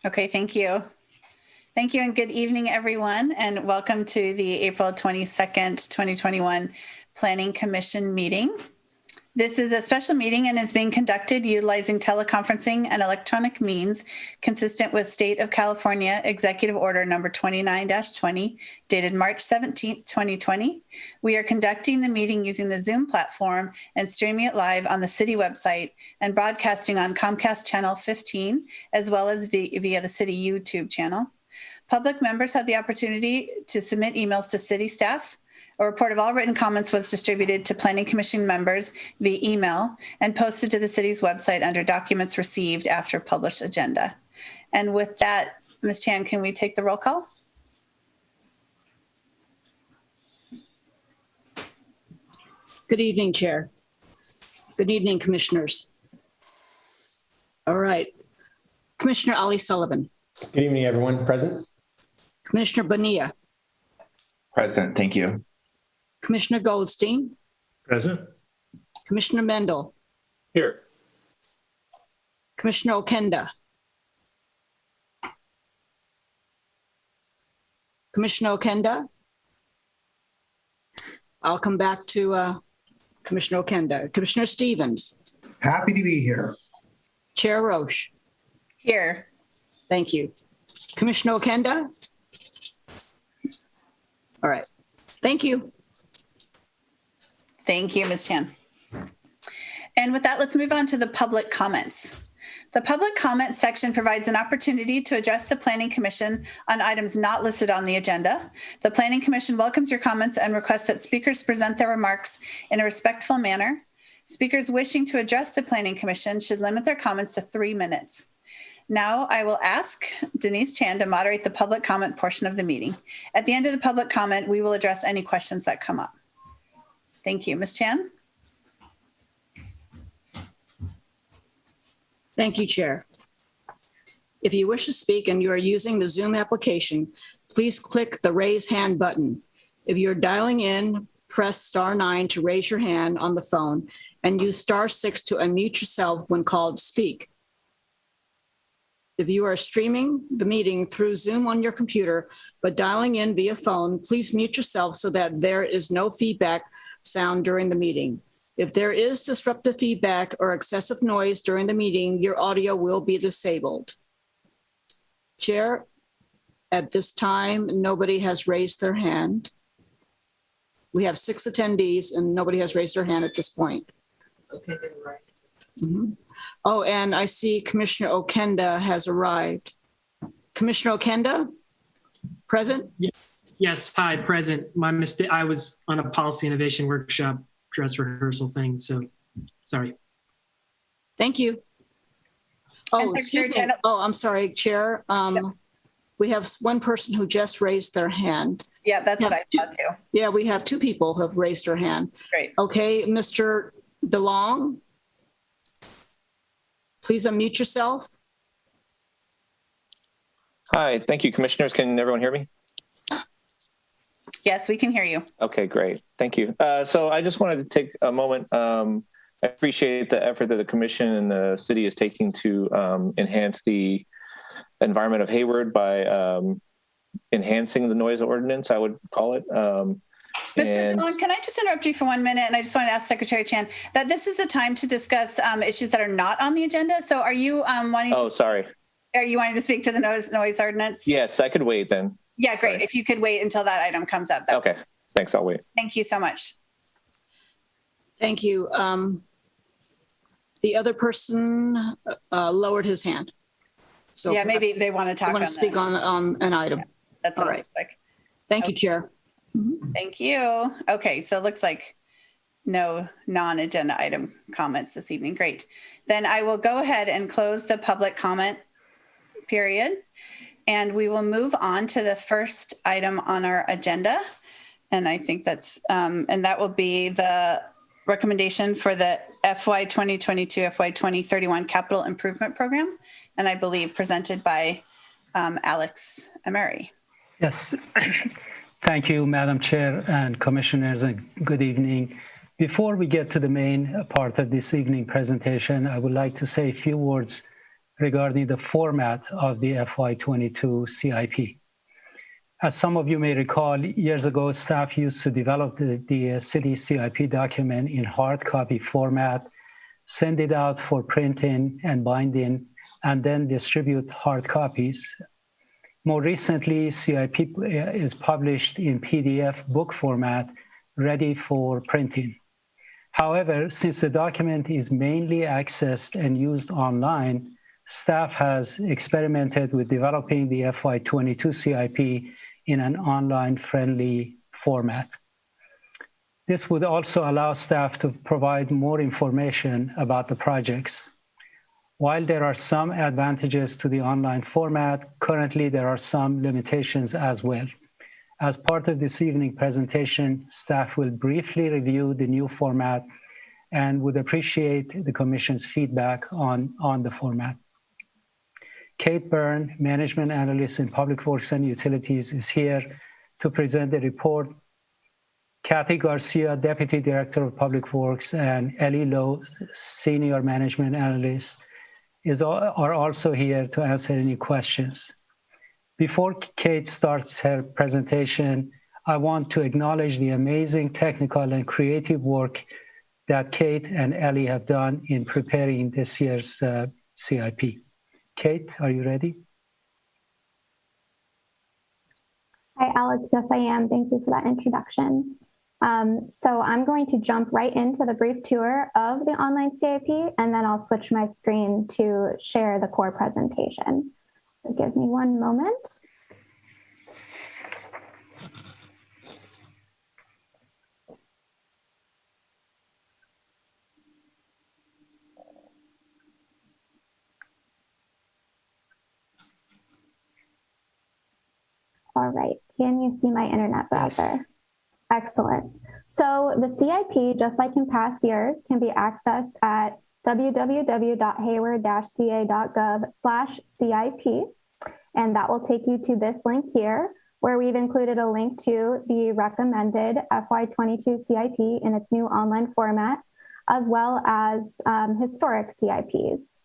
Okay, thank you. Thank you and good evening, everyone, and welcome to the April 22nd, 2021 Planning Commission meeting. This is a special meeting and is being conducted utilizing teleconferencing and electronic means consistent with State of California Executive Order number 29-20, dated March 17th, 2020. We are conducting the meeting using the Zoom platform and streaming it live on the city website and broadcasting on Comcast Channel 15, as well as via the city YouTube channel. Public members had the opportunity to submit emails to city staff. A report of all written comments was distributed to Planning Commission members via email and posted to the city's website under documents received after published agenda. And with that, Ms. Chan, can we take the roll call? Good evening, Chair. Good evening, Commissioners. All right. Commissioner Ali Sullivan. Good evening, everyone. Present. Commissioner Bonilla. Present, thank you. Commissioner Goldstein. Present. Commissioner Mendel. Here. Commissioner Okenda. Commissioner Okenda. I'll come back to Commissioner Okenda. Commissioner Stevens. Happy to be here. Chair Roche. Here. Thank you. Commissioner Okenda. All right. Thank you. Thank you, Ms. Chan. And with that, let's move on to the public comments. The public comment section provides an opportunity to address the Planning Commission on items not listed on the agenda. The Planning Commission welcomes your comments and requests that speakers present their remarks in a respectful manner. Speakers wishing to address the Planning Commission should limit their comments to 3 minutes. Now I will ask Denise Chan to moderate the public comment portion of the meeting. At the end of the public comment, we will address any questions that come up. Thank you. Ms. Chan? Thank you, Chair. If you wish to speak and you are using the Zoom application, please click the raise hand button. If you're dialing in, press *9 to raise your hand on the phone and use *6 to unmute yourself when called to speak. If you are streaming the meeting through Zoom on your computer, but dialing in via phone, please mute yourself so that there is no feedback sound during the meeting. If there is disruptive feedback or excessive noise during the meeting, your audio will be disabled. Chair, at this time, nobody has raised their hand. We have 6 attendees and nobody has raised their hand at this point. Okay, right. Mm-hmm. Oh, and I see Commissioner Okenda has arrived. Commissioner Okenda, present? Yes, hi, present. My mistake, I was on a policy innovation workshop dress rehearsal thing, so sorry. Thank you. Oh, excuse me. Oh, I'm sorry, Chair. We have one person who just raised their hand. Yeah, that's what I thought too. Yeah, we have 2 people who have raised their hand. Great. Okay, Mr. DeLong, please unmute yourself. Hi, thank you, commissioners. Can everyone hear me? Yes, we can hear you. Okay, great. Thank you. So I just wanted to take a moment. I appreciate the effort that the commission and the city is taking to enhance the environment of Hayward by enhancing the noise ordinance, I would call it. Mr. And- Dillon, can I just interrupt you for 1 minute? And I just want to ask Secretary Chan that this is a time to discuss issues that are not on the agenda. So are you wanting Oh, to, sorry. are you wanting to speak to the noise ordinance? Yes, I could wait then. Yeah, great. Sorry. If you could wait until that item comes up. Okay, thanks, I'll wait. Thank you so much. Thank you. The other person lowered his hand. So Yeah, maybe perhaps they want to talk they want on to speak that. on an item. That's what all it right. looks like. Thank you, Okay. Chair. Thank you. Okay, so it looks like no non-agenda item comments this evening. Great. Then I will go ahead and close the public comment period. And we will move on to the first item on our agenda. And I think that's, and that will be the recommendation for the FY 2022, FY 2031 Capital Improvement Program. And I believe presented by Alex Emery. Yes. Thank you, Madam Chair and Commissioners, and good evening. Before we get to the main part of this evening presentation, I would like to say a few words regarding the format of the FY22 CIP. As some of you may recall, years ago, staff used to develop the city CIP document in hard copy format, send it out for printing and binding, and then distribute hard copies. More recently, CIP is published in PDF book format, ready for printing. However, since the document is mainly accessed and used online, staff has experimented with developing the FY22 CIP in an online-friendly format. This would also allow staff to provide more information about the projects. While there are some advantages to the online format, currently there are some limitations as well. As part of this evening presentation, staff will briefly review the new format and would appreciate the Commission's feedback on the format. Kate Byrne, Management Analyst in Public Works and Utilities, is here to present the report. Kathy Garcia, Deputy Director of Public Works, and Ellie Lowe, Senior Management Analyst, are also here to answer any questions. Before Kate starts her presentation, I want to acknowledge the amazing technical and creative work that Kate and Ellie have done in preparing this year's CIP. Kate, are you ready? Hi, Alex. Yes, I am. Thank you for that introduction. So I'm going to jump right into the brief tour of the online CIP, and then I'll switch my screen to share the core presentation. So give me one moment. All right, can you see my internet browser? Yes. Excellent. So the CIP, just like in past years, can be accessed at www.hayward-ca.gov/CIP. And that will take you to this link here, where we've included a link to the recommended FY22 CIP in its new online format, as well as historic CIPs.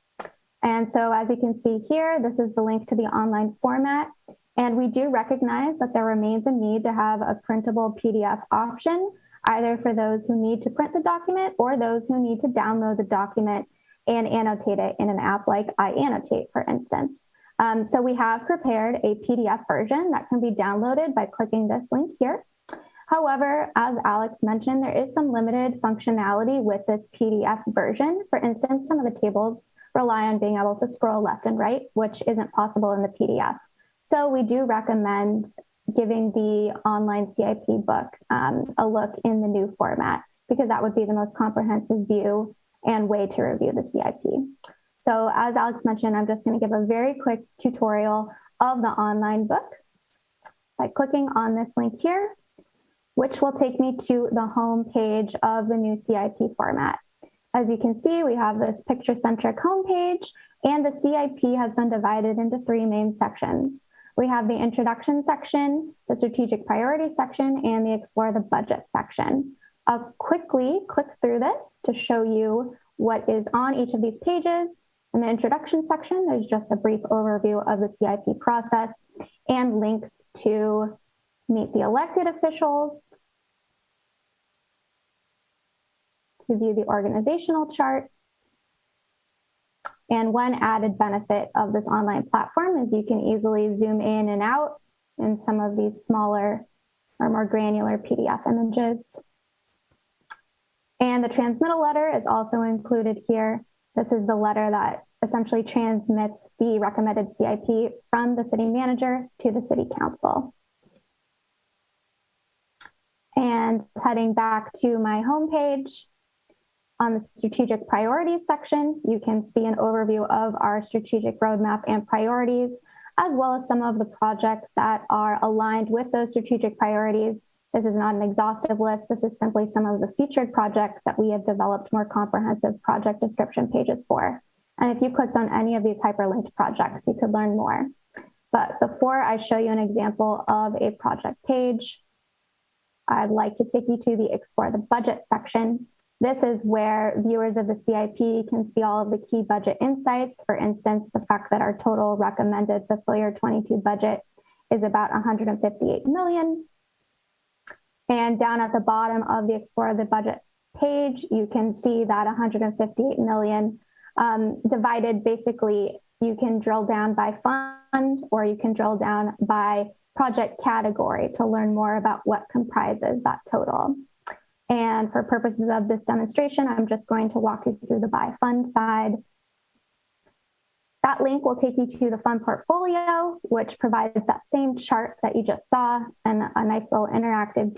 And so as you can see here, this is the link to the online format. And we do recognize that there remains a need to have a printable PDF option, either for those who need to print the document or those who need to download the document and annotate it in an app like iAnnotate, for instance. So we have prepared a PDF version that can be downloaded by clicking this link here. However, as Alex mentioned, there is some limited functionality with this PDF version. For instance, some of the tables rely on being able to scroll left and right, which isn't possible in the PDF. So we do recommend giving the online CIP book a look in the new format, because that would be the most comprehensive view and way to review the CIP. So as Alex mentioned, I'm just going to give a very quick tutorial of the online book by clicking on this link here, which will take me to the home page of the new CIP format. As you can see, we have this picture-centric homepage, and the CIP has been divided into three main sections. We have the introduction section, the strategic priority section, and the explore the budget section. I'll quickly click through this to show you what is on each of these pages. In the introduction section, there's just a brief overview of the CIP process and links to meet the elected officials, to view the organizational chart. And one added benefit of this online platform is you can easily zoom in and out in some of these smaller or more granular PDF images. And the transmittal letter is also included here. This is the letter that essentially transmits the recommended CIP from the city manager to the city council. And heading back to my homepage, on the strategic priorities section, you can see an overview of our strategic roadmap and priorities, as well as some of the projects that are aligned with those strategic priorities. This is not an exhaustive list. This is simply some of the featured projects that we have developed more comprehensive project description pages for. And if you clicked on any of these hyperlinked projects, you could learn more. But before I show you an example of a project page, I'd like to take you to the Explore the Budget section. This is where viewers of the CIP can see all of the key budget insights. For instance, the fact that our total recommended fiscal year 22 budget is about 158 million. And down at the bottom of the Explore the Budget page, you can see that 158 million divided. Basically, you can drill down by fund or you can drill down by project category to learn more about what comprises that total. And for purposes of this demonstration, I'm just going to walk you through the by fund side. That link will take you to the fund portfolio, which provides that same chart that you just saw and a nice little interactive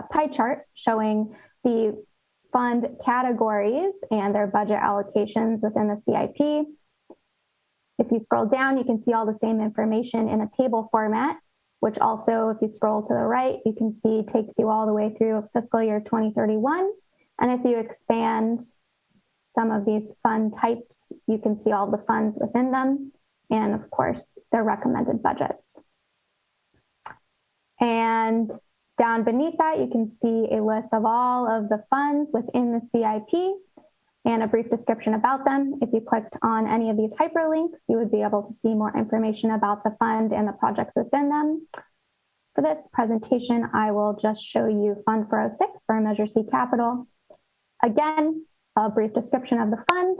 pie chart showing the fund categories and their budget allocations within the CIP. If you scroll down, you can see all the same information in a table format, which also, if you scroll to the right, you can see takes you all the way through fiscal year 2031. And if you expand some of these fund types, you can see all the funds within them, and of course, their recommended budgets. And down beneath that, you can see a list of all of the funds within the CIP and a brief description about them. If you clicked on any of these hyperlinks, you would be able to see more information about the fund and the projects within them. For this presentation, I will just show you Fund 406 for Measure C Capital. Again, a brief description of the fund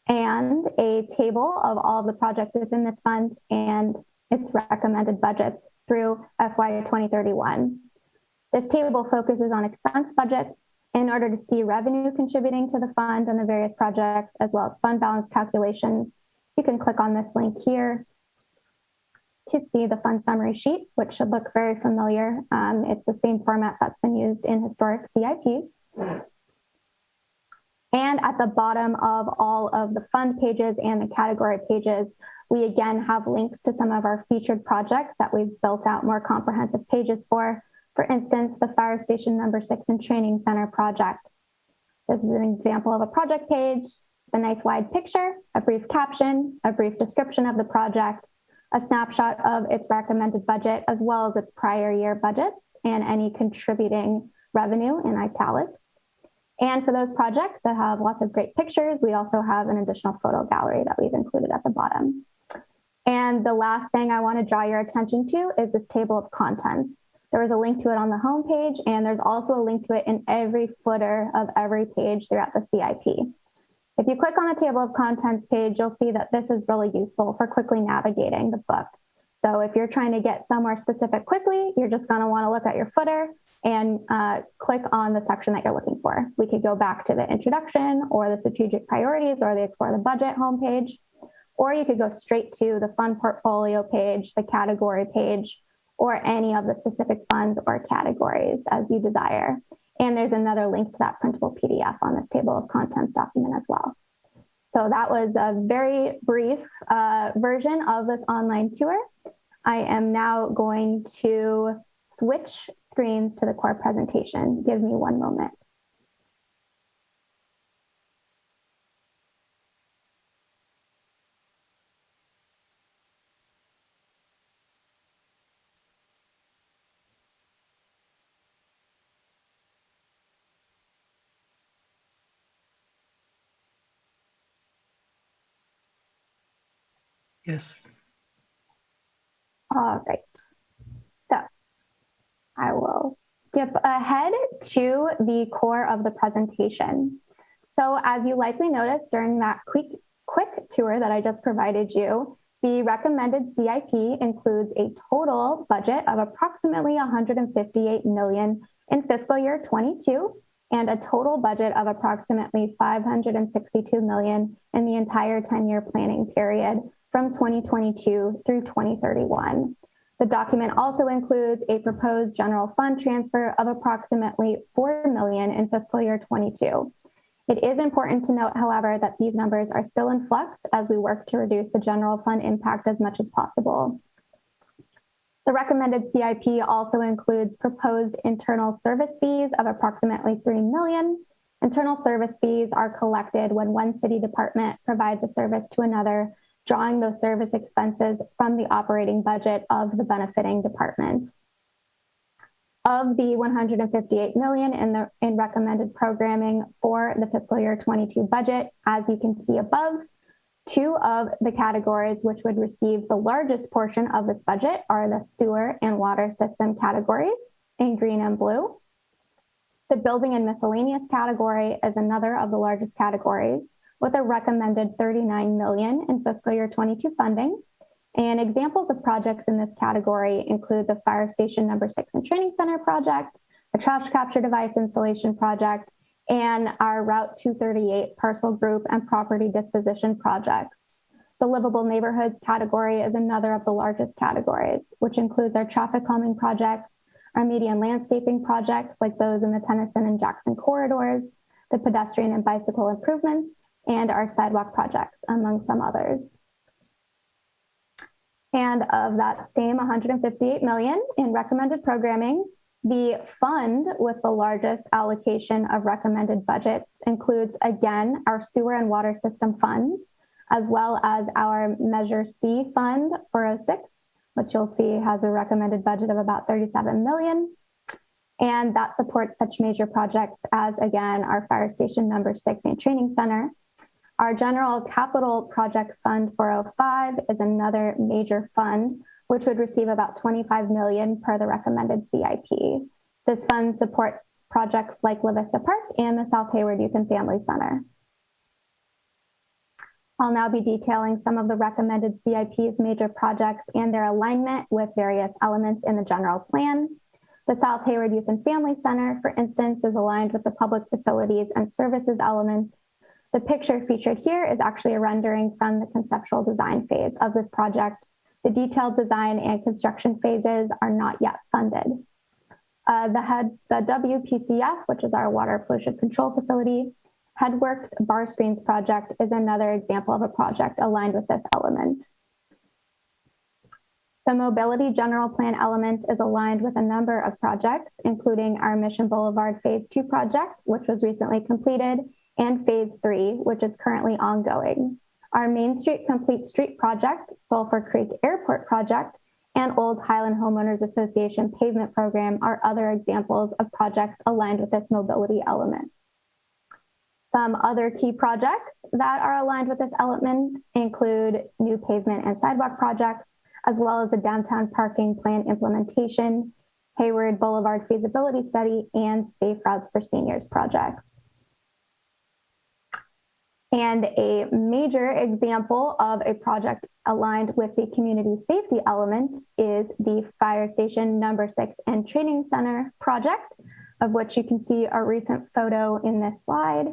and a table of all of the projects within this fund and its recommended budgets through FY 2031. This table focuses on expense budgets in order to see revenue contributing to the fund and the various projects, as well as fund balance calculations. You can click on this link here to see the fund summary sheet, which should look very familiar. It's the same format that's been used in historic CIPs. And at the bottom of all of the fund pages and the category pages, we again have links to some of our featured projects that we've built out more comprehensive pages for. For instance, the Fire Station Number 6 and Training Center project. This is an example of a project page, a nice wide picture, a brief caption, a brief description of the project, a snapshot of its recommended budget, as well as its prior year budgets and any contributing revenue in italics. And for those projects that have lots of great pictures, we also have an additional photo gallery that we've included at the bottom. And the last thing I want to draw your attention to is this table of contents. There is a link to it on the homepage, and there's also a link to it in every footer of every page throughout the CIP. If you click on a table of contents page, you'll see that this is really useful for quickly navigating the book. So if you're trying to get somewhere specific quickly, you're just going to want to look at your footer and click on the section that you're looking for. We could go back to the introduction or the strategic priorities or the Explore the Budget homepage, or you could go straight to the fund portfolio page, the category page, or any of the specific funds or categories as you desire. And there's another link to that printable PDF on this table of contents document as well. So that was a very brief version of this online tour. I am now going to switch screens to the core presentation. Give me one moment. Yes. All right. So I will skip ahead to the core of the presentation. So as you likely noticed during that quick tour that I just provided you, the recommended CIP includes a total budget of approximately $158 million in fiscal year 22 and a total budget of approximately $562 million in the entire 10-year planning period from 2022 through 2031. The document also includes a proposed general fund transfer of approximately $4 million in fiscal year 22. It is important to note, however, that these numbers are still in flux as we work to reduce the general fund impact as much as possible. The recommended CIP also includes proposed internal service fees of approximately $3 million. Internal service fees are collected when one city department provides a service to another, drawing those service expenses from the operating budget of the benefiting department. Of the $158 million in recommended programming for the fiscal year 22 budget, as you can see above, two of the categories which would receive the largest portion of this budget are the sewer and water system categories in green and blue. The building and miscellaneous category is another of the largest categories with a recommended $39 million in fiscal year 22 funding. And examples of projects in this category include the Fire Station number 6 and Training Center project, a trash capture device installation project, and our Route 238 parcel group and property disposition projects. The livable neighborhoods category is another of the largest categories, which includes our traffic calming projects, our median landscaping projects like those in the Tennyson and Jackson corridors, the pedestrian and bicycle improvements, and our sidewalk projects, among some others. And of that same $158 million in recommended programming, the fund with the largest allocation of recommended budgets includes, again, our sewer and water system funds, as well as our Measure C Fund 406, which you'll see has a recommended budget of about $37 million. And that supports such major projects as, again, our Fire Station number 6 and Training Center. Our General Capital Projects Fund 405 is another major fund, which would receive about $25 million per the recommended CIP. This fund supports projects like La Vista Park and the South Hayward Youth and Family Center. I'll now be detailing some of the recommended CIP's major projects and their alignment with various elements in the general plan. The South Hayward Youth and Family Center, for instance, is aligned with the public facilities and services elements. The picture featured here is actually a rendering from the conceptual design phase of this project. The detailed design and construction phases are not yet funded. The WPCF, which is our water pollution control facility, Headworks Bar Screens project is another example of a project aligned with this element. The mobility general plan element is aligned with a number of projects, including our Mission Boulevard Phase 2 project, which was recently completed, and Phase 3, which is currently ongoing. Our Main Street Complete Street project, Sulphur Creek Airport project, and Old Highland Homeowners Association pavement program are other examples of projects aligned with this mobility element. Some other key projects that are aligned with this element include new pavement and sidewalk projects, as well as the downtown parking plan implementation, Hayward Boulevard feasibility study, and safe routes for seniors projects. And a major example of a project aligned with the community safety element is the Fire Station number 6 and Training Center project, of which you can see a recent photo in this slide.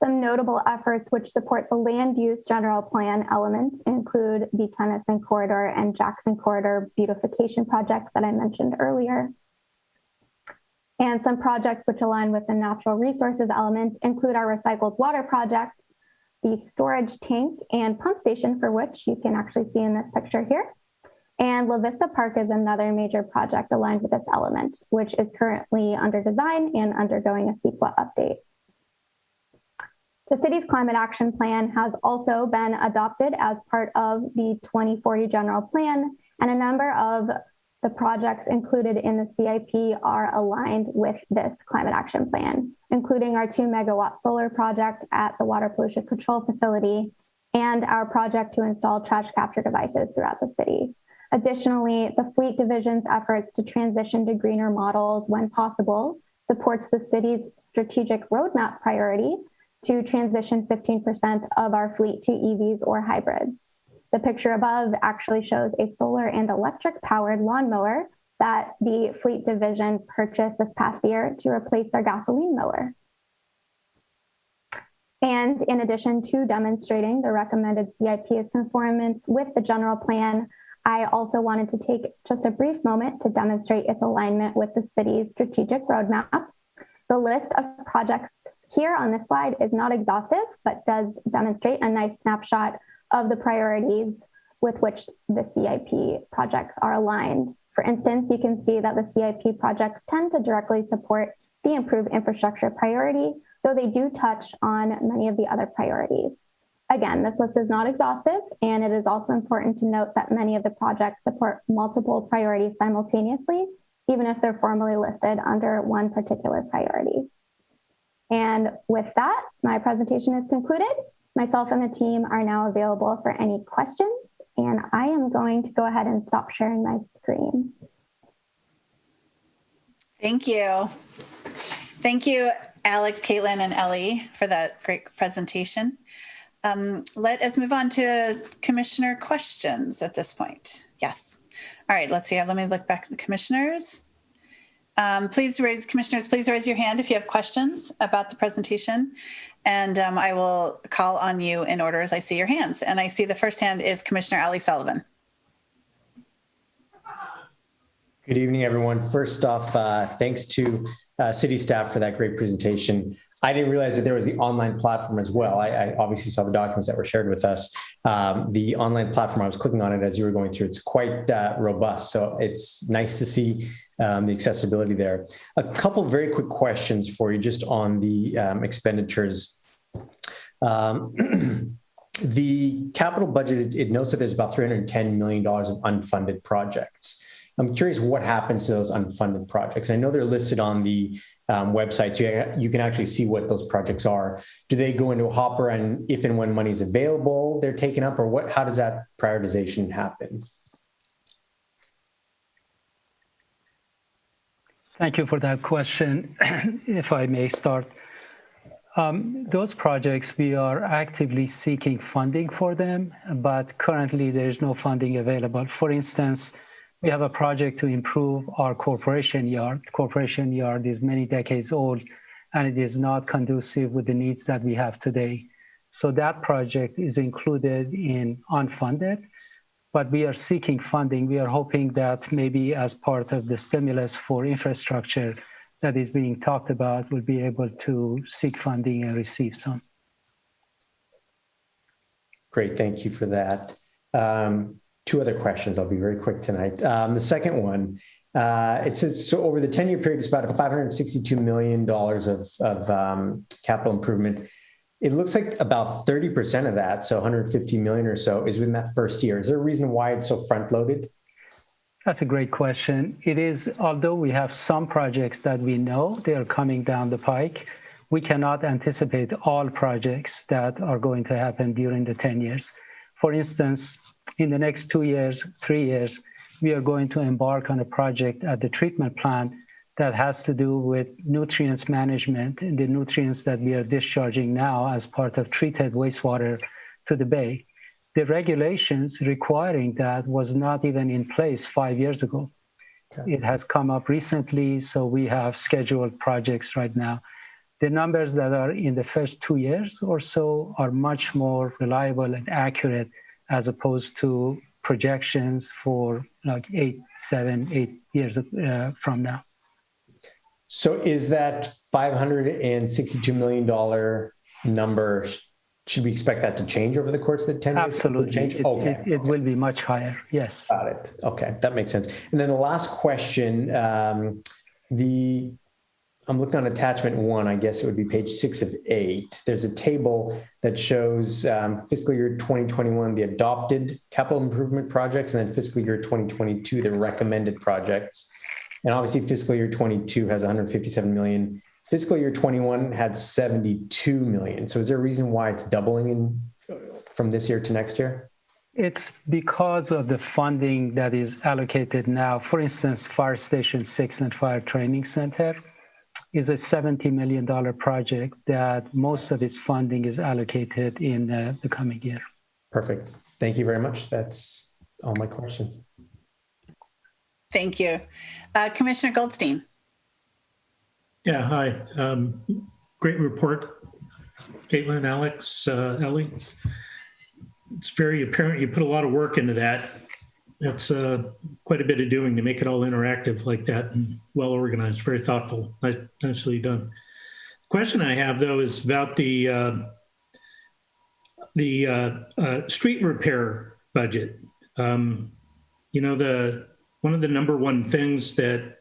Some notable efforts which support the land use general plan element include the Tennyson Corridor and Jackson Corridor beautification projects that I mentioned earlier. And some projects which align with the natural resources element include our recycled water project, the storage tank and pump station, for which you can actually see in this picture here. And La Vista Park is another major project aligned with this element, which is currently under design and undergoing a CEQA update. The city's climate action plan has also been adopted as part of the 2040 general plan, and a number of the projects included in the CIP are aligned with this climate action plan, including our 2 megawatt solar project at the water pollution control facility and our project to install trash capture devices throughout the city. Additionally, the fleet division's efforts to transition to greener models when possible supports the city's strategic roadmap priority to transition 15% of our fleet to EVs or hybrids. The picture above actually shows a solar and electric powered lawnmower that the fleet division purchased this past year to replace their gasoline mower. And in addition to demonstrating the recommended CIP's conformance with the general plan, I also wanted to take just a brief moment to demonstrate its alignment with the city's strategic roadmap. The list of projects here on this slide is not exhaustive, but does demonstrate a nice snapshot of the priorities with which the CIP projects are aligned. For instance, you can see that the CIP projects tend to directly support the improved infrastructure priority, though they do touch on many of the other priorities. Again, this list is not exhaustive, and it is also important to note that many of the projects support multiple priorities simultaneously, even if they're formally listed under one particular priority. And with that, my presentation is concluded. Myself and the team are now available for any questions, and I am going to go ahead and stop sharing my screen. Thank you. Thank you, Alex, Caitlin, and Ellie, for that great presentation. Let us move on to commissioner questions at this point. Yes. All right, let's see. Let me look back at the commissioners. Please raise your hand if you have questions about the presentation, and I will call on you in order as I see your hands. And I see the first hand is Commissioner Ali Sullivan. Good evening, everyone. First off, thanks to city staff for that great presentation. I didn't realize that there was the online platform as well. I obviously saw the documents that were shared with us. The online platform, I was clicking on it as you were going through. It's quite robust. So it's nice to see the accessibility there. A couple very quick questions for you just on the expenditures. The capital budget, it notes that there's about $310 million of unfunded projects. I'm curious what happens to those unfunded projects. I know they're listed on the website, so you can actually see what those projects are. Do they go into a hopper, and if and when money is available, they're taken up, or what? How does that prioritization happen? Thank you for that question. If I may start. Those projects, we are actively seeking funding for them, but currently there's no funding available. For instance, we have a project to improve our corporation yard. Corporation yard is many decades old, and it is not conducive with the needs that we have today. So that project is included in unfunded, but we are seeking funding. We are hoping that maybe as part of the stimulus for infrastructure that is being talked about, we'll be able to seek funding and receive some. Great, thank you for that. Two other questions. I'll be very quick tonight. The second one, it says, so over the 10-year period, it's about $562 million of capital improvement. It looks like about 30% of that, so 150 million or so, is within that first year. Is there a reason why it's so front-loaded? That's a great question. It is, although we have some projects that we know they are coming down the pike, we cannot anticipate all projects that are going to happen during the 10 years. For instance, in the next 2 years, 3 years, we are going to embark on a project at the treatment plant that has to do with nutrients management and the nutrients that we are discharging now as part of treated wastewater to the bay. The regulations requiring that was not even in place 5 years ago. Okay. It has come up recently, so we have scheduled projects right now. The numbers that are in the first 2 years or so are much more reliable and accurate as opposed to projections for like 7, 8 years from now. So is that $562 million number, should we expect that to change over the course of the 10 years? Absolutely. Okay. It will be much higher, yes. Got it. Okay, that makes sense. And then the last question, I'm looking on attachment 1, I guess it would be page 6 of 8. There's a table that shows fiscal year 2021, the adopted capital improvement projects, and then fiscal year 2022, the recommended projects. And obviously fiscal year 22 has 157 million. Fiscal year 21 had 72 million. So is there a reason why it's doubling in from this year to next year? It's because of the funding that is allocated now. For instance, Fire Station 6 and Fire Training Center is a $70 million project that most of its funding is allocated in the coming year. Perfect. Thank you very much. That's all my questions. Thank you. Commissioner Goldstein. Yeah, hi. Great report, Caitlin, Alex, Ellie. It's very apparent you put a lot of work into that. That's quite a bit of doing to make it all interactive like that and well organized, very thoughtful, nicely done. The question I have though is about the street repair budget. You know, one of the number one things that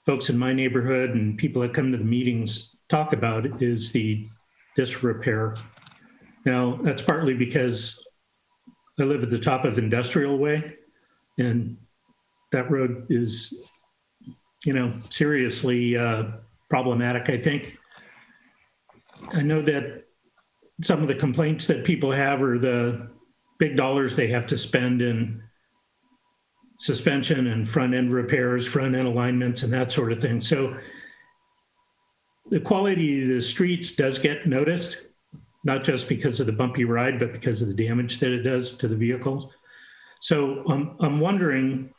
folks in my neighborhood and people that come to the meetings talk about is the disrepair. Now, that's partly because I live at the top of Industrial Way, and that road is, you know, seriously problematic, I think. I know that some of the complaints that people have are the big dollars they have to spend in suspension and front end repairs, front end alignments, and that sort of thing. So the quality of the streets does get noticed, not just because of the bumpy ride, but because of the damage that it does to the vehicles. So I'm wondering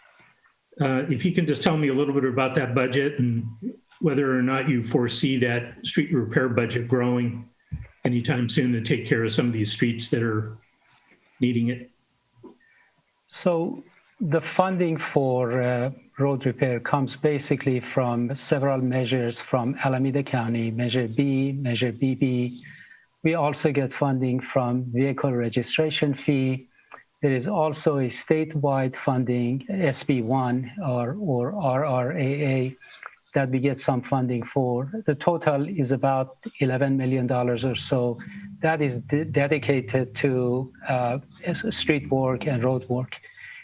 if you can just tell me a little bit about that budget and whether or not you foresee that street repair budget growing anytime soon to take care of some of these streets that are needing it. So the funding for road repair comes basically from several measures from Alameda County, Measure B, Measure BB. We also get funding from vehicle registration fee. There is also a statewide funding, SB1 or RRAA, that we get some funding for. The total is about $11 million or so. That is dedicated to street work and road work.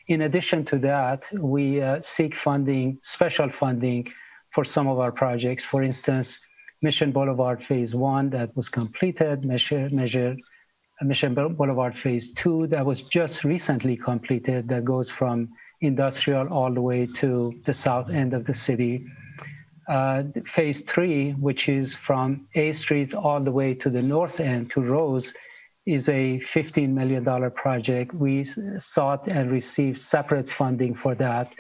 In addition to that, we seek funding, special funding for some of our projects. For instance, Mission Boulevard Phase 1 that was completed, Mission Boulevard Phase 2 that was just recently completed, that goes from industrial all the way to the south end of the city. Phase 3, which is from A Street all the way to the north end to Rose, is a $15 million project. We sought and received separate funding for that.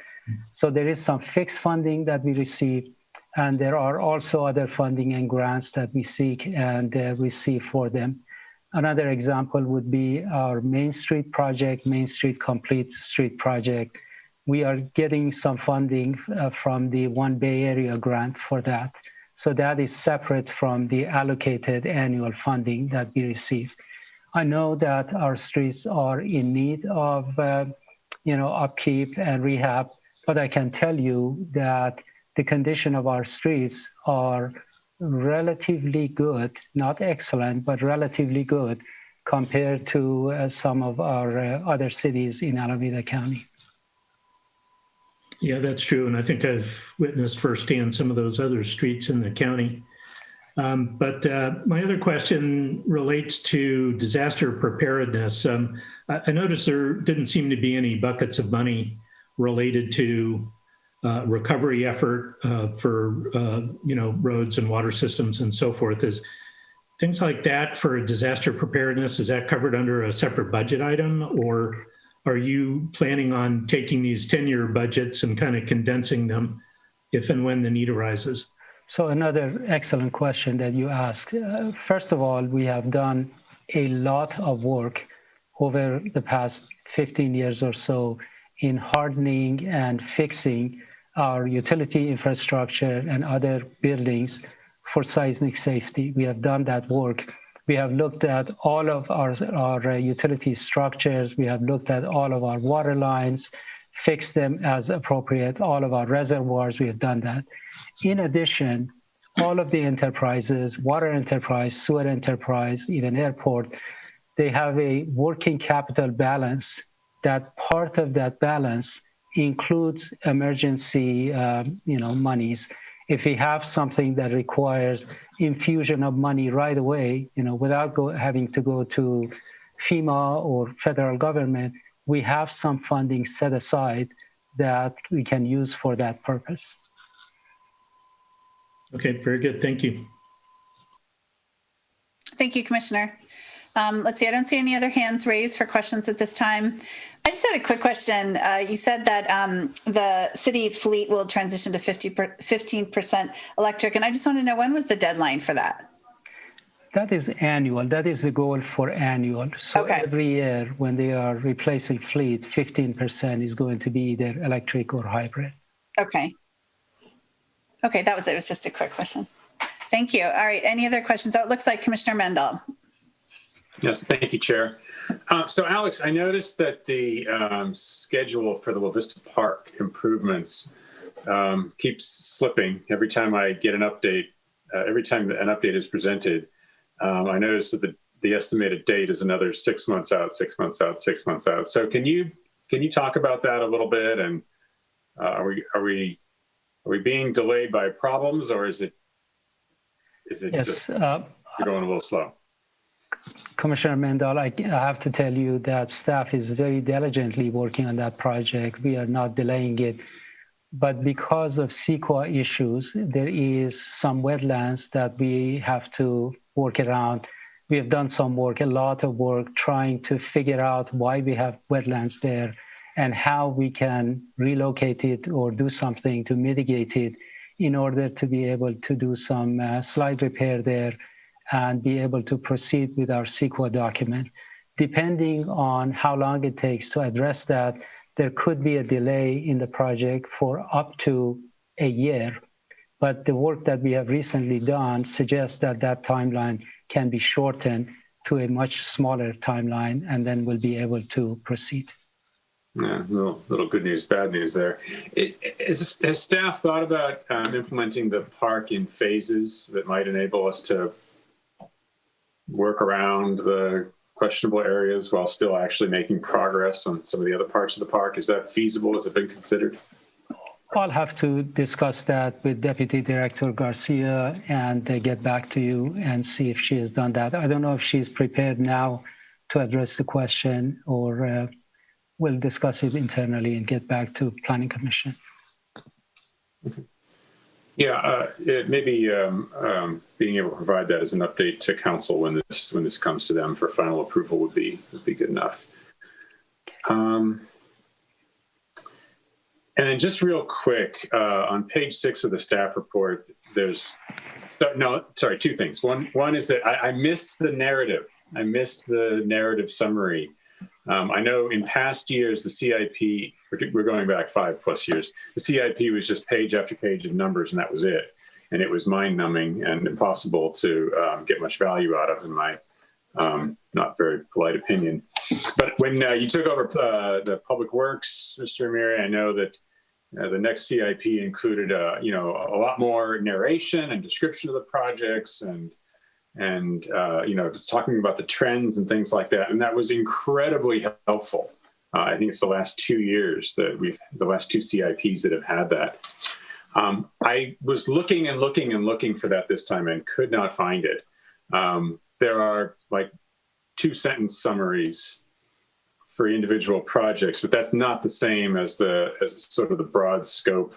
So there is some fixed funding that we receive, and there are also other funding and grants that we seek and receive for them. Another example would be our Main Street project, Main Street Complete Street project. We are getting some funding from the One Bay Area grant for that. So that is separate from the allocated annual funding that we receive. I know that our streets are in need of upkeep and rehab, but I can tell you that the condition of our streets are relatively good, not excellent, but relatively good compared to some of our other cities in Alameda County. Yeah, that's true. And I think I've witnessed firsthand some of those other streets in the county. But my other question relates to disaster preparedness. I noticed there didn't seem to be any buckets of money related to recovery effort for roads and water systems and so forth. Is things like that for disaster preparedness, is that covered under a separate budget item, or are you planning on taking these 10-year budgets and kind of condensing them if and when the need arises? So another excellent question that you asked. First of all, we have done a lot of work over the past 15 years or so in hardening and fixing our utility infrastructure and other buildings for seismic safety. We have done that work. We have looked at all of our utility structures. We have looked at all of our water lines, fixed them as appropriate, all of our reservoirs, we have done that. In addition, all of the enterprises, water enterprise, sewer enterprise, even airport, they have a working capital balance. That part of that balance includes emergency monies. If we have something that requires infusion of money right away, without having to go to FEMA or federal government, we have some funding set aside that we can use for that purpose. Okay, very good. Thank you. Thank you, Commissioner. Let's see, I don't see any other hands raised for questions at this time. I just had a quick question. You said that the city fleet will transition to 15% electric, and I just want to know, when was the deadline for that? That is annual. That is the goal for annual. So Okay. Every year when they are replacing fleet, 15% is going to be either electric or hybrid. Okay. Okay, that was it. It was just a quick question. Thank you. All right, any other questions? Oh, it looks like Commissioner Mendel. Yes, thank you, Chair. So Alex, I noticed that the schedule for the La Vista Park improvements keeps slipping every time I get an update. Every time an update is presented, I noticed that the estimated date is another 6 months out, 6 months out, 6 months out. So can you talk about that a little bit? And are we being delayed by problems, or is it Yes, just you're going a little slow? Commissioner Mendel, I have to tell you that staff is very diligently working on that project. We are not delaying it. But because of CEQA issues, there is some wetlands that we have to work around. We have done some work, a lot of work, trying to figure out why we have wetlands there and how we can relocate it or do something to mitigate it in order to be able to do some slide repair there and be able to proceed with our CEQA document. Depending on how long it takes to address that, there could be a delay in the project for up to a year. But the work that we have recently done suggests that that timeline can be shortened to a much smaller timeline, and then we'll be able to proceed. Yeah, little good news, bad news there. Has staff thought about implementing the park in phases that might enable us to work around the questionable areas while still actually making progress on some of the other parts of the park? Is that feasible? Has it been considered? I'll have to discuss that with Deputy Director Garcia and get back to you and see if she has done that. I don't know if she's prepared now to address the question, or we'll discuss it internally and get back to Planning Commission. Okay. Yeah, maybe being able to provide that as an update to council when this comes to them for final approval would be good enough. And then just real quick, on page 6 of the staff report, there's two things. One is that I missed the narrative. I missed the narrative summary. I know in past years, the CIP, we're going back 5+ years, the CIP was just page after page of numbers, and that was it. And it was mind-numbing and impossible to get much value out of, in my not very polite opinion. But when you took over the Public Works, Mr. Amiri, I know that the next CIP included a lot more narration and description of the projects and talking about the trends and things like that. And that was incredibly helpful. I think it's the last 2 years the last 2 CIPs that have had that. I was looking and looking and looking for that this time and could not find it. There are like 2-sentence summaries for individual projects, but that's not the same as sort of the broad scope,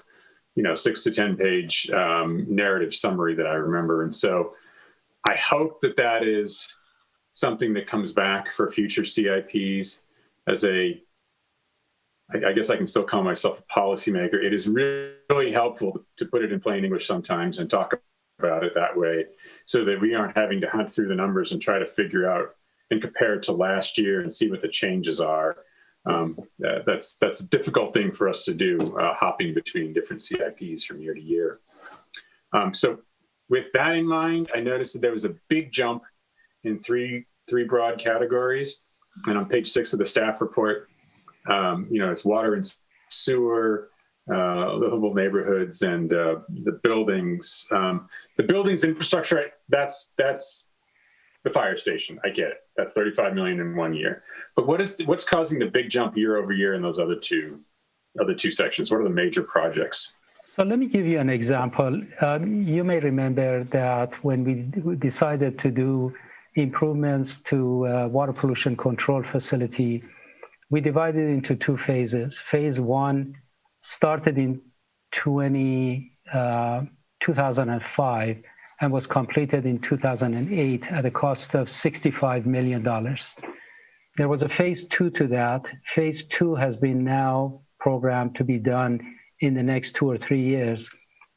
6 to 10 page narrative summary that I remember. And so I hope that is something that comes back for future CIPs as I guess I can still call myself a policymaker. It is really helpful to put it in plain English sometimes and talk about it that way so that we aren't having to hunt through the numbers and try to figure out and compare it to last year and see what the changes are. That's a difficult thing for us to do, hopping between different CIPs from year to year. So with that in mind, I noticed that there was a big jump in three broad categories. And on page 6 of the staff report, it's water and sewer, livable neighborhoods, and the buildings. The buildings infrastructure, that's the fire station. I get it. That's $35 million in 1 year. But what's causing the big jump year over year in those other two sections? What are the major projects? So let me give you an example. You may remember that when we decided to do improvements to water pollution control facility, we divided into two phases. Phase one started in 2005 and was completed in 2008 at a cost of $65 million. There was a phase two to that. Phase two has been now programmed to be done in the next 2 or 3 years.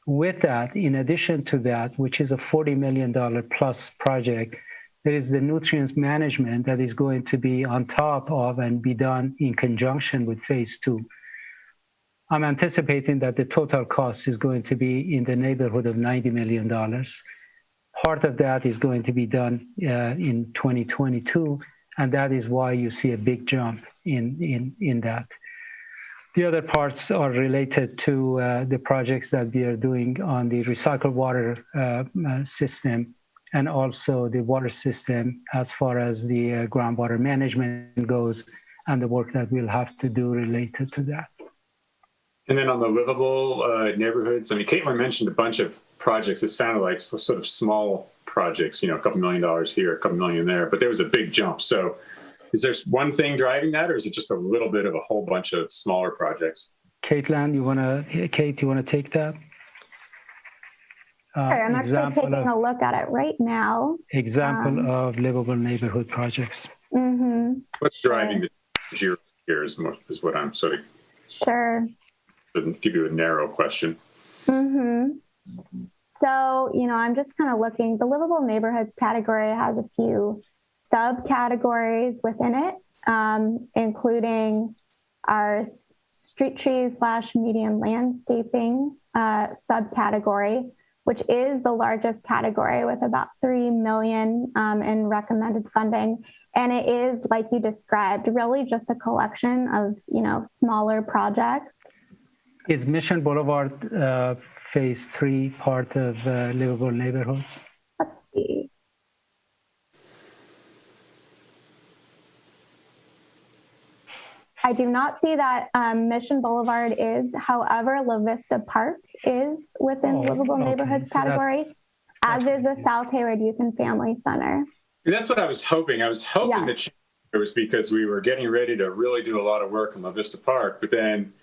With that, in addition to that, which is a $40 million plus project, there is the nutrients management that is going to be on top of and be done in conjunction with phase two. I'm anticipating that the total cost is going to be in the neighborhood of $90 million. Part of that is going to be done in 2022, and that is why you see a big jump in that. The other parts are related to the projects that we are doing on the recycled water system, and also the water system as far as the groundwater management goes, and the work that we'll have to do related to that. And then on the livable neighborhoods, I mean, Caitlin mentioned a bunch of projects. It sounded like sort of small projects, you know, a couple $1 million here, a couple million there, but there was a big jump. So is there one thing driving that, or is it just a little bit of a whole bunch of smaller projects? Kate, you want to take that? Sure, I'm actually taking a look at it right now. Example of livable neighborhood projects. Mm-hmm. What's driving the year here is what I'm sort of. Sure. To give you a narrow question. Mm-hmm. So, you know, I'm just kind of looking. The livable neighborhoods category has a few subcategories within it, including our street trees / median landscaping subcategory, which is the largest category with about $3 million in recommended funding. And it is, like you described, really just a collection of, you know, smaller projects. Is Mission Boulevard Phase 3 part of livable neighborhoods? Let's see. I do not see that Mission Boulevard is. However, La Vista Park is within livable neighborhoods category, as is the South Hayward Youth and Family Center. See, that's what I was hoping. I was hoping that it was because we were getting ready to really do a lot of work in La Vista Park, but then,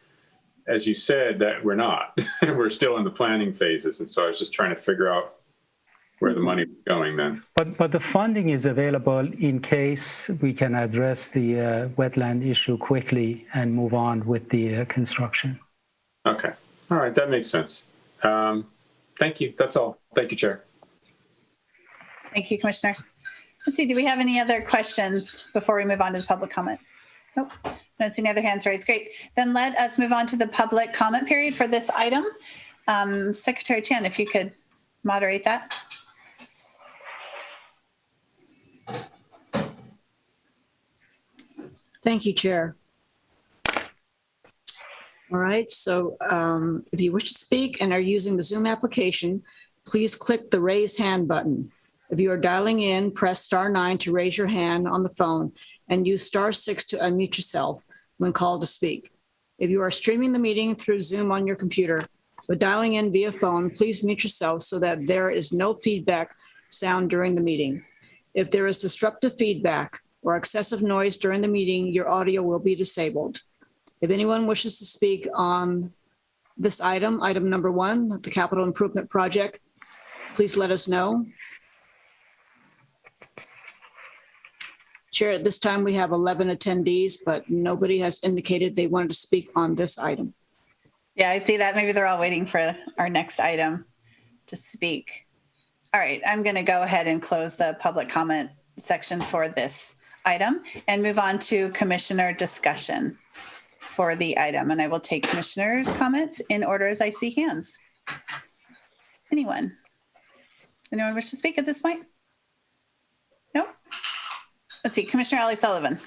as you said, that we're not. We're still in the planning phases, and so I was just trying to figure out where the money was going then. But the funding is available in case we can address the wetland issue quickly and move on with the construction. Okay. All right. That makes sense. Thank you. That's all. Thank you, Chair. Thank you, Commissioner. Let's see, do we have any other questions before we move on to the public comment? Nope. I don't see any other hands raised. Great. Then let us move on to the public comment period for this item. Secretary Chan, if you could moderate that. Thank you, Chair. All right, so if you wish to speak and are using the Zoom application, please click the raise hand button. If you are dialing in, press *9 to raise your hand on the phone and use *6 to unmute yourself when called to speak. If you are streaming the meeting through Zoom on your computer, but dialing in via phone, please mute yourself so that there is no feedback sound during the meeting. If there is disruptive feedback or excessive noise during the meeting, your audio will be disabled. If anyone wishes to speak on this item, item number 1, the capital improvement project, please let us know. Chair, at this time we have 11 attendees, but nobody has indicated they wanted to speak on this item. Yeah, I see that. Maybe they're all waiting for our next item to speak. All right, I'm going to go ahead and close the public comment section for this item and move on to commissioner discussion for the item. And I will take commissioners' comments in order as I see hands. Anyone wish to speak at this point? No? Let's see, Commissioner Ali Sullivan.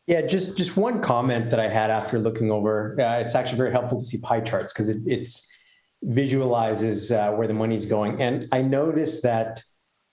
Yeah, just one comment that I had after looking over. It's actually very helpful to see pie charts because it visualizes where the money's going. And I noticed that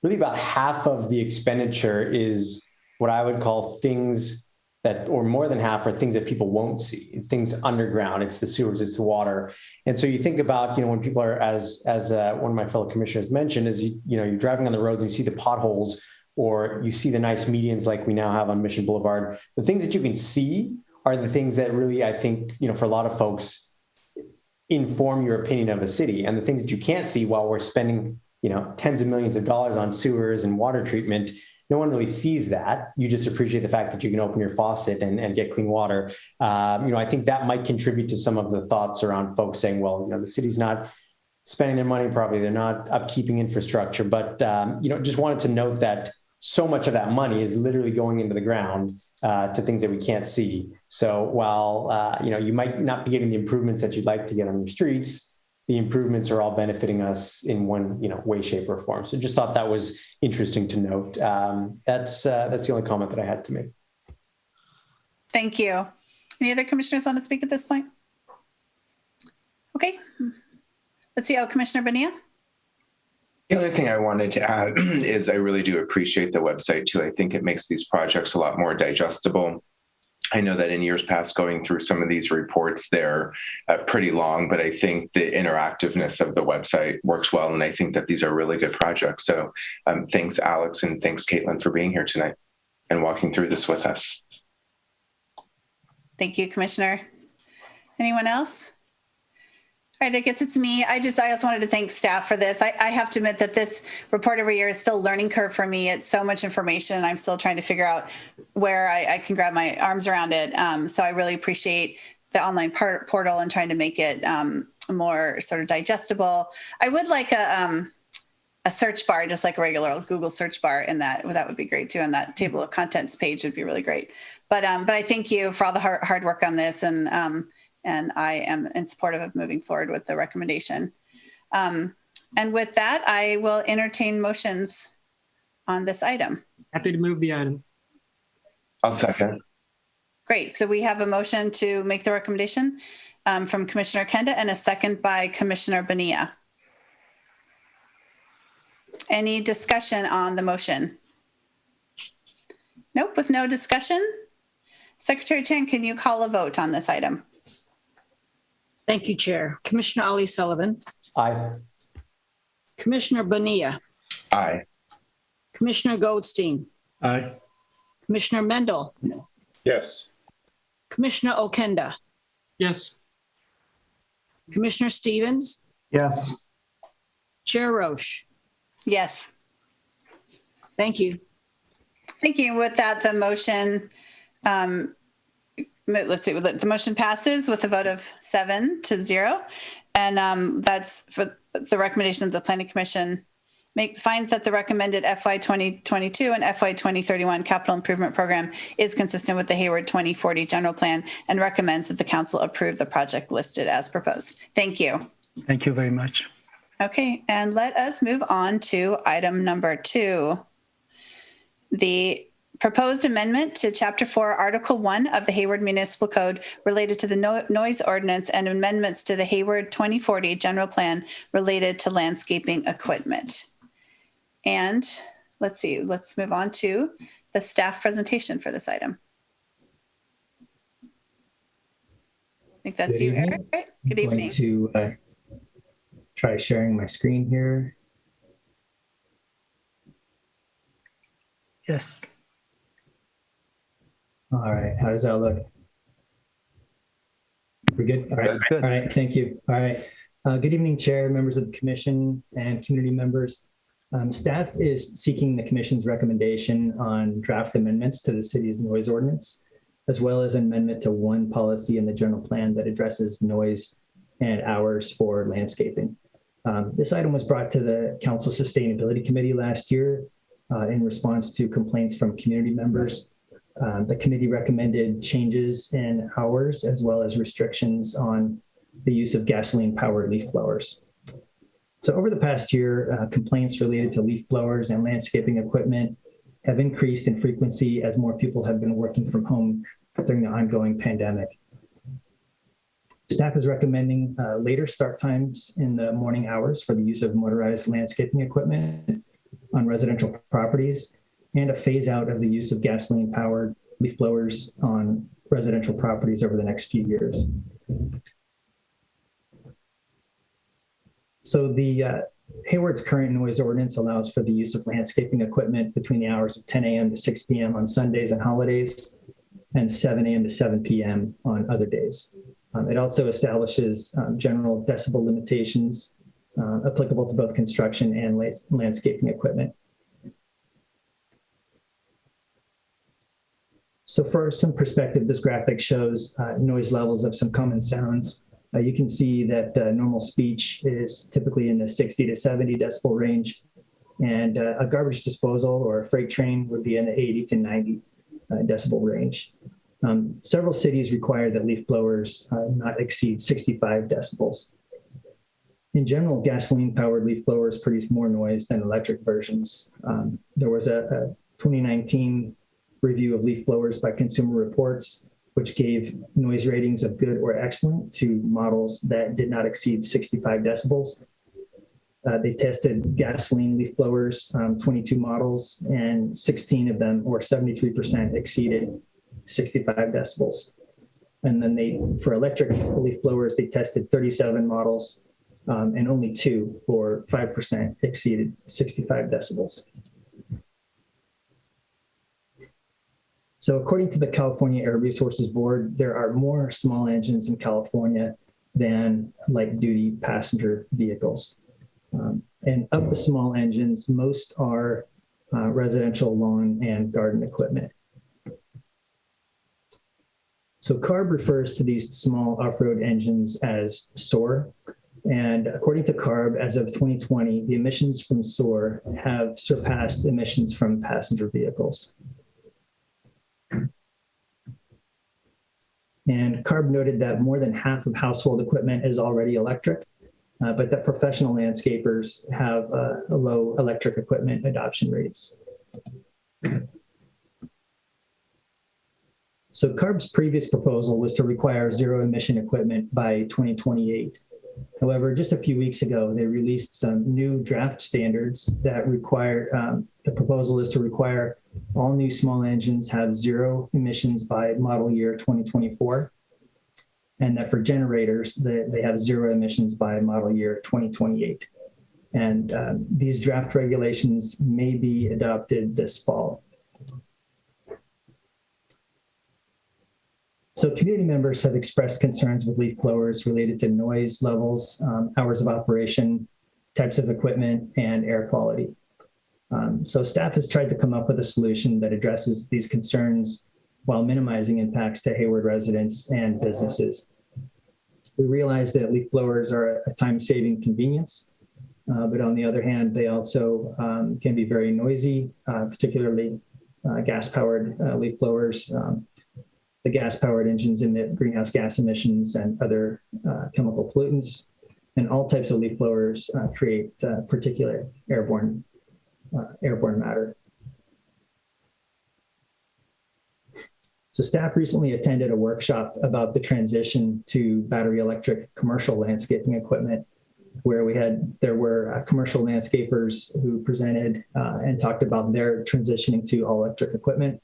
really about half of the expenditure is what I would call things or more than half, are things that people won't see. It's things underground. It's the sewers, it's the water. And so you think about, when people are, as one of my fellow commissioners mentioned, is you're driving on the road and you see the potholes, or you see the nice medians like we now have on Mission Boulevard. The things that you can see are the things that really, I think, for a lot of folks, inform your opinion of a city. And the things that you can't see, while we're spending, tens of millions of dollars on sewers and water treatment, no one really sees that. You just appreciate the fact that you can open your faucet and get clean water. I think that might contribute to some of the thoughts around folks saying, well, the city's not spending their money properly. They're not upkeeping infrastructure. But, just wanted to note that so much of that money is literally going into the ground to things that we can't see. So while, you might not be getting the improvements that you'd like to get on your streets, the improvements are all benefiting us in one, way, shape, or form. So just thought that was interesting to note. That's the only comment that I had to make. Thank you. Any other commissioners want to speak at this point? Okay. Let's see. Commissioner Bonilla. The other thing I wanted to add is I really do appreciate the website too. I think it makes these projects a lot more digestible. I know that in years past, going through some of these reports, they're pretty long, but I think the interactiveness of the website works well. And I think that these are really good projects. So thanks, Alex, and thanks, Caitlin, for being here tonight and walking through this with us. Thank you, Commissioner. Anyone else? All right, I guess it's me. I also wanted to thank staff for this. I have to admit that this report every year is still a learning curve for me. It's so much information. I'm still trying to figure out where I can grab my arms around it. So I really appreciate the online portal and trying to make it more sort of digestible. I would like a search bar, just like a regular Google search bar, in that would be great too. And that table of contents page would be really great. But I thank you for all the hard work on this, and I am in support of moving forward with the recommendation. And with that, I will entertain motions on this item. Happy to move the item. I'll second. Great. So we have a motion to make the recommendation from Commissioner Kenda and a second by Commissioner Bonilla. Any discussion on the motion? Nope, with no discussion. Secretary Chan, can you call a vote on this item? Thank you, Chair. Commissioner Ali Sullivan. Aye. Commissioner Bonilla. Aye. Commissioner Goldstein. Aye. Commissioner Mendel. Yes. Commissioner Okenda. Yes. Commissioner Stevens. Yes. Chair Roche. Yes. Thank you. Thank you. With that, the motion, let's see, the motion passes with a vote of 7-0. And that's for the recommendation of the Planning Commission finds that the recommended FY 2022 and FY 2031 capital improvement program is consistent with the Hayward 2040 general plan and recommends that the council approve the project listed as proposed. Thank you. Thank you very much. Okay, and let us move on to item number 2. The proposed amendment to Chapter 4, Article 1 of the Hayward Municipal Code related to the noise ordinance and amendments to the Hayward 2040 general plan related to landscaping equipment. And let's see, let's move on to the staff presentation for this item. I think that's Good you, evening. Eric, right? Good I'm evening. going to try sharing my screen here. Yes. All right, how does that look? We're good? All right, Good. all right, thank you. All right. Good evening, Chair, members of the Commission, and community members. Staff is seeking the Commission's recommendation on draft amendments to the city's noise ordinance, as well as an amendment to one policy in the general plan that addresses noise and hours for landscaping. This item was brought to the Council Sustainability Committee last year in response to complaints from community members. The committee recommended changes in hours as well as restrictions on the use of gasoline-powered leaf blowers. So over the past year, complaints related to leaf blowers and landscaping equipment have increased in frequency as more people have been working from home during the ongoing pandemic. Staff is recommending later start times in the morning hours for the use of motorized landscaping equipment on residential properties and a phase out of the use of gasoline-powered leaf blowers on residential properties over the next few years. So the Hayward's current noise ordinance allows for the use of landscaping equipment between the hours of 10 a.m. to 6 p.m. on Sundays and holidays, and 7 a.m. to 7 p.m. on other days. It also establishes general decibel limitations applicable to both construction and landscaping equipment. So for some perspective, this graphic shows noise levels of some common sounds. You can see that normal speech is typically in the 60 to 70 decibel range, and a garbage disposal or a freight train would be in the 80 to 90 decibel range. Several cities require that leaf blowers not exceed 65 decibels. In general, gasoline-powered leaf blowers produce more noise than electric versions. There was a 2019 review of leaf blowers by Consumer Reports, which gave noise ratings of good or excellent to models that did not exceed 65 decibels. They tested gasoline leaf blowers, 22 models, and 16 of them, or 73%, exceeded 65 decibels. And then for electric leaf blowers, they tested 37 models, and only 2, or 5%, exceeded 65 decibels. So according to the California Air Resources Board, there are more small engines in California than light-duty passenger vehicles. And of the small engines, most are residential lawn and garden equipment. So CARB refers to these small off-road engines as SOAR. And according to CARB, as of 2020, the emissions from SOAR have surpassed emissions from passenger vehicles. And CARB noted that more than half of household equipment is already electric, but that professional landscapers have low electric equipment adoption rates. So CARB's previous proposal was to require zero emission equipment by 2028. However, just a few weeks ago, they released some new draft standards that require, the proposal is to require all new small engines have zero emissions by model year 2024, and that for generators, they have zero emissions by model year 2028. And these draft regulations may be adopted this fall. So community members have expressed concerns with leaf blowers related to noise levels, hours of operation, types of equipment, and air quality. So staff has tried to come up with a solution that addresses these concerns while minimizing impacts to Hayward residents and businesses. We realize that leaf blowers are a time-saving convenience, but on the other hand, they also can be very noisy, particularly gas-powered leaf blowers. The gas-powered engines emit greenhouse gas emissions and other chemical pollutants, and all types of leaf blowers create particulate airborne matter. So staff recently attended a workshop about the transition to battery electric commercial landscaping equipment, where there were commercial landscapers who presented and talked about their transitioning to all electric equipment.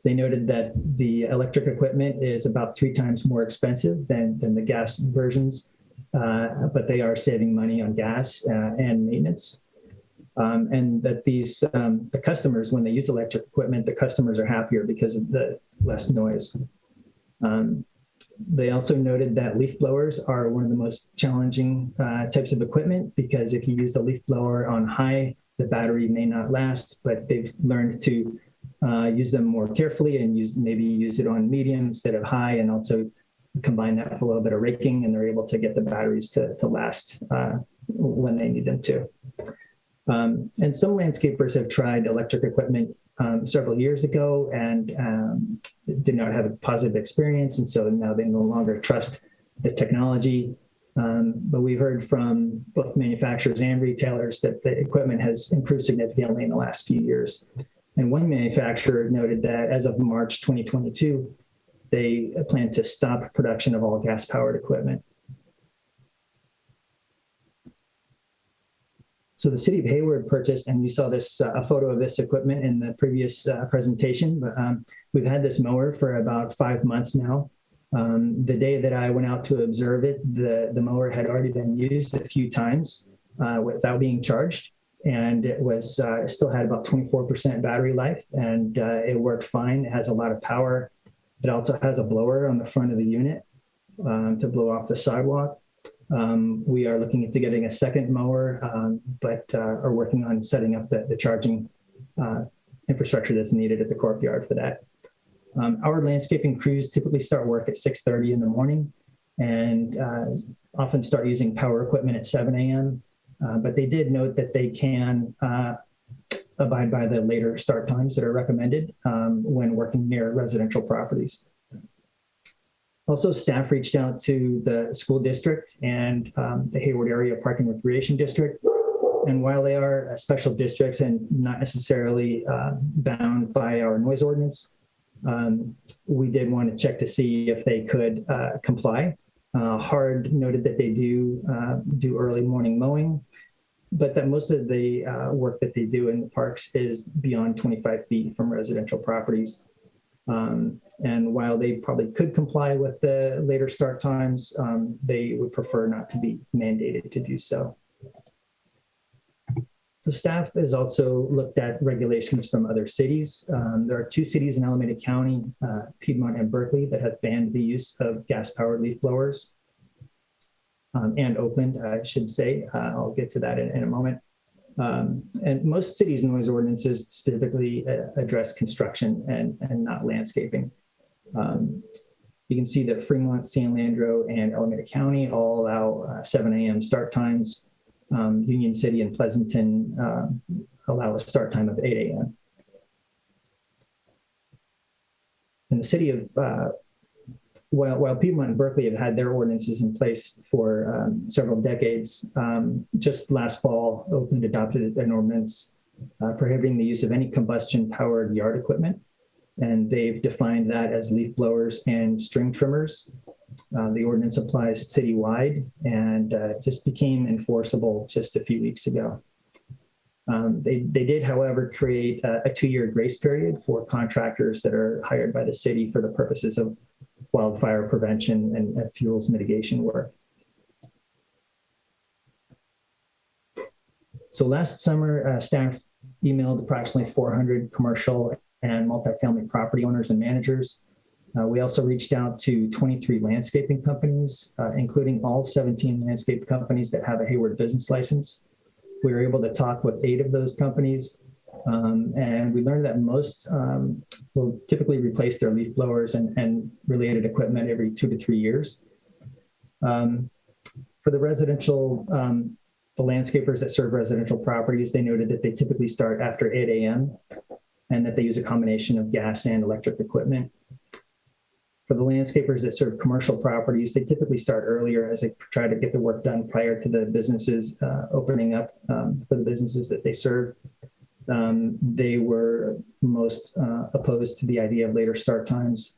They noted that the electric equipment is about 3 times more expensive than the gas versions, but they are saving money on gas and maintenance. And that the customers, when they use electric equipment, the customers are happier because of the less noise. They also noted that leaf blowers are one of the most challenging types of equipment, because if you use a leaf blower on high, the battery may not last, but they've learned to use them more carefully and maybe use it on medium instead of high, and also combine that with a little bit of raking, and they're able to get the batteries to last when they need them to. And some landscapers have tried electric equipment several years ago and did not have a positive experience, and so now they no longer trust the technology. But we've heard from both manufacturers and retailers that the equipment has improved significantly in the last few years. And one manufacturer noted that as of March 2022, they plan to stop production of all gas-powered equipment. So the city of Hayward purchased, and you saw this a photo of this equipment in the previous presentation, but we've had this mower for about 5 months now. The day that I went out to observe it, the mower had already been used a few times without being charged, and it was still had about 24% battery life, and it worked fine. It has a lot of power. It also has a blower on the front of the unit to blow off the sidewalk. We are looking into getting a second mower, but are working on setting up the charging infrastructure that's needed at the courtyard for that. Our landscaping crews typically start work at 6:30 in the morning and often start using power equipment at 7 a.m. But they did note that they can abide by the later start times that are recommended when working near residential properties. Also, staff reached out to the school district and the Hayward Area Park and Recreation District. And while they are special districts and not necessarily bound by our noise ordinance, we did want to check to see if they could comply. HARD noted that they do early morning mowing, but that most of the work that they do in the parks is beyond 25 feet from residential properties. And while they probably could comply with the later start times, they would prefer not to be mandated to do so. So staff has also looked at regulations from other cities. There are 2 cities in Alameda County, Piedmont and Berkeley, that have banned the use of gas-powered leaf blowers. And Oakland, I should say. I'll get to that in a moment. And most cities' noise ordinances specifically address construction and not landscaping. You can see that Fremont, San Leandro, and Alameda County all allow 7 a.m. start times. Union City and Pleasanton allow a start time of 8 a.m. In the city of, while Piedmont and Berkeley have had their ordinances in place for several decades, just last fall, Oakland adopted an ordinance prohibiting the use of any combustion-powered yard equipment. And they've defined that as leaf blowers and string trimmers. The ordinance applies citywide and just became enforceable just a few weeks ago. They did, however, create a 2-year grace period for contractors that are hired by the city for the purposes of wildfire prevention and fuels mitigation work. So last summer, staff emailed approximately 400 commercial and multifamily property owners and managers. We also reached out to 23 landscaping companies, including all 17 landscape companies that have a Hayward business license. We were able to talk with 8 of those companies, and we learned that most will typically replace their leaf blowers and related equipment every 2 to 3 years. For the residential, the landscapers that serve residential properties, they noted that they typically start after 8 a.m. and that they use a combination of gas and electric equipment. For the landscapers that serve commercial properties, they typically start earlier as they try to get the work done prior to the businesses opening up for the businesses that they serve. They were most opposed to the idea of later start times.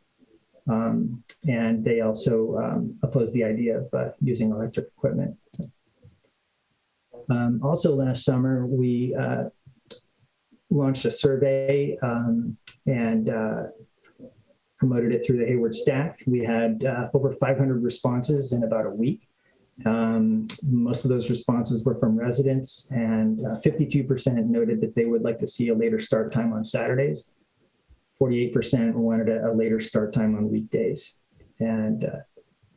And they also opposed the idea of using electric equipment. Also last summer, we launched a survey and promoted it through the Hayward Stack. We had over 500 responses in about a week. Most of those responses were from residents, and 52% noted that they would like to see a later start time on Saturdays. 48% wanted a later start time on weekdays. And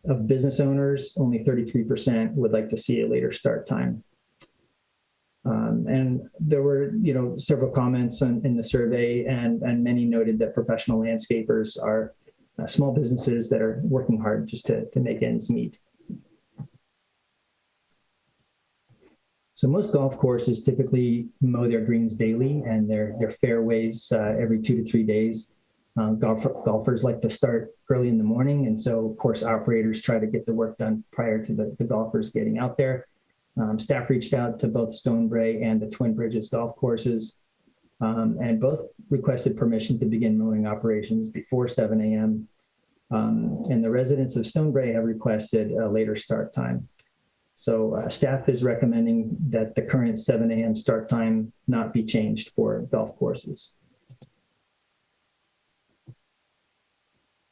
of business owners, only 33% would like to see a later start time. And there were, several comments in the survey, and many noted that professional landscapers are small businesses that are working hard just to make ends meet. So most golf courses typically mow their greens daily and their fairways every 2 to 3 days. Golfers like to start early in the morning, and so course operators try to get the work done prior to the golfers getting out there. Staff reached out to both Stonebray and the Twin Bridges golf courses, and both requested permission to begin mowing operations before 7 a.m. And the residents of Stonebray have requested a later start time. So staff is recommending that the current 7 a.m. start time not be changed for golf courses.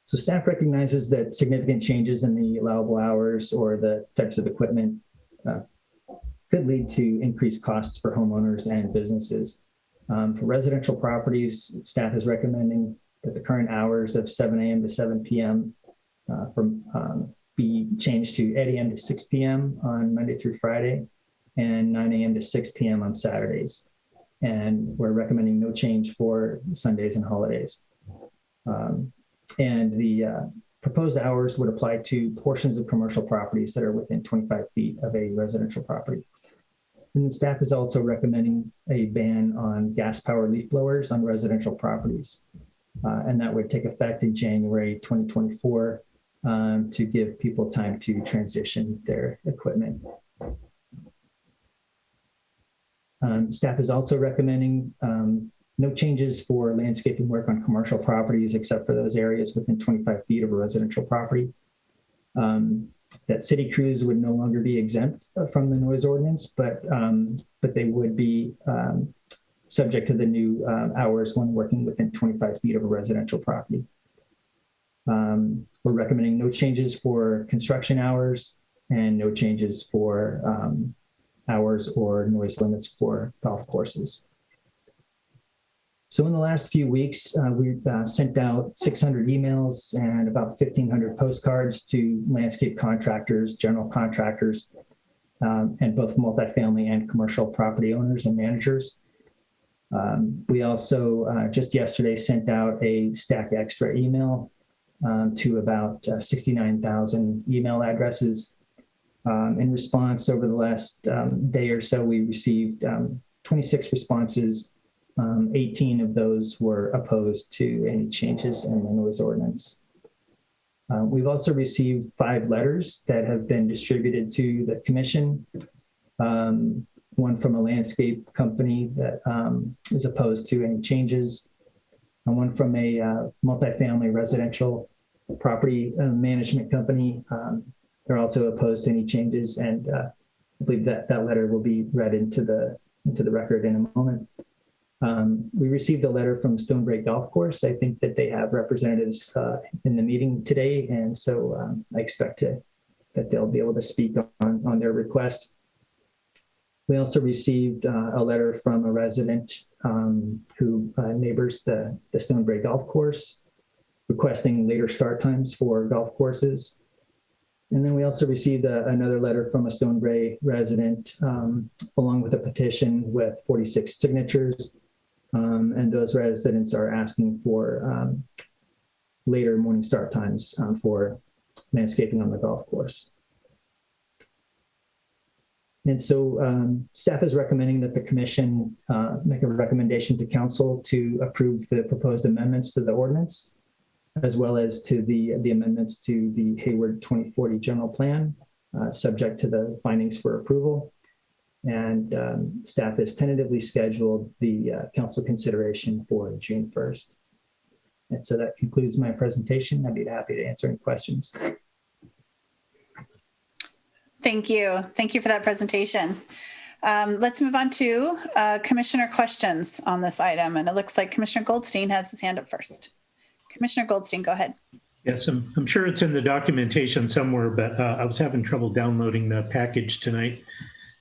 So staff recognizes that significant changes in the allowable hours or the types of equipment could lead to increased costs for homeowners and businesses. For residential properties, staff is recommending that the current hours of 7 a.m. to 7 p.m. Be changed to 8 a.m. to 6 p.m. on Monday through Friday and 9 a.m. to 6 p.m. on Saturdays. And we're recommending no change for Sundays and holidays. And the proposed hours would apply to portions of commercial properties that are within 25 feet of a residential property. And the staff is also recommending a ban on gas-powered leaf blowers on residential properties. And that would take effect in January 2024 to give people time to transition their equipment. Staff is also recommending no changes for landscaping work on commercial properties except for those areas within 25 feet of a residential property. That city crews would no longer be exempt from the noise ordinance, but they would be subject to the new hours when working within 25 feet of a residential property. We're recommending no changes for construction hours and no changes for hours or noise limits for golf courses. So in the last few weeks, we've sent out 600 emails and about 1,500 postcards to landscape contractors, general contractors, and both multifamily and commercial property owners and managers. We also just yesterday sent out a Stack Extra email to about 69,000 email addresses. In response, over the last day or so, we received 26 responses. 18 of those were opposed to any changes in the noise ordinance. We've also received 5 letters that have been distributed to the commission. One from a landscape company that is opposed to any changes, and one from a multifamily residential property management company. They're also opposed to any changes, and I believe that letter will be read into the record in a moment. We received a letter from Stonebreak Golf Course. I think that they have representatives in the meeting today, and so I expect that they'll be able to speak on their request. We also received a letter from a resident who neighbors the Stonebreak Golf Course, requesting later start times for golf courses. And then we also received another letter from a Stonebreak resident, along with a petition with 46 signatures. And those residents are asking for later morning start times for landscaping on the golf course. And so staff is recommending that the commission make a recommendation to council to approve the proposed amendments to the ordinance, as well as to the amendments to the Hayward 2040 general plan, subject to the findings for approval. And staff has tentatively scheduled the council consideration for June 1st. And so that concludes my presentation. I'd be happy to answer any questions. Thank you. Thank you for that presentation. Let's move on to commissioner questions on this item. And it looks like Commissioner Goldstein has his hand up first. Commissioner Goldstein, go ahead. Yes, I'm sure it's in the documentation somewhere, but I was having trouble downloading the package tonight.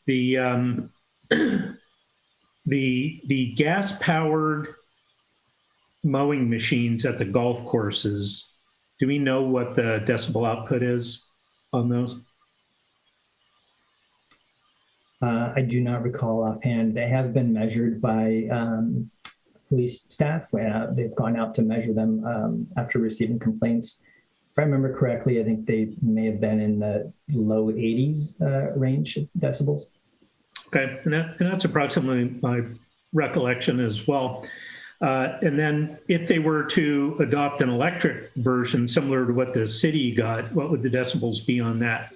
The gas-powered mowing machines at the golf courses, do we know what the decibel output is on those? I do not recall offhand. They have been measured by police staff. They've gone out to measure them after receiving complaints. If I remember correctly, I think they may have been in the low 80s range of decibels. Okay, and that's approximately my recollection as well. And then if they were to adopt an electric version similar to what the city got, what would the decibels be on that?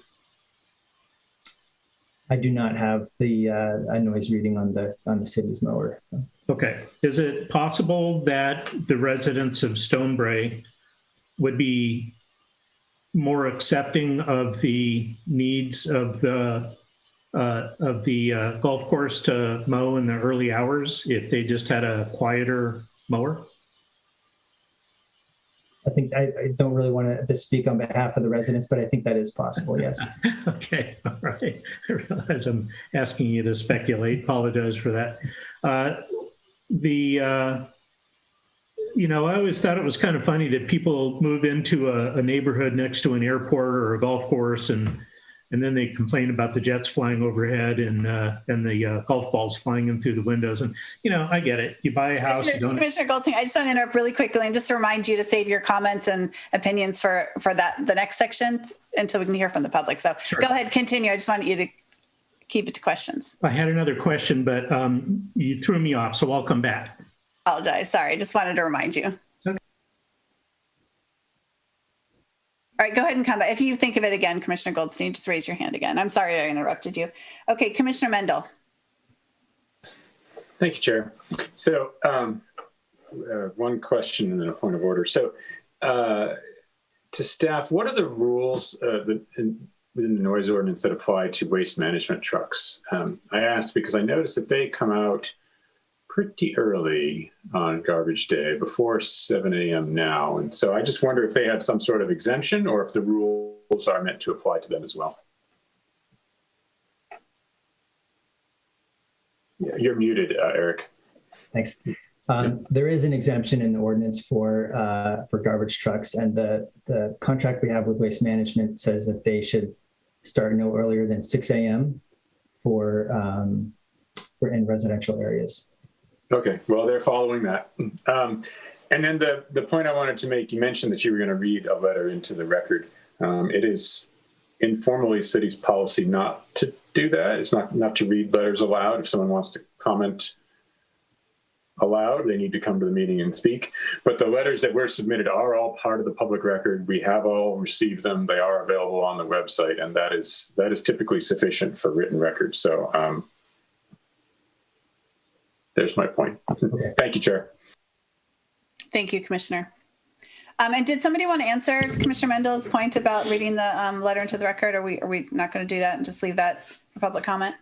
I do not have the a noise reading on the city's mower. Okay. Is it possible that the residents of Stonebreak would be more accepting of the needs of the golf course to mow in the early hours if they just had a quieter mower? I think I don't really want to speak on behalf of the residents, but I think that is possible, yes. Okay, all right. I realize I'm asking you to speculate. Apologize for that. I always thought it was kind of funny that people move into a neighborhood next to an airport or a golf course, and then they complain about the jets flying overhead and the golf balls flying in through the windows. And, I get it. You buy a house. Commissioner Goldstein, I just want to interrupt really quickly and just to remind you to save your comments and opinions for the next section until we can hear from the public. So Go ahead, continue. I just wanted you to keep it to questions. I had another question, but you threw me off, so I'll come back. Apologize. Sorry. Just wanted to remind you. Okay. All right, go ahead and come back. If you think of it again, Commissioner Goldstein, just raise your hand again. I'm sorry I interrupted you. Okay, Commissioner Mendel. Thank you, Chair. So one question and then a point of order. So to staff, what are the rules within the noise ordinance that apply to waste management trucks? I ask because I noticed that they come out pretty early on garbage day, before 7 a.m. now. And so I just wonder if they have some sort of exemption or if the rules are meant to apply to them as well. Yeah, you're muted, Eric. Thanks. There is an exemption in the ordinance for garbage trucks, and the contract we have with Waste Management says that they should start no earlier than 6 a.m. for in residential areas. Okay, well, they're following that. And then the point I wanted to make, you mentioned that you were going to read a letter into the record. It is informally city's policy not to do that. It's not to read letters aloud. If someone wants to comment aloud, they need to come to the meeting and speak. But the letters that were submitted are all part of the public record. We have all received them. They are available on the website, and that is typically sufficient for written records. So there's my point. Okay. Thank you, Chair. Thank you, Commissioner. And did somebody want to answer Commissioner Mendel's point about reading the letter into the record? Are we not going to do that and just leave that for public comment?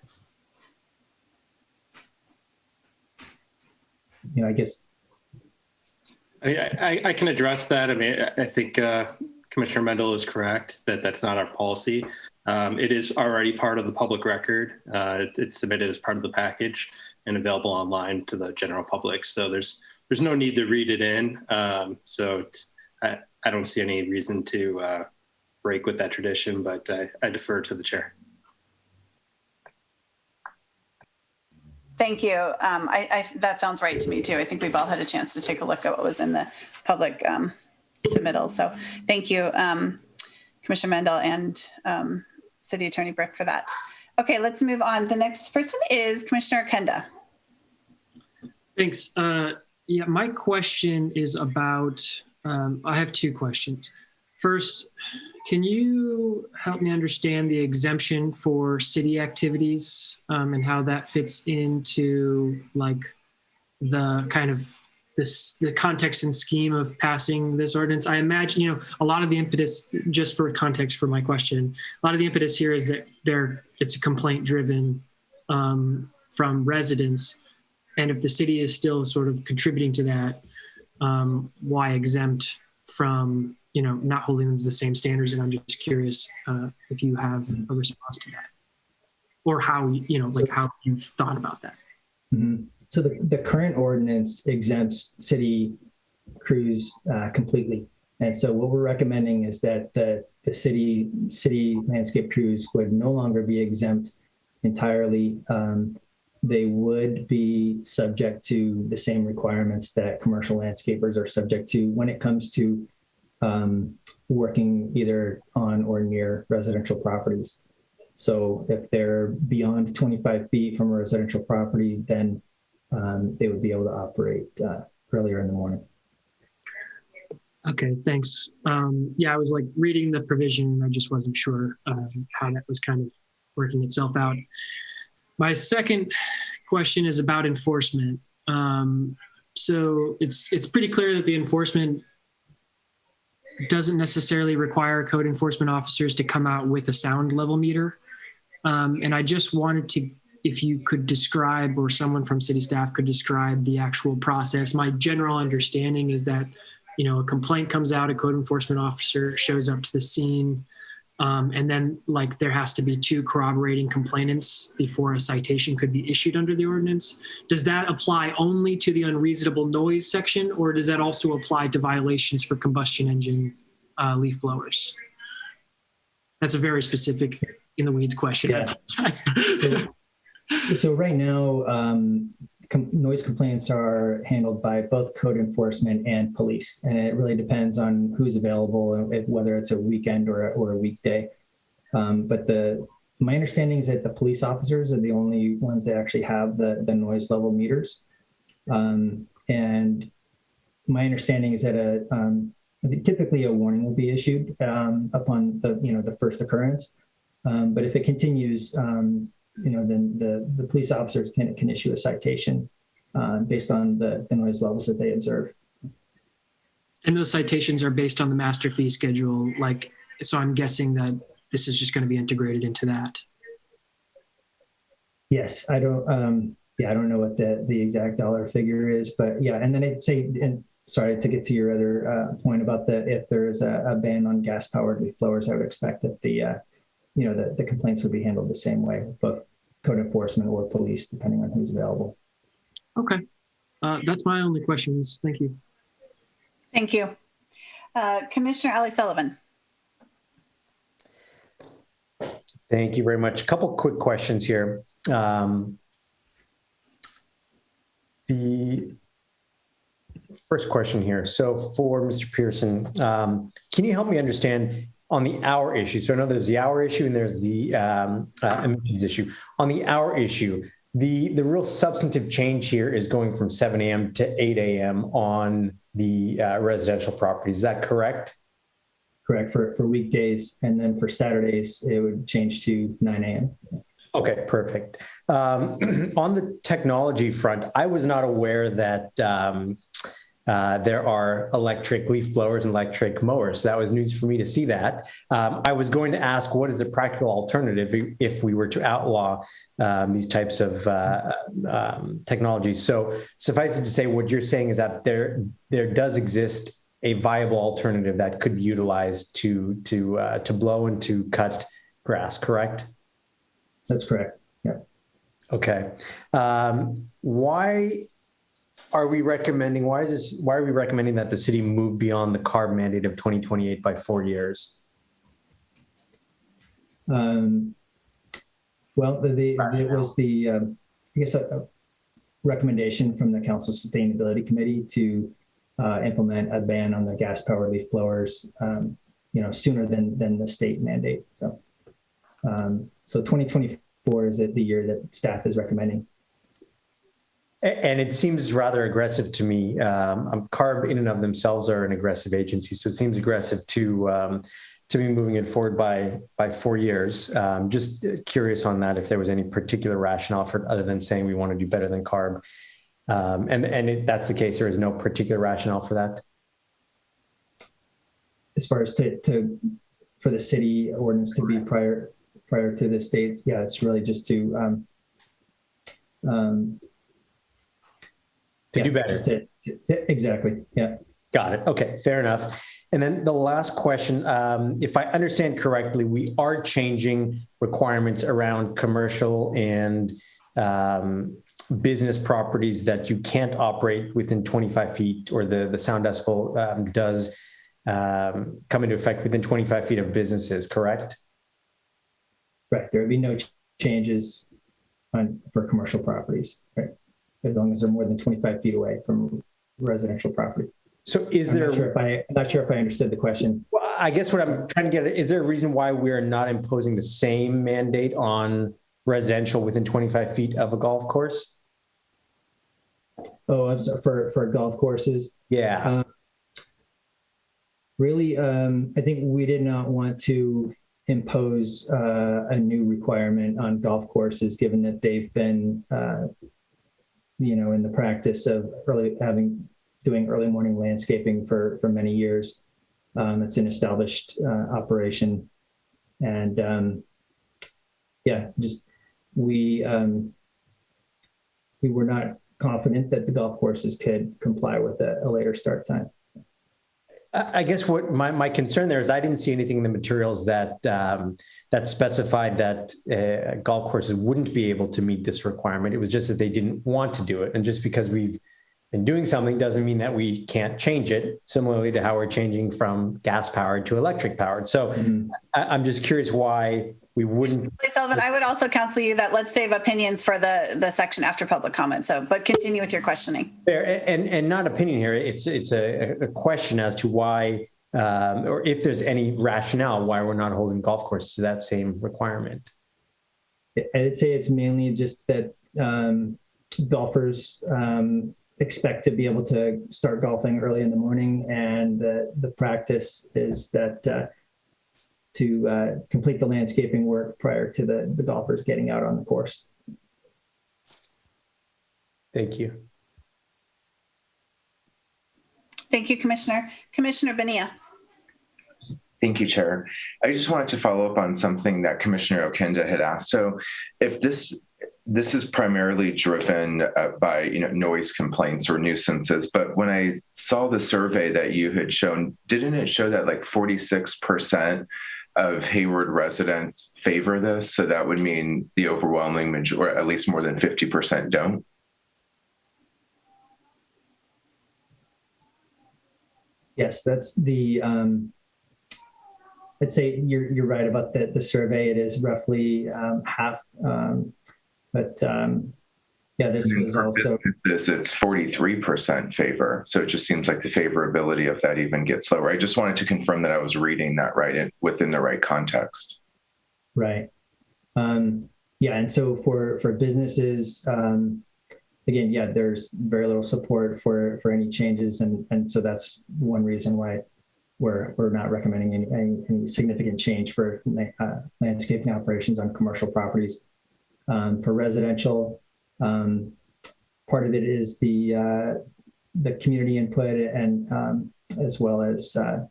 I guess. I can address that. I mean, I think Commissioner Mendel is correct that that's not our policy. It is already part of the public record. It's submitted as part of the package and available online to the general public. So there's no need to read it in. I don't see any reason to break with that tradition, but I defer to the chair. Thank you. That sounds right to me too. I think we've all had a chance to take a look at what was in the public submittal. So thank you, Commissioner Mendel and City Attorney Brick for that. Okay, let's move on. The next person is Commissioner Kenda. Thanks. Yeah, my question is about, I have two questions. First, can you help me understand the exemption for city activities and how that fits into like the kind of the context and scheme of passing this ordinance? I imagine, a lot of the impetus, just for context for my question, a lot of the impetus here is that it's a complaint driven from residents. And if the city is still sort of contributing to that, why exempt from, not holding them to the same standards? And I'm just curious if you have a response to that, or how, how you've thought about that. Mm-hmm. So the current ordinance exempts city crews completely. And so what we're recommending is that the city landscape crews would no longer be exempt entirely. They would be subject to the same requirements that commercial landscapers are subject to when it comes to working either on or near residential properties. So if they're beyond 25 feet from a residential property, then they would be able to operate earlier in the morning. Okay, thanks. Yeah, I was like reading the provision and I just wasn't sure how that was kind of working itself out. My second question is about enforcement. So it's pretty clear that the enforcement doesn't necessarily require code enforcement officers to come out with a sound level meter. And I just wanted to, if you could describe, or someone from city staff could describe the actual process. My general understanding is that, a complaint comes out, a code enforcement officer shows up to the scene, and then there has to be 2 corroborating complainants before a citation could be issued under the ordinance. Does that apply only to the unreasonable noise section, or does that also apply to violations for combustion engine leaf blowers? That's a very specific in the weeds question. Yeah. So right now, noise complaints are handled by both code enforcement and police, and it really depends on who's available, whether it's a weekend or a weekday. But my understanding is that the police officers are the only ones that actually have the noise level meters. And my understanding is that typically a warning will be issued upon the first occurrence. But if it continues, then the police officers can issue a citation based on the noise levels that they observe. And those citations are based on the master fee schedule. So I'm guessing that this is just going to be integrated into that. Yes, I don't know what the exact dollar figure is, but yeah. And then and sorry to get to your other point about if there is a ban on gas powered leaf blowers, I would expect that the complaints would be handled the same way, both code enforcement or police, depending on who's available. Okay. That's my only questions. Thank you. Thank you. Commissioner Ali Sullivan. Thank you very much. A couple quick questions here. The first question here. So for Mr. Pearson, can you help me understand on the hour issue? So I know there's the hour issue and there's the emissions issue. On the hour issue, the real substantive change here is going from 7 a.m. to 8 a.m. on the residential properties. Is that correct? Correct, for weekdays, and then for Saturdays, it would change to 9 a.m. Okay, perfect. On the technology front, I was not aware that there are electric leaf blowers and electric mowers. So that was news for me to see that. I was going to ask, what is a practical alternative if we were to outlaw these types of technologies? So suffice it to say, what you're saying is that there does exist a viable alternative that could be utilized to blow and to cut grass, correct? That's correct. Yeah. Okay. Why are we recommending that the city move beyond the CARB mandate of 2028 by 4 years? Well, it was a recommendation from the Council Sustainability Committee to implement a ban on the gas powered leaf blowers, sooner than the state mandate. So 2024 is the year that staff is recommending. And it seems rather aggressive to me. CARB in and of themselves are an aggressive agency, so it seems aggressive to be moving it forward by 4 years. Just curious on that, if there was any particular rationale for it other than saying we want to do better than CARB. If that's the case, there is no particular rationale for that. As far as for the city ordinance to be prior to the states, yeah, it's really just to do better. Exactly. Yeah. Got it. Okay. Fair enough. And then the last question, if I understand correctly, we are changing requirements around commercial and business properties that you can't operate within 25 feet, or the sound decibel does come into effect within 25 feet of businesses, correct? Right. There would be no changes for commercial properties, right? As long as they're more than 25 feet away from residential property. So I'm not sure if I understood the question. Well, I guess what I'm trying to get at, is there a reason why we're not imposing the same mandate on residential within 25 feet of a golf course? Oh, I'm sorry, for golf courses? Yeah. Really, I think we did not want to impose a new requirement on golf courses, given that they've been, in the practice of doing early morning landscaping for many years. It's an established operation, and yeah, just we were not confident that the golf courses could comply with a later start time. I guess what my concern there is I didn't see anything in the materials that that specified that golf courses wouldn't be able to meet this requirement. It was just that they didn't want to do it. And just because we've been doing something doesn't mean that we can't change it, similarly to how we're changing from gas powered to electric powered. So I'm just curious why we wouldn't. Sullivan, I would also counsel you that let's save opinions for the section after public comment. So, but continue with your questioning. Fair. And not opinion here. It's a question as to why, or if there's any rationale why we're not holding golf courses to that same requirement. I'd say it's mainly just that golfers expect to be able to start golfing early in the morning, and the practice is that to complete the landscaping work prior to the golfers getting out on the course. Thank you. Thank you, Commissioner. Commissioner Bonilla. Thank you, Chair. I just wanted to follow up on something that Commissioner Okenda had asked. So if this is primarily driven by noise complaints or nuisances, but when I saw the survey that you had shown, didn't it show that like 46% of Hayward residents favor this? So that would mean the overwhelming majority, or at least more than 50%, don't? Yes, that's the. I'd say you're right about the survey. It is roughly half. Yeah, this was also it's 43% favor. So it just seems like the favorability of that even gets lower. I just wanted to confirm that I was reading that right within the right context. Right. Yeah, and so for businesses, again, yeah, there's very little support for any changes, and so that's one reason why we're not recommending any significant change for landscaping operations on commercial properties. For residential, part of it is the community input, and as well as the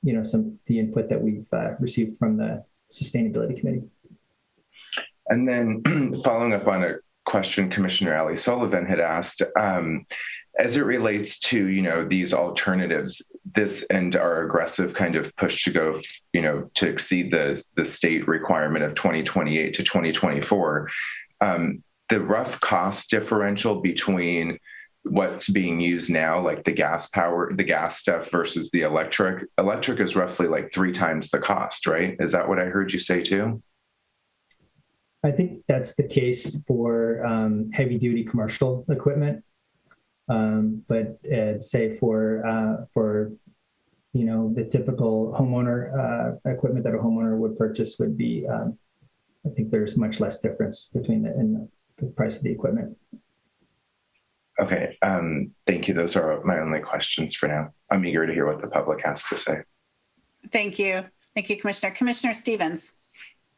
input that we've received from the Sustainability Committee. And then following up on a question Commissioner Ali Sullivan had asked, as it relates to these alternatives, this and our aggressive kind of push to go to exceed the state requirement of 2028 to 2024, the rough cost differential between what's being used now, like the gas stuff versus the electric is roughly like 3 times the cost, right? Is that what I heard you say too? I think that's the case for heavy duty commercial equipment. But say for the typical homeowner equipment that a homeowner would purchase would be, I think there's much less difference between the price of the equipment. Okay, thank you. Those are my only questions for now. I'm eager to hear what the public has to say. Thank you. Thank you, Commissioner. Commissioner Stevens.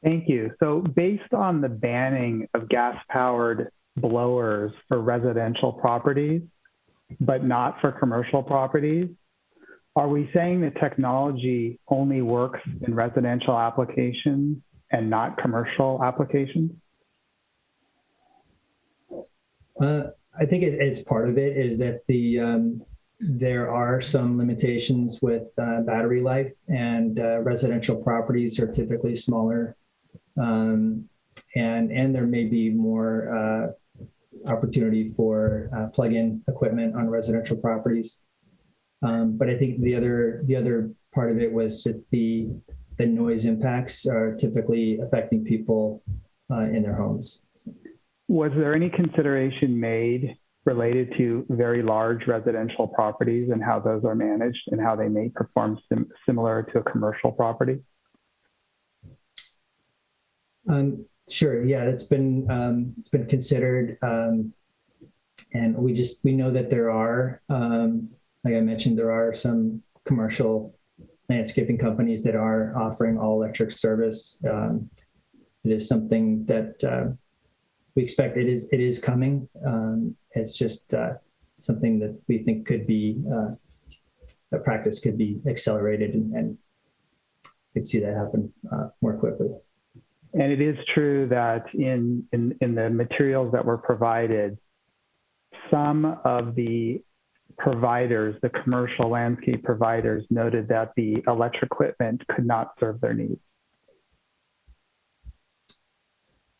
Thank you. So based on the banning of gas-powered blowers for residential properties, but not for commercial properties, are we saying that technology only works in residential applications and not commercial applications? I think it's part of it is that there are some limitations with battery life, and residential properties are typically smaller, and there may be more opportunity for plug-in equipment on residential properties. But I think the other part of it was just the noise impacts are typically affecting people in their homes. Was there any consideration made related to very large residential properties and how those are managed and how they may perform similar to a commercial property? Sure. Yeah, it's been considered, and we know that there are, like I mentioned, there are some commercial landscaping companies that are offering all electric service. It is something that we expect it is coming. It's just something that we think could be a practice could be accelerated, and could see that happen more quickly. And it is true that in the materials that were provided, some of the providers, the commercial landscape providers, noted that the electric equipment could not serve their needs.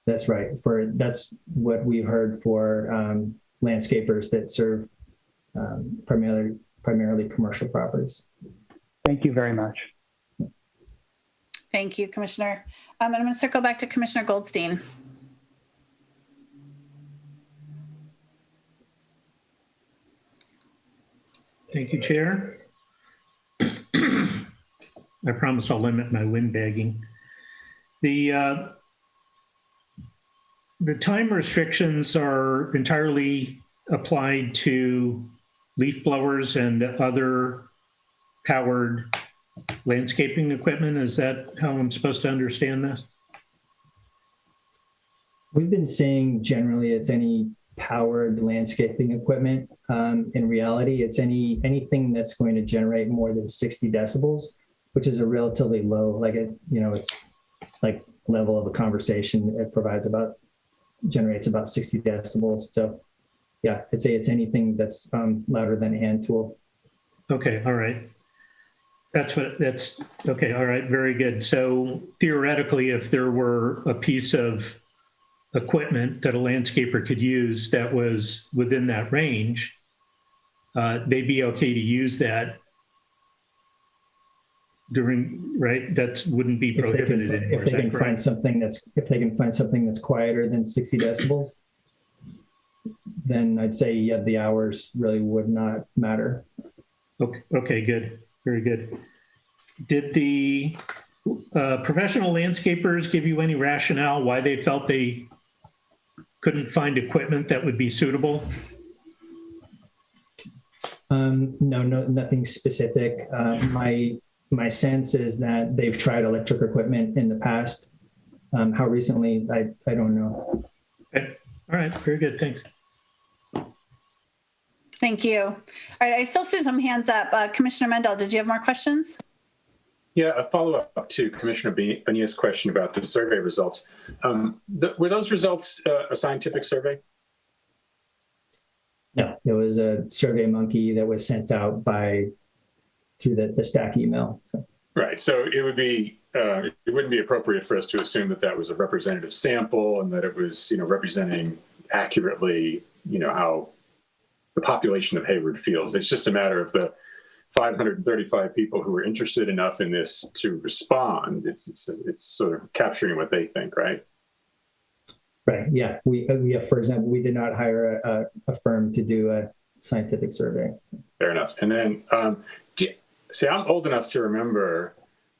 That's right. That's what we heard for landscapers that serve primarily commercial properties. Thank you very much. Thank you, Commissioner. And I'm going to circle back to Commissioner Goldstein. Thank you, Chair. I promise I'll limit my windbagging. The time restrictions are entirely applied to leaf blowers and other powered landscaping equipment. Is that how I'm supposed to understand this? We've been saying generally it's any powered landscaping equipment. In reality, it's anything that's going to generate more than 60 decibels, which is a relatively low, it's like level of a conversation. It generates about 60 decibels. So yeah, I'd say it's anything that's louder than a hand tool. Okay, all right. That's okay, all right, very good. So theoretically, if there were a piece of equipment that a landscaper could use that was within that range, they'd be okay to use that during, right? That wouldn't be prohibited anymore. If they can find something that's quieter than 60 decibels, then I'd say yeah, the hours really would not matter. Okay, good, very good. Did the professional landscapers give you any rationale why they felt they couldn't find equipment that would be suitable? No, nothing specific. My sense is that they've tried electric equipment in the past. How recently, I don't know. Okay. All right, very good, thanks. Thank you. All right, I still see some hands up. Commissioner Mendel, did you have more questions? Yeah, a follow-up to Commissioner Bonilla's question about the survey results. Were those results a scientific survey? No, it was a Survey Monkey that was sent out through the stack email. So. Right, so it wouldn't be appropriate for us to assume that that was a representative sample and that it was, representing accurately, how the population of Hayward feels. It's just a matter of the 535 people who were interested enough in this to respond. It's sort of capturing what they think, right? Right. Yeah. For example, we did not hire a firm to do a scientific survey. Fair enough. And then, see, I'm old enough to remember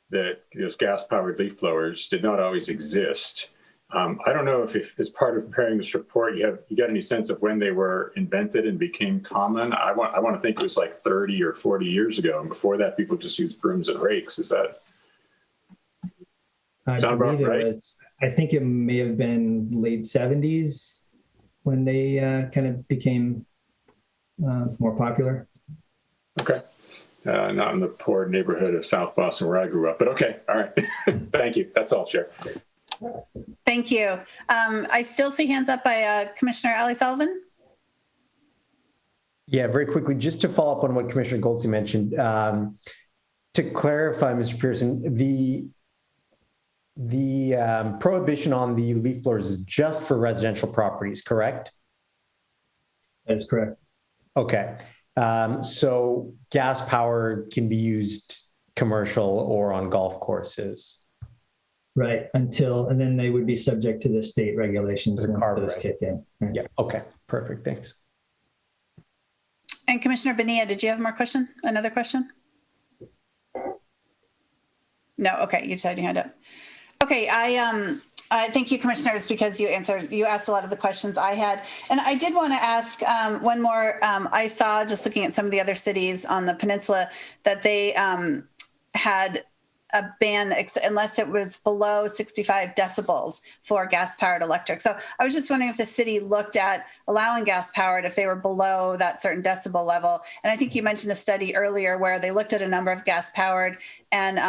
that those gas-powered leaf blowers did not always exist. I don't know if as part of preparing this report, you got any sense of when they were invented and became common. I want to think it was like 30 or 40 years ago, and before that, people just used brooms and rakes. Is that sound about right? I think it may have been late 70s when they kind of became more popular. Okay. Not in the poor neighborhood of South Boston where I grew up, but okay. All right. Thank you. That's all, Chair. Thank you. I still see hands up by Commissioner Ali Sullivan. Yeah, very quickly, just to follow up on what Commissioner Goldstein mentioned, to clarify, Mr. Pearson, the prohibition on the leaf blowers is just for residential properties, correct? That is correct. Okay. So gas power can be used commercial or on golf courses. Right. And then they would be subject to the state regulations once those kick in. Right? Yeah. Okay. Perfect. Thanks. And Commissioner Bonilla, did you have more question? Another question? No. Okay. You just had your hand up. Okay. I thank you, commissioners, because you asked a lot of the questions I had. And I did want to ask one more. I saw, just looking at some of the other cities on the peninsula, that they had a ban unless it was below 65 decibels for gas powered electric. So I was just wondering if the city looked at allowing gas powered if they were below that certain decibel level. And I think you mentioned a study earlier where they looked at a number of gas powered and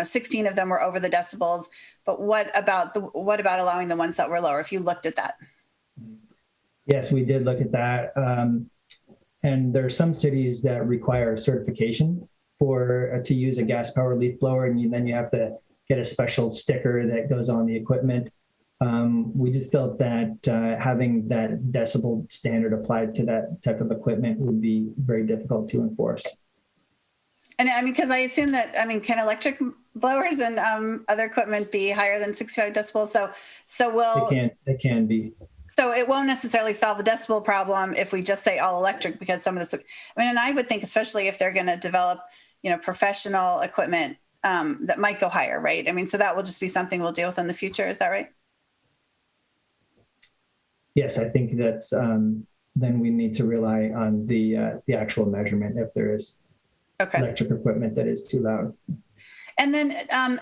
16 of them were over the decibels. But what about allowing the ones that were lower if you looked at that? Yes, we did look at that. And there are some cities that require certification to use a gas powered leaf blower, and then you have to get a special sticker that goes on the equipment. We just felt that having that decibel standard applied to that type of equipment would be very difficult to enforce. And I mean, because I assume that, can electric blowers and other equipment be higher than 65 decibels? They can be. So it won't necessarily solve the decibel problem if we just say all electric, because some of this, and I would think, especially if they're going to develop, professional equipment that might go higher, right? So that will just be something we'll deal with in the future. Is that right? Yes, I think that's, then we need to rely on the actual measurement if there is electric equipment that is too loud. And then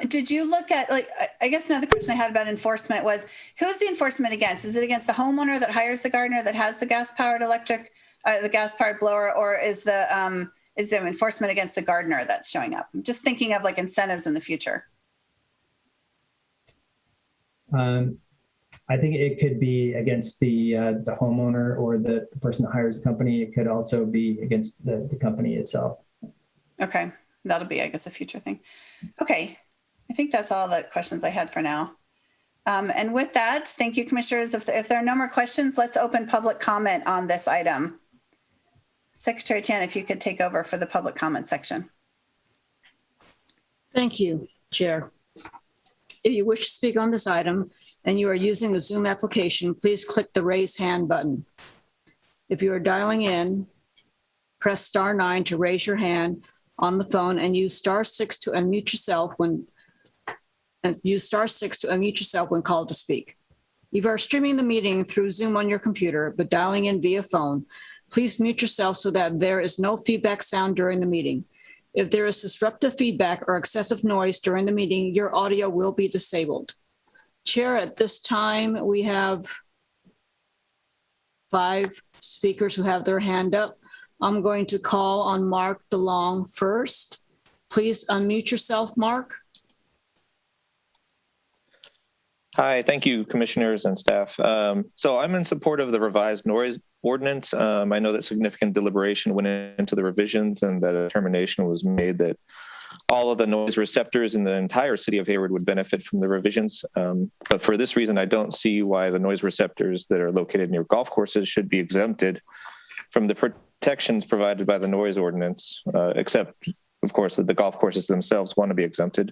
did you look at, I guess another question I had about enforcement was, who's the enforcement against? Is it against the homeowner that hires the gardener that has the gas-powered the gas-powered blower, or is the enforcement against the gardener that's showing up? I'm just thinking of incentives in the future. I think it could be against the homeowner or the person that hires the company. It could also be against the company itself. Okay. That'll be, I guess, a future thing. Okay. I think that's all the questions I had for now. And with that, thank you, commissioners. If there are no more questions, let's open public comment on this item. Secretary Chan, if you could take over for the public comment section. Thank you, Chair. If you wish to speak on this item and you are using the Zoom application, please click the raise hand button. If you are dialing in, press *9 to raise your hand on the phone and use *6 to unmute yourself when called to speak. If you are streaming the meeting through Zoom on your computer but dialing in via phone, please mute yourself so that there is no feedback sound during the meeting. If there is disruptive feedback or excessive noise during the meeting, your audio will be disabled. Chair, at this time, we have 5 speakers who have their hand up. I'm going to call on Mark DeLong first. Please unmute yourself, Mark. Hi, thank you, commissioners and staff. So I'm in support of the revised noise ordinance. I know that significant deliberation went into the revisions and that a determination was made that all of the noise receptors in the entire city of Hayward would benefit from the revisions. But for this reason, I don't see why the noise receptors that are located near golf courses should be exempted from the protections provided by the noise ordinance, except, of course, that the golf courses themselves want to be exempted.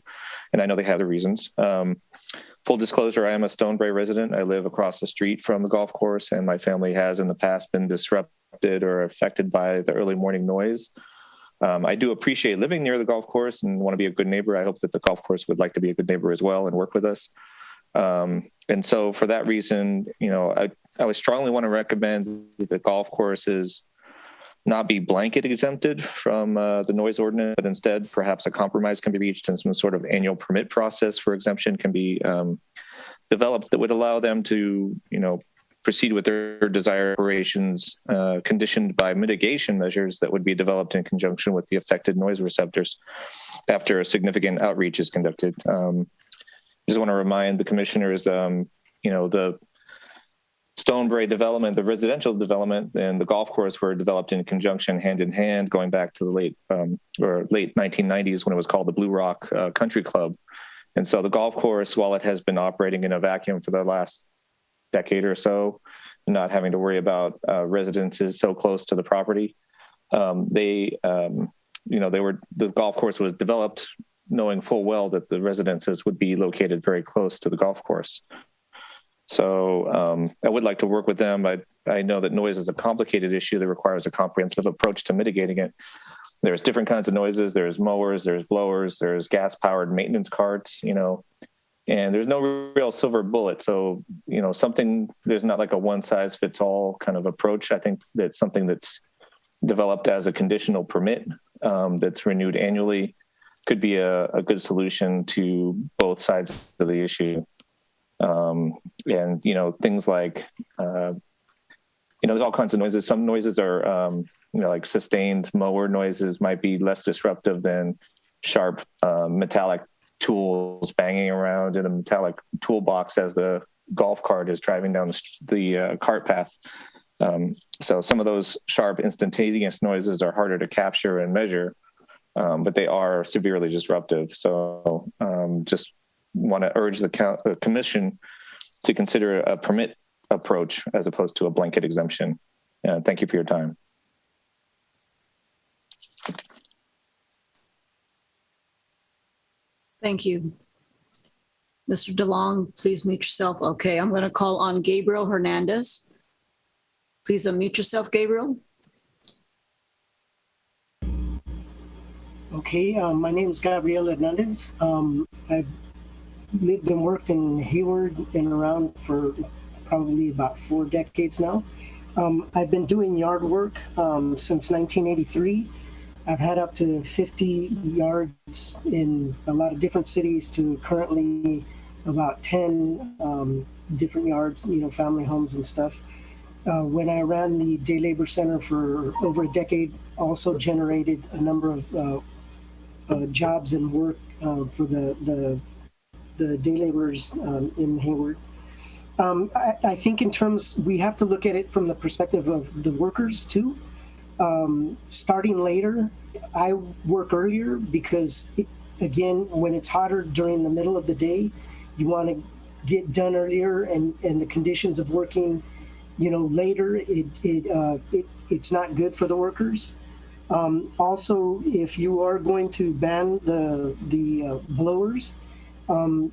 And I know they have the reasons. Full disclosure, I am a Stonebray resident. I live across the street from the golf course, and my family has in the past been disrupted or affected by the early morning noise. I do appreciate living near the golf course and want to be a good neighbor. I hope that the golf course would like to be a good neighbor as well and work with us. And so for that reason, I would strongly want to recommend that the golf courses not be blanket exempted from the noise ordinance, but instead perhaps a compromise can be reached and some sort of annual permit process for exemption can be developed that would allow them to, proceed with their desired operations conditioned by mitigation measures that would be developed in conjunction with the affected noise receptors after a significant outreach is conducted. Just want to remind the commissioners, the Stonebray development, the residential development, and the golf course were developed in conjunction, hand in hand, going back to the late 1990s when it was called the Blue Rock Country Club. And so the golf course, while it has been operating in a vacuum for the last decade or so, not having to worry about residences so close to the property, the golf course was developed knowing full well that the residences would be located very close to the golf course. So I would like to work with them. I know that noise is a complicated issue that requires a comprehensive approach to mitigating it. There's different kinds of noises. There's mowers, there's blowers, there's gas-powered maintenance carts, and there's no real silver bullet. So, there's not like a one-size-fits-all kind of approach. I think that's something that's developed as a conditional permit that's renewed annually. could be a good solution to both sides of the issue. And, things like, there's all kinds of noises. Some noises are, like sustained mower noises might be less disruptive than sharp metallic tools banging around in a metallic toolbox as the golf cart is driving down the cart path. So some of those sharp instantaneous noises are harder to capture and measure, but they are severely disruptive. So just want to urge the commission to consider a permit approach as opposed to a blanket exemption. Thank you for your time. Thank you. Mr. DeLong, please mute yourself. Okay, I'm going to call on Gabriel Hernandez. Please unmute yourself, Gabriel. Okay, my name is Gabriel Hernandez. I've lived and worked in Hayward and around for probably about 4 decades now. I've been doing yard work since 1983. I've had up to 50 yards in a lot of different cities to currently about 10 different yards, family homes and stuff. When I ran the day labor center for over a decade, also generated a number of jobs and work for the day laborers in Hayward. I think in terms, we have to look at it from the perspective of the workers too. Starting later, I work earlier because, again, when it's hotter during the middle of the day, you want to get done earlier, and the conditions of working, later, it's not good for the workers. Also, if you are going to ban the blowers,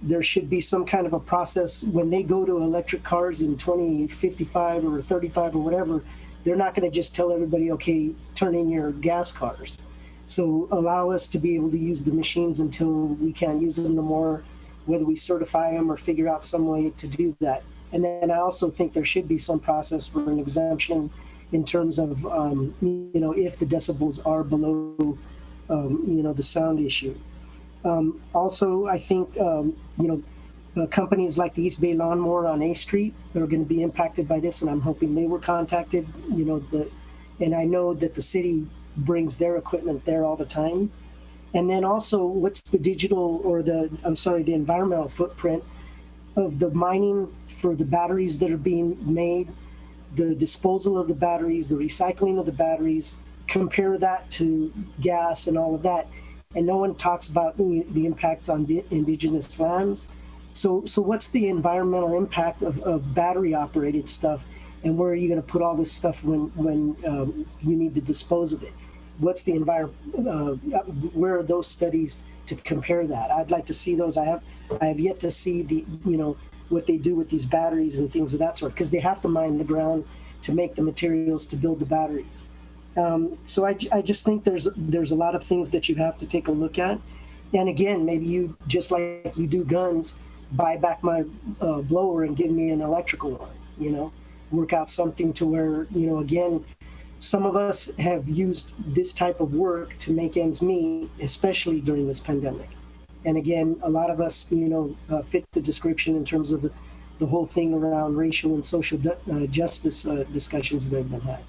there should be some kind of a process when they go to electric cars in 2055 or 35 or whatever. They're not going to just tell everybody, okay, turn in your gas cars. So allow us to be able to use the machines until we can't use them no more, whether we certify them or figure out some way to do that. And then I also think there should be some process for an exemption in terms of, if the decibels are below, the sound issue. Also, I think, companies like the East Bay Lawnmower on A Street are going to be impacted by this, and I'm hoping they were contacted, and I know that the city brings their equipment there all the time. And then also, what's the the environmental footprint of the mining for the batteries that are being made, the disposal of the batteries, the recycling of the batteries, compare that to gas and all of that. And no one talks about the impact on indigenous lands. So what's the environmental impact of battery operated stuff, and where are you going to put all this stuff when you need to dispose of it? What's the environment? Where are those studies to compare that? I'd like to see those. I have yet to see what they do with these batteries and things of that sort, because they have to mine the ground to make the materials to build the batteries. So I just think there's a lot of things that you have to take a look at. And again, maybe you, just like you do guns, buy back my blower and give me an electrical one, work out something to where, again, some of us have used this type of work to make ends meet, especially during this pandemic. And again, a lot of us, fit the description in terms of the whole thing around racial and social justice discussions that have been had.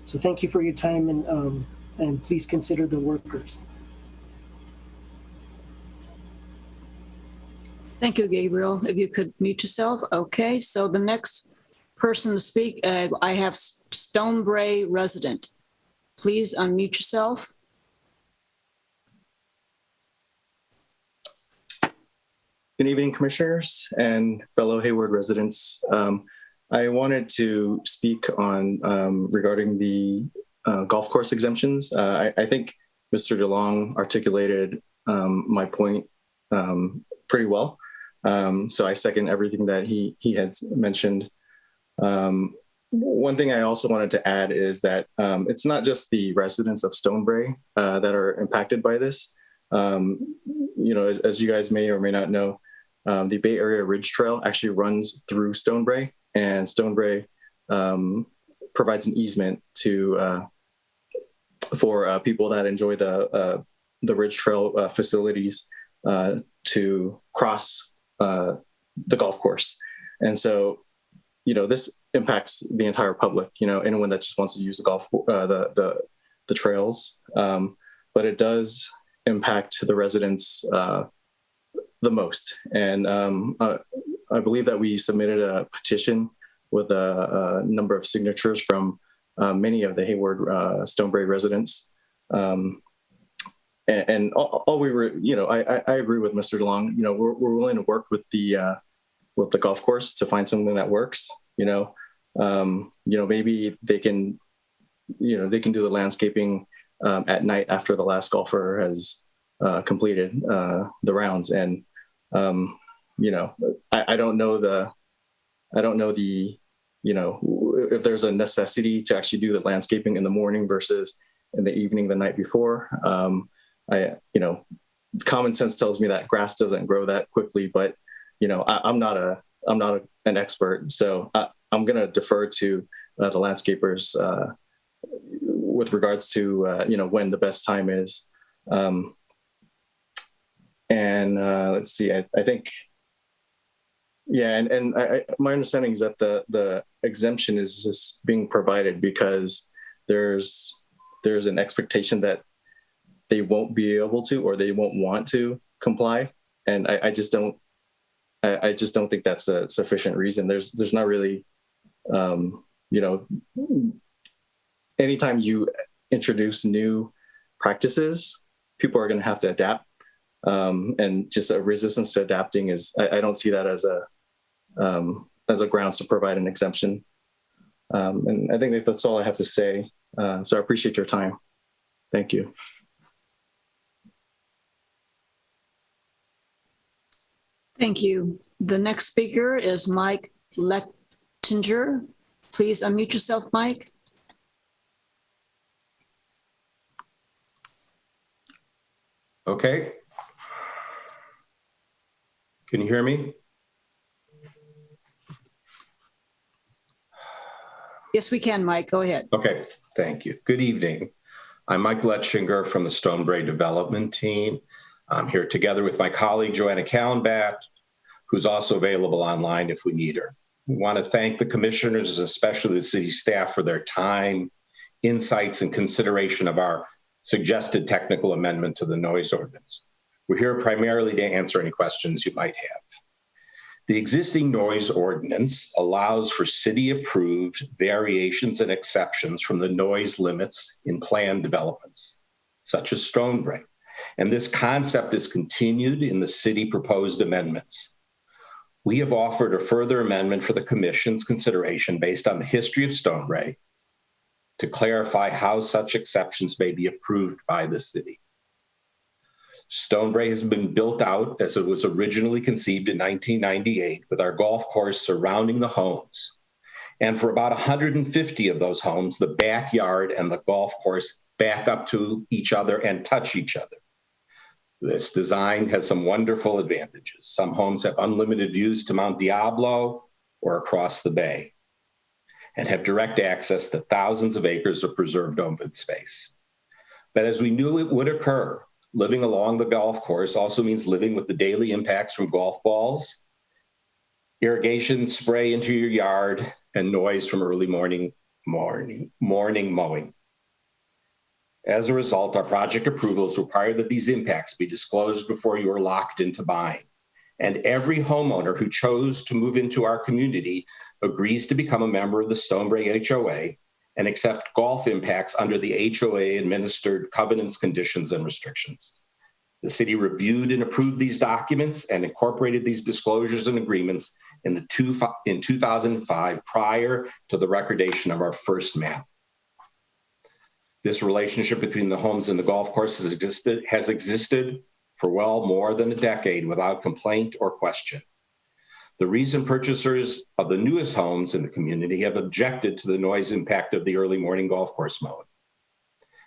So thank you for your time, and please consider the workers. Thank you, Gabriel. If you could mute yourself. Okay, so the next person to speak, I have Stonebray resident. Please unmute yourself. Good evening, commissioners and fellow Hayward residents. I wanted to speak on regarding the golf course exemptions. I think Mr. DeLong articulated my point pretty well. So I second everything that he had mentioned. One thing I also wanted to add is that it's not just the residents of Stonebray that are impacted by this. As you guys may or may not know, the Bay Area Ridge Trail actually runs through Stonebray, and Stonebray provides an easement for people that enjoy the the Ridge Trail facilities to cross the golf course. And so, this impacts the entire public, anyone that just wants to use the trails. But it does impact the residents the most. And I believe that we submitted a petition with a number of signatures from many of the Hayward Stonebrae residents. And all we were, I agree with Mr. DeLong. We're willing to work with the golf course to find something that works. Maybe they can do the landscaping at night after the last golfer has completed the rounds. And I don't know if there's a necessity to actually do the landscaping in the morning versus in the evening the night before. Common sense tells me that grass doesn't grow that quickly, but I'm not an expert, so I'm going to defer to the landscapers with regards to when the best time is. Let's see. I think, and my understanding is that the exemption is just being provided because there's an expectation that they won't be able to, or they won't want to comply. And I just don't think that's a sufficient reason. There's not really, anytime you introduce new practices, people are going to have to adapt. And just a resistance to adapting I don't see that as a grounds to provide an exemption. And I think that's all I have to say. So I appreciate your time. Thank you. Thank you. The next speaker is Mike Lettinger. Please unmute yourself, Mike. Okay. Can you hear me? Yes, we can, Mike. Go ahead. Okay, thank you. Good evening. I'm Mike Lettinger from the Stonebrae Development Team. I'm here together with my colleague, Joanna Callenbach, who's also available online if we need her. We want to thank the commissioners, especially the city staff, for their time, insights, and consideration of our suggested technical amendment to the noise ordinance. We're here primarily to answer any questions you might have. The existing noise ordinance allows for city-approved variations and exceptions from the noise limits in planned developments, such as Stonebrae. And this concept is continued in the city proposed amendments. We have offered a further amendment for the Commission's consideration based on the history of Stonebrae to clarify how such exceptions may be approved by the city. Stonebrae has been built out as it was originally conceived in 1998 with our golf course surrounding the homes. And for about 150 of those homes, the backyard and the golf course back up to each other and touch each other. This design has some wonderful advantages. Some homes have unlimited views to Mount Diablo or across the bay and have direct access to thousands of acres of preserved open space. But as we knew it would occur, living along the golf course also means living with the daily impacts from golf balls, irrigation spray into your yard, and noise from early morning mowing. As a result, our project approvals require that these impacts be disclosed before you are locked into buying. And every homeowner who chose to move into our community agrees to become a member of the Stonebrae HOA and accept golf impacts under the HOA-administered covenants, conditions, and restrictions. The city reviewed and approved these documents and incorporated these disclosures and agreements in 2005 prior to the recordation of our first map. This relationship between the homes and the golf course has existed for well more than a decade without complaint or question. The reason purchasers of the newest homes in the community have objected to the noise impact of the early morning golf course mowing.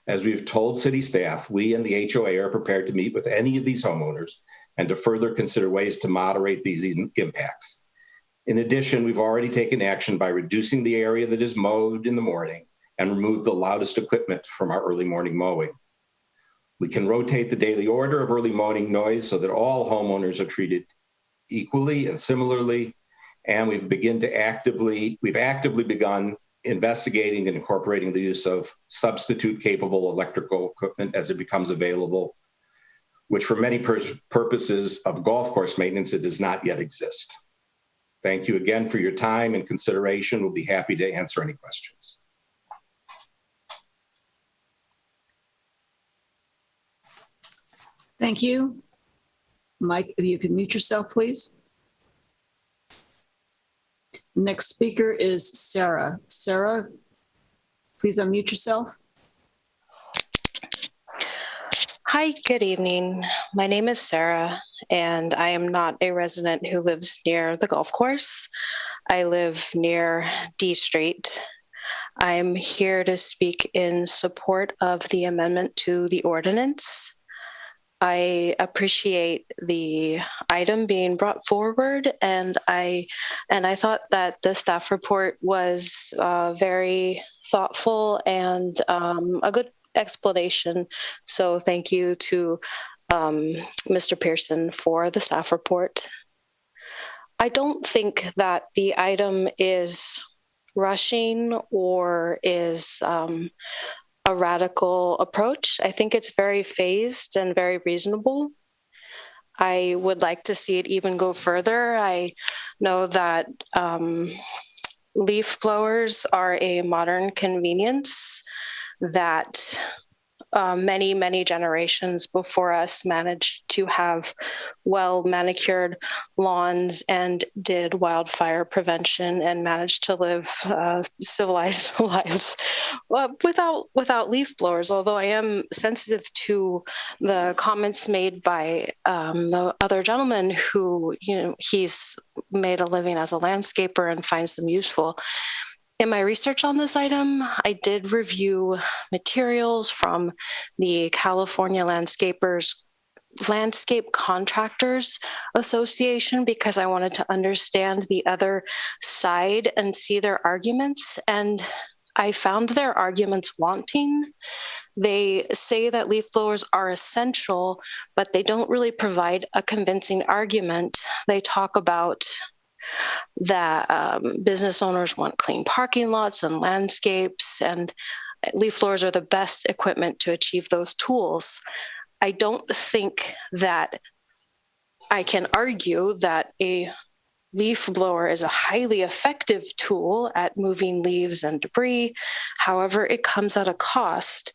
As we've told city staff, we and the HOA are prepared to meet with any of these homeowners and to further consider ways to moderate these impacts. In addition, we've already taken action by reducing the area that is mowed in the morning and remove the loudest equipment from our early morning mowing. We can rotate the daily order of early morning noise so that all homeowners are treated equally and similarly. And we've actively begun investigating and incorporating the use of substitute capable electrical equipment as it becomes available, which for many purposes of golf course maintenance, it does not yet exist. Thank you again for your time and consideration. We'll be happy to answer any questions. Thank you. Mike, if you could mute yourself, please. Next speaker is Sarah. Sarah, please unmute yourself. Hi, good evening. My name is Sarah, and I am not a resident who lives near the golf course. I live near D Street. I'm here to speak in support of the amendment to the ordinance. I appreciate the item being brought forward, and I thought that the staff report was very thoughtful and a good explanation. So thank you to Mr. Pearson for the staff report. I don't think that the item is rushing or is a radical approach. I think it's very phased and very reasonable. I would like to see it even go further. I know that leaf blowers are a modern convenience that many generations before us managed to have well manicured lawns and did wildfire prevention and managed to live civilized lives without leaf blowers. Although I am sensitive to the comments made by the other gentleman who, he's made a living as a landscaper and finds them useful. In my research on this item, I did review materials from the California Landscape Contractors Association because I wanted to understand the other side and see their arguments. And I found their arguments wanting. They say that leaf blowers are essential, but they don't really provide a convincing argument. They talk about that business owners want clean parking lots and landscapes, and leaf blowers are the best equipment to achieve those tools. I don't think that I can argue that a leaf blower is a highly effective tool at moving leaves and debris. However, it comes at a cost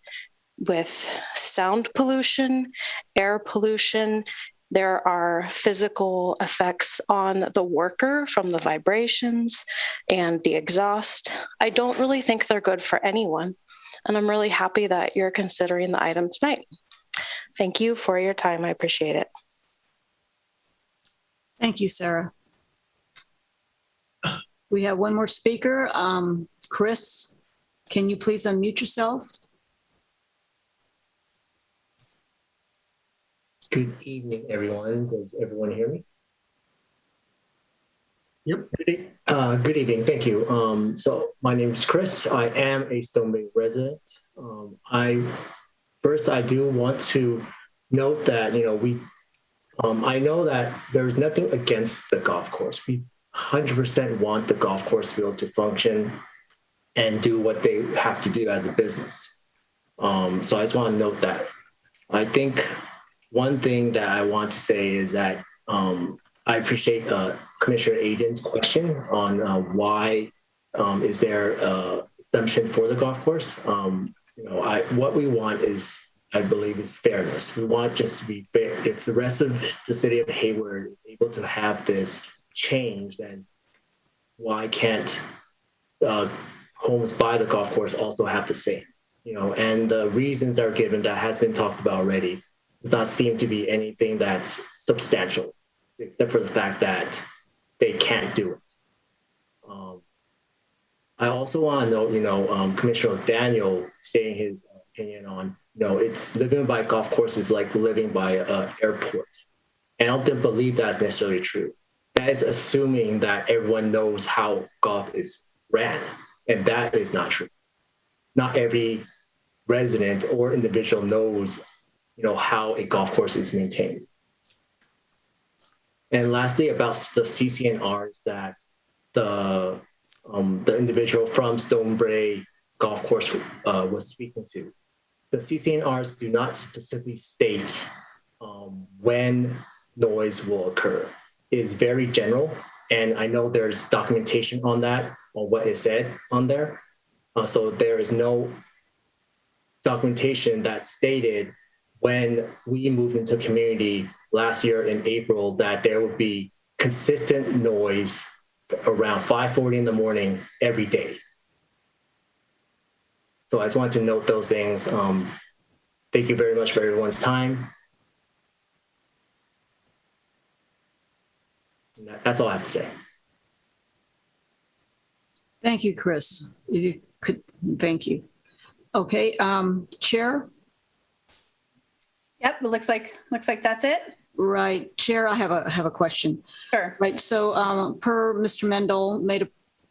with sound pollution, air pollution. There are physical effects on the worker from the vibrations and the exhaust. I don't really think they're good for anyone. And I'm really happy that you're considering the item tonight. Thank you for your time. I appreciate it. Thank you, Sarah. We have one more speaker. Chris, can you please unmute yourself? Good evening, everyone. Does everyone hear me? Yep. Good evening. Thank you. So my name is Chris. I am a Stone Bay resident. I do want to note that I know that there's nothing against the golf course. We 100% want the golf course field to function and do what they have to do as a business. So I just want to note that. I think one thing that I want to say is that I appreciate Commissioner Aiden's question on why is there exemption for the golf course. What we want is, I believe, is fairness. We want just to be fair. If the rest of the city of Hayward is able to have this change, then why can't homes by the golf course also have the same? And the reasons that are given that has been talked about already does not seem to be anything that's substantial, except for the fact that they can't do it. I also want to note, Commissioner Daniel stating his opinion on, it's living by golf course is like living by an airport. And I don't believe that's necessarily true. That is assuming that everyone knows how golf is ran, and that is not true. Not every resident or individual knows how a golf course is maintained. And lastly, about the CCNRs that the individual from Stonebray Golf Course was speaking to. The CCNRs do not specifically state when noise will occur. It is very general, and I know there's documentation on that, on what is said on there. So there is no documentation that stated when we moved into community last year in April that there would be consistent noise around 5:40 in the morning every day. So I just wanted to note those things. Thank you very much for everyone's time. That's all I have to say. Thank you, Chris. If you could, thank you. Okay, Chair? Yep, it looks like that's it. Right, Chair, I have a question. Sure. Right, so per Mr. Mendel made a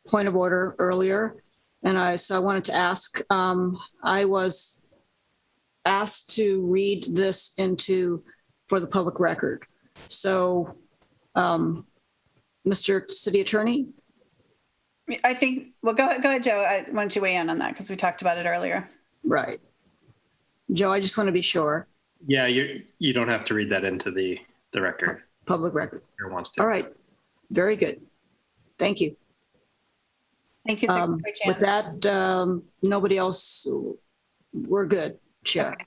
point of order earlier, and I wanted to ask, I was asked to read this for the public record. So, Mr. City Attorney? I think, well, go ahead, Joe. I wanted to weigh in on that because we talked about it earlier. Right. Joe, I just want to be sure. Yeah, you don't have to read that into the record. Public record. Wants to. All right. Very good. Thank you. Thank you, Secretary Chan. With that, nobody else, we're good, Chair. Okay.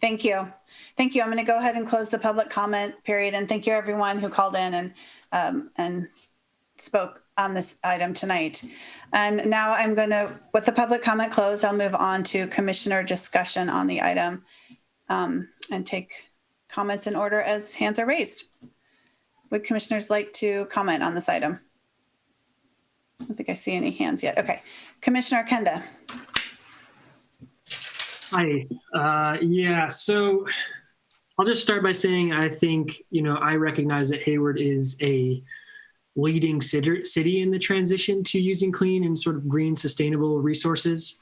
Thank you. Thank you. I'm going to go ahead and close the public comment period. And thank you everyone who called in and spoke on this item tonight. And now I'm going to, with the public comment closed, I'll move on to commissioner discussion on the item and take comments in order as hands are raised. Would commissioners like to comment on this item? I don't think I see any hands yet. Okay. Commissioner Kenda. Hi. Yeah, so I'll just start by saying I think, I recognize that Hayward is a leading city in the transition to using clean and sort of green sustainable resources.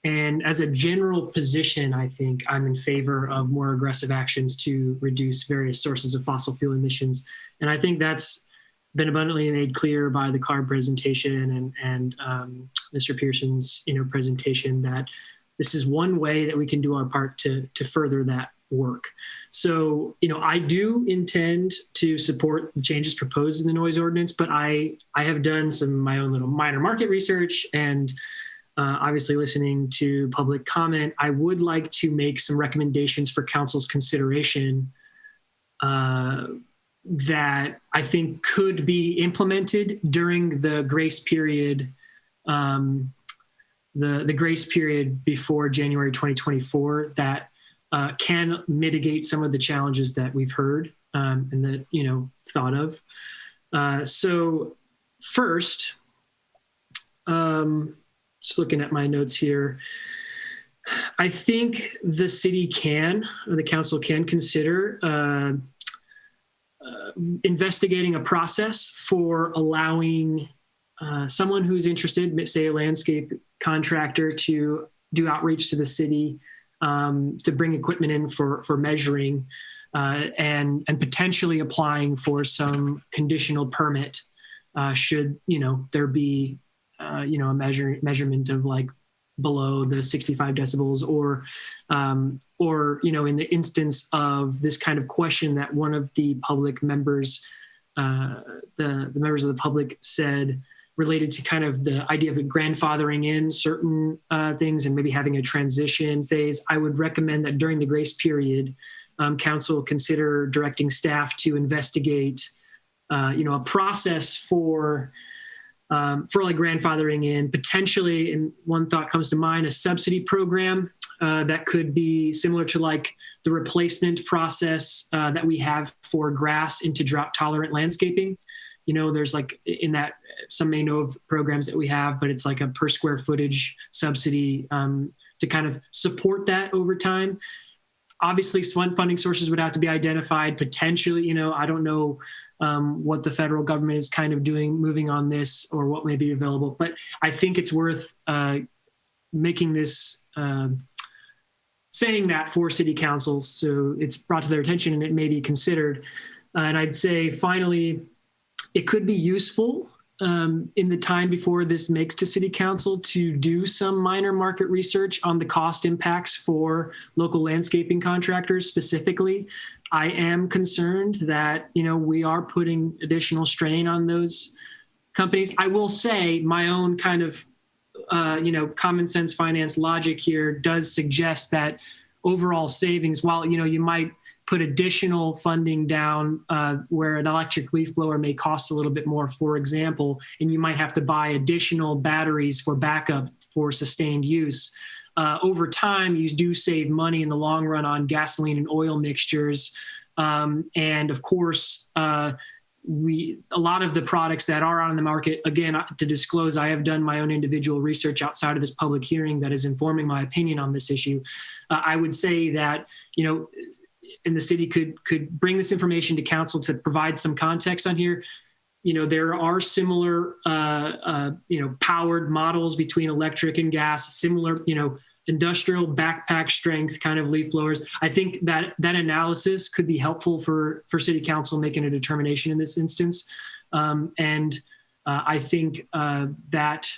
And as a general position, I think I'm in favor of more aggressive actions to reduce various sources of fossil fuel emissions. And I think that's been abundantly made clear by the CARB presentation and Mr. Pearson's presentation that this is one way that we can do our part to further that work. So, I do intend to support the changes proposed in the noise ordinance, but I have done some of my own little minor market research and obviously listening to public comment. I would like to make some recommendations for council's consideration that I think could be implemented during the grace period, the grace period before January 2024 that can mitigate some of the challenges that we've heard and that, thought of. So first, just looking at my notes here, I think the city or the council can consider investigating a process for allowing someone who's interested, say a landscape contractor, to do outreach to the city, to bring equipment in for measuring and potentially applying for some conditional permit should there be a measurement of like below the 65 decibels or in the instance of this kind of question that one of the public members, the members of the public said related to kind of the idea of grandfathering in certain things and maybe having a transition phase. I would recommend that during the grace period, council consider directing staff to investigate a process for like grandfathering in, potentially, and one thought comes to mind, a subsidy program that could be similar to like the replacement process that we have for grass into drought tolerant landscaping. There's like in that, some may know of programs that we have, but it's like a per square footage subsidy to kind of support that over time. Obviously, funding sources would have to be identified. Potentially, I don't know what the federal government is kind of doing, moving on this, or what may be available. But I think it's worth making this saying that for city council. So it's brought to their attention and it may be considered. And I'd say finally, it could be useful in the time before this makes to city council to do some minor market research on the cost impacts for local landscaping contractors specifically. I am concerned that, we are putting additional strain on those companies. I will say my own kind of, common sense finance logic here does suggest that overall savings, while, you might put additional funding down where an electric leaf blower may cost a little bit more, for example, and you might have to buy additional batteries for backup for sustained use. Over time, you do save money in the long run on gasoline and oil mixtures. And of course, a lot of the products that are on the market, again, to disclose, I have done my own individual research outside of this public hearing that is informing my opinion on this issue. I would say that, and the city could bring this information to council to provide some context on here. There are similar, powered models between electric and gas, similar, industrial backpack strength kind of leaf blowers. I think that analysis could be helpful for city council making a determination in this instance. I think that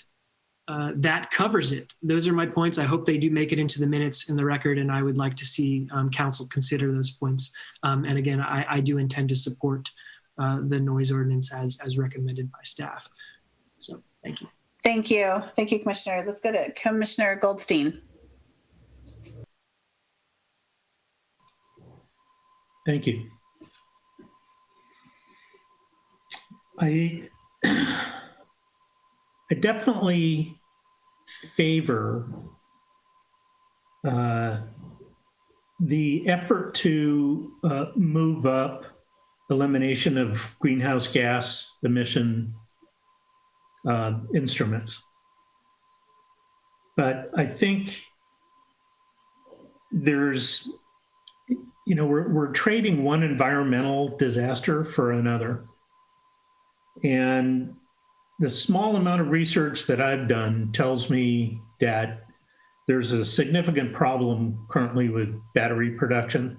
covers it. Those are my points. I hope they do make it into the minutes in the record, and I would like to see council consider those points. And again, I do intend to support the noise ordinance as recommended by staff. So thank you. Thank you. Thank you, Commissioner. Let's go to Commissioner Goldstein. Thank you. I definitely favor the effort to move up elimination of greenhouse gas emission instruments. But I think there's, we're trading one environmental disaster for another. And the small amount of research that I've done tells me that there's a significant problem currently with battery production,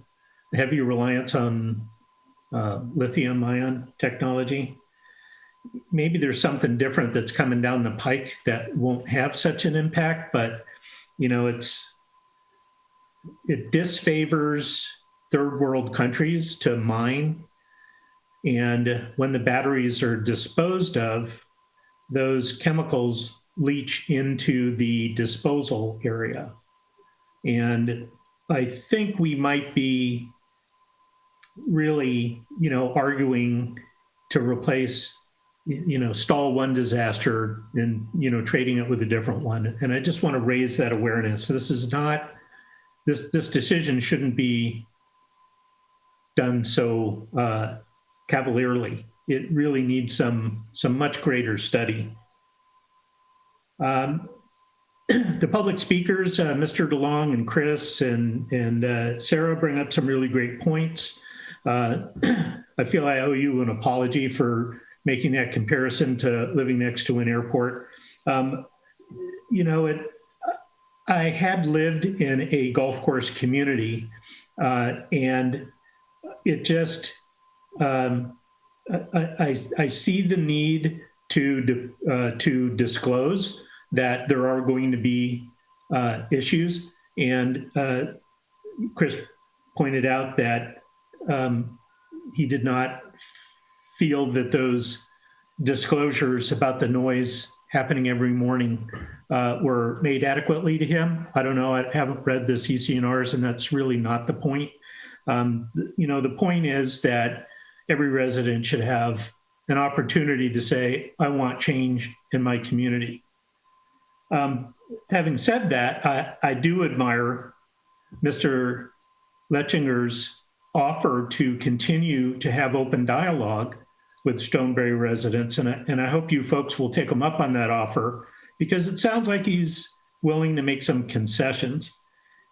heavy reliance on lithium-ion technology. Maybe there's something different that's coming down the pike that won't have such an impact, but it disfavors third world countries to mine. And when the batteries are disposed of, those chemicals leach into the disposal area. And I think we might be really, arguing to replace, stall one disaster and, trading it with a different one. And I just want to raise that awareness. This is not, this decision shouldn't be done so cavalierly. It really needs some much greater study. The public speakers, Mr. DeLong and Chris and Sarah bring up some really great points. I feel I owe you an apology for making that comparison to living next to an airport. I had lived in a golf course community, and it just, I see the need to disclose that there are going to be issues. And Chris pointed out that he did not feel that those disclosures about the noise happening every morning were made adequately to him. I don't know, I haven't read the CC&Rs, and that's really not the point. The point is that every resident should have an opportunity to say, I want change in my community. Having said that, I do admire Mr. Letchinger's offer to continue to have open dialogue with Stoneberry residents. And I hope you folks will take him up on that offer, because it sounds like he's willing to make some concessions.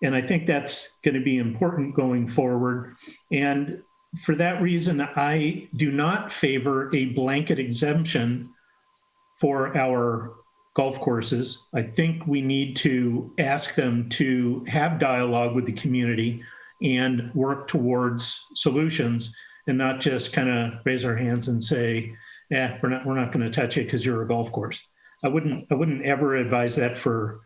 And I think that's going to be important going forward. And for that reason, I do not favor a blanket exemption for our golf courses. I think we need to ask them to have dialogue with the community and work towards solutions, and not just kind of raise our hands and say, "Yeah, we're not going to touch it because you're a golf course." I wouldn't ever advise that for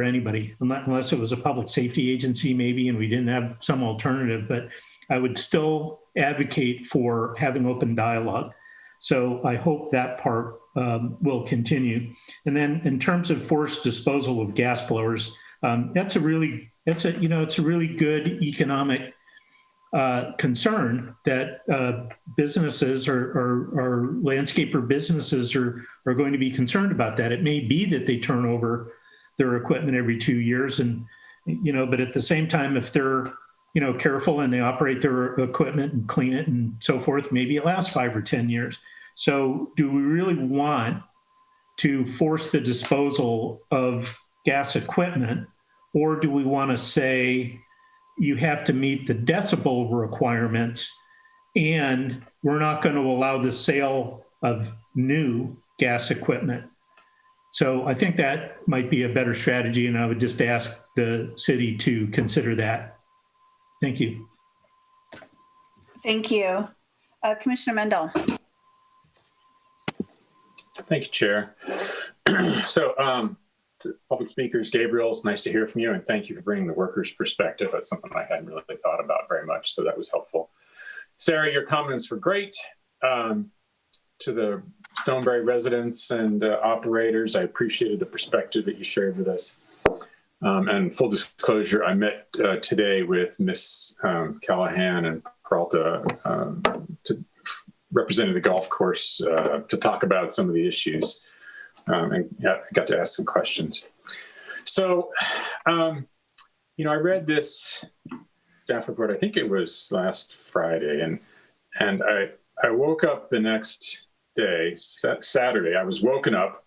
anybody, unless it was a public safety agency maybe, and we didn't have some alternative. But I would still advocate for having open dialogue. So I hope that part will continue. And then in terms of forced disposal of gas blowers, it's a really good economic concern that businesses or landscaper businesses are going to be concerned about that. It may be that they turn over their equipment every 2 years, and but at the same time, if they're careful and they operate their equipment and clean it and so forth, maybe it lasts 5 or 10 years. So do we really want to force the disposal of gas equipment, or do we want to say you have to meet the decibel requirements and we're not going to allow the sale of new gas equipment? So I think that might be a better strategy, and I would just ask the city to consider that. Thank you. Thank you. Commissioner Mendel. Thank you, Chair. So, public speakers, Gabriel, it's nice to hear from you, and thank you for bringing the workers' perspective. That's something I hadn't really thought about very much, so that was helpful. Sarah, your comments were great. To the Stonebury residents and operators, I appreciated the perspective that you shared with us. And full disclosure, I met today with Miss Callahan and Peralta representing the golf course to talk about some of the issues. And I got to ask some questions. So, I read this staff report, I think it was last Friday, and I woke up the next day, Saturday, I was woken up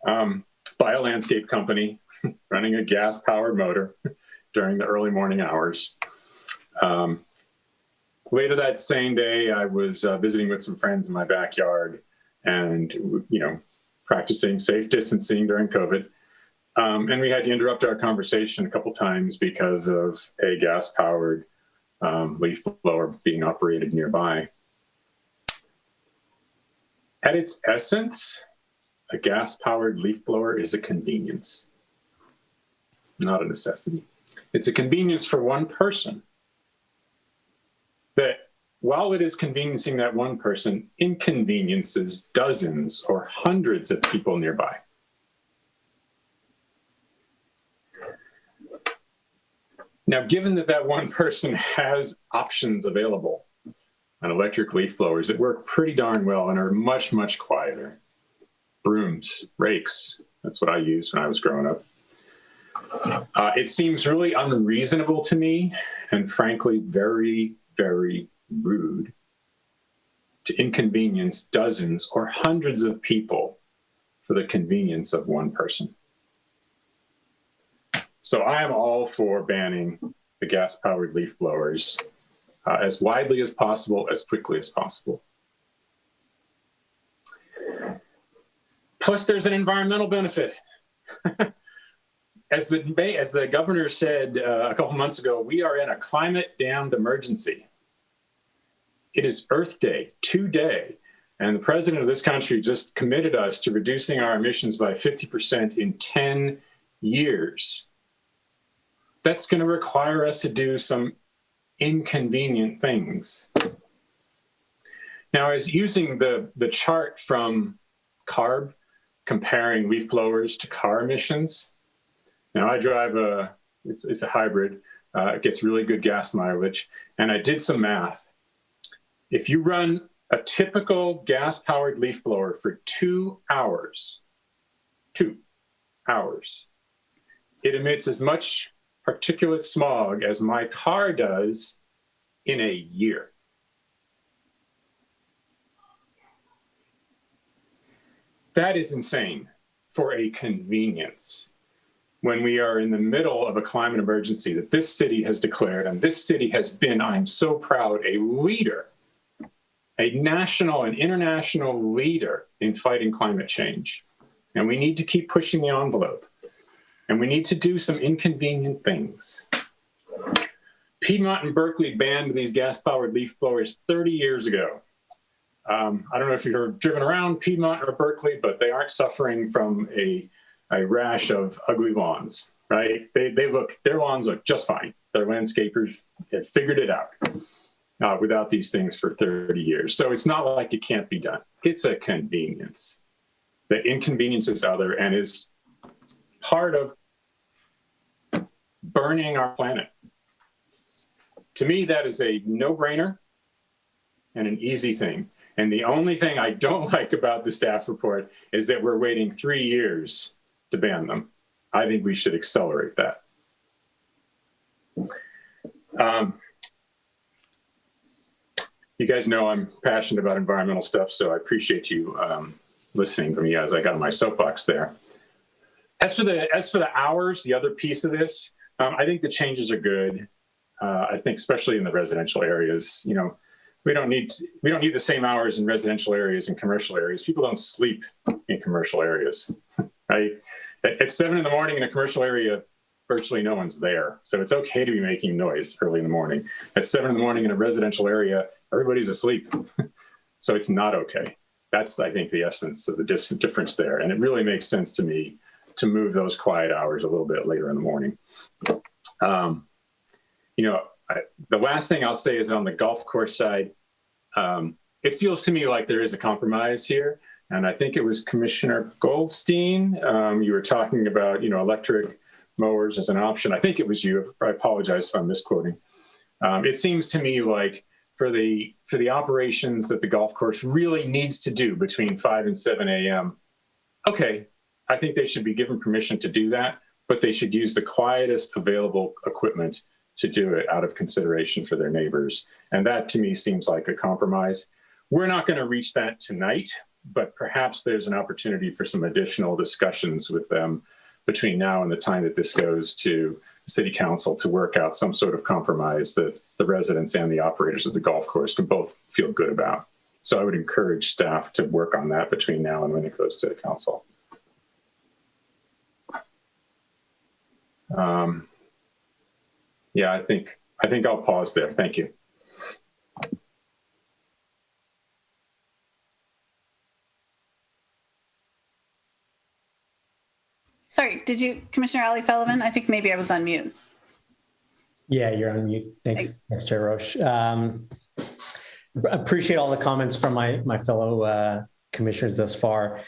by a landscape company running a gas-powered motor during the early morning hours. Later that same day, I was visiting with some friends in my backyard and, practicing safe distancing during COVID. And we had to interrupt our conversation a couple times because of a gas-powered leaf blower being operated nearby. At its essence, a gas-powered leaf blower is a convenience, not a necessity. It's a convenience for one person that, while it is conveniencing that one person, inconveniences dozens or hundreds of people nearby. Now, given that one person has options available on electric leaf blowers that work pretty darn well and are much, much quieter, brooms, rakes, that's what I used when I was growing up. It seems really unreasonable to me, and frankly, very, very rude to inconvenience dozens or hundreds of people for the convenience of one person. So I am all for banning the gas-powered leaf blowers as widely as possible, as quickly as possible. Plus, there's an environmental benefit. As the governor said a couple months ago, we are in a climate-damned emergency. It is Earth Day today, and the president of this country just committed us to reducing our emissions by 50% in 10 years. That's going to require us to do some inconvenient things. Now, as using the chart from CARB, comparing leaf blowers to car emissions. Now, I drive it's a hybrid. It gets really good gas mileage. And I did some math. If you run a typical gas-powered leaf blower for 2 hours, 2 hours, it emits as much particulate smog as my car does in a year. That is insane for a convenience when we are in the middle of a climate emergency that this city has declared, and this city has been, I'm so proud, a leader, a national and international leader in fighting climate change. And we need to keep pushing the envelope. And we need to do some inconvenient things. Piedmont and Berkeley banned these gas-powered leaf blowers 30 years ago. I don't know if you've driven around Piedmont or Berkeley, but they aren't suffering from a rash of ugly lawns, right? Their lawns look just fine. Their landscapers have figured it out without these things for 30 years. So it's not like it can't be done. It's a convenience. The inconvenience is other and is part of burning our planet. To me, that is a no-brainer and an easy thing. And the only thing I don't like about the staff report is that we're waiting 3 years to ban them. I think we should accelerate that. You guys know I'm passionate about environmental stuff, so I appreciate you listening to me as I got on my soapbox there. As for the hours, the other piece of this, I think the changes are good. I think especially in the residential areas, we don't need the same hours in residential areas and commercial areas. People don't sleep in commercial areas, right? At 7 in the morning in a commercial area, virtually no one's there. So it's okay to be making noise early in the morning. At 7 in the morning in a residential area, everybody's asleep. So it's not okay. That's, I think, the essence of the difference there. And it really makes sense to me to move those quiet hours a little bit later in the morning. The last thing I'll say is on the golf course side, it feels to me like there is a compromise here. And I think it was Commissioner Goldstein. You were talking about, electric mowers as an option. I think it was you. I apologize if I'm misquoting. It seems to me like for the operations that the golf course really needs to do between 5 and 7 a.m., okay, I think they should be given permission to do that, but they should use the quietest available equipment to do it out of consideration for their neighbors. And that to me seems like a compromise. We're not going to reach that tonight, but perhaps there's an opportunity for some additional discussions with them between now and the time that this goes to City Council to work out some sort of compromise that the residents and the operators of the golf course can both feel good about. So I would encourage staff to work on that between now and when it goes to the council. Yeah, I think I'll pause there. Thank you. Sorry, Commissioner Ali Sullivan? I think maybe I was on mute. Yeah, you're on mute. Thanks, Chair Roche. Appreciate all the comments from my fellow commissioners thus far.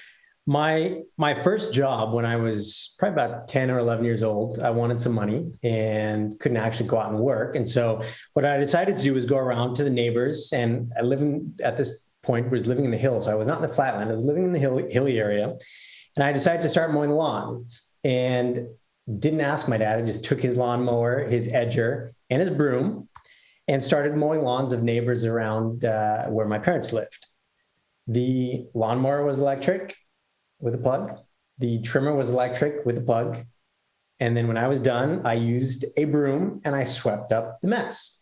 My first job when I was probably about 10 or 11 years old, I wanted some money and couldn't actually go out and work. And so what I decided to do was go around to the neighbors, and I at this point was living in the hills. I was not in the flatland, I was living in the hilly area. And I decided to start mowing lawns and didn't ask my dad. I just took his lawnmower, his edger, and his broom and started mowing lawns of neighbors around where my parents lived. The lawnmower was electric with a plug. The trimmer was electric with a plug. And then when I was done, I used a broom and I swept up the mess.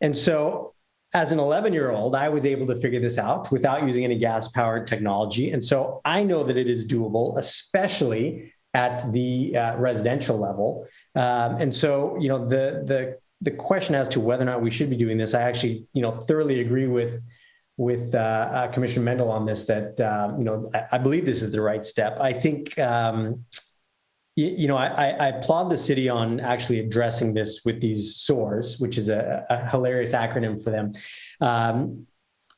And so as an 11-year-old, I was able to figure this out without using any gas-powered technology. And so I know that it is doable, especially at the residential level. And so, the question as to whether or not we should be doing this, I actually, thoroughly agree with Commissioner Mendel on this, that, I believe this is the right step. I think, I applaud the city on actually addressing this with these SOARs, which is a hilarious acronym for them.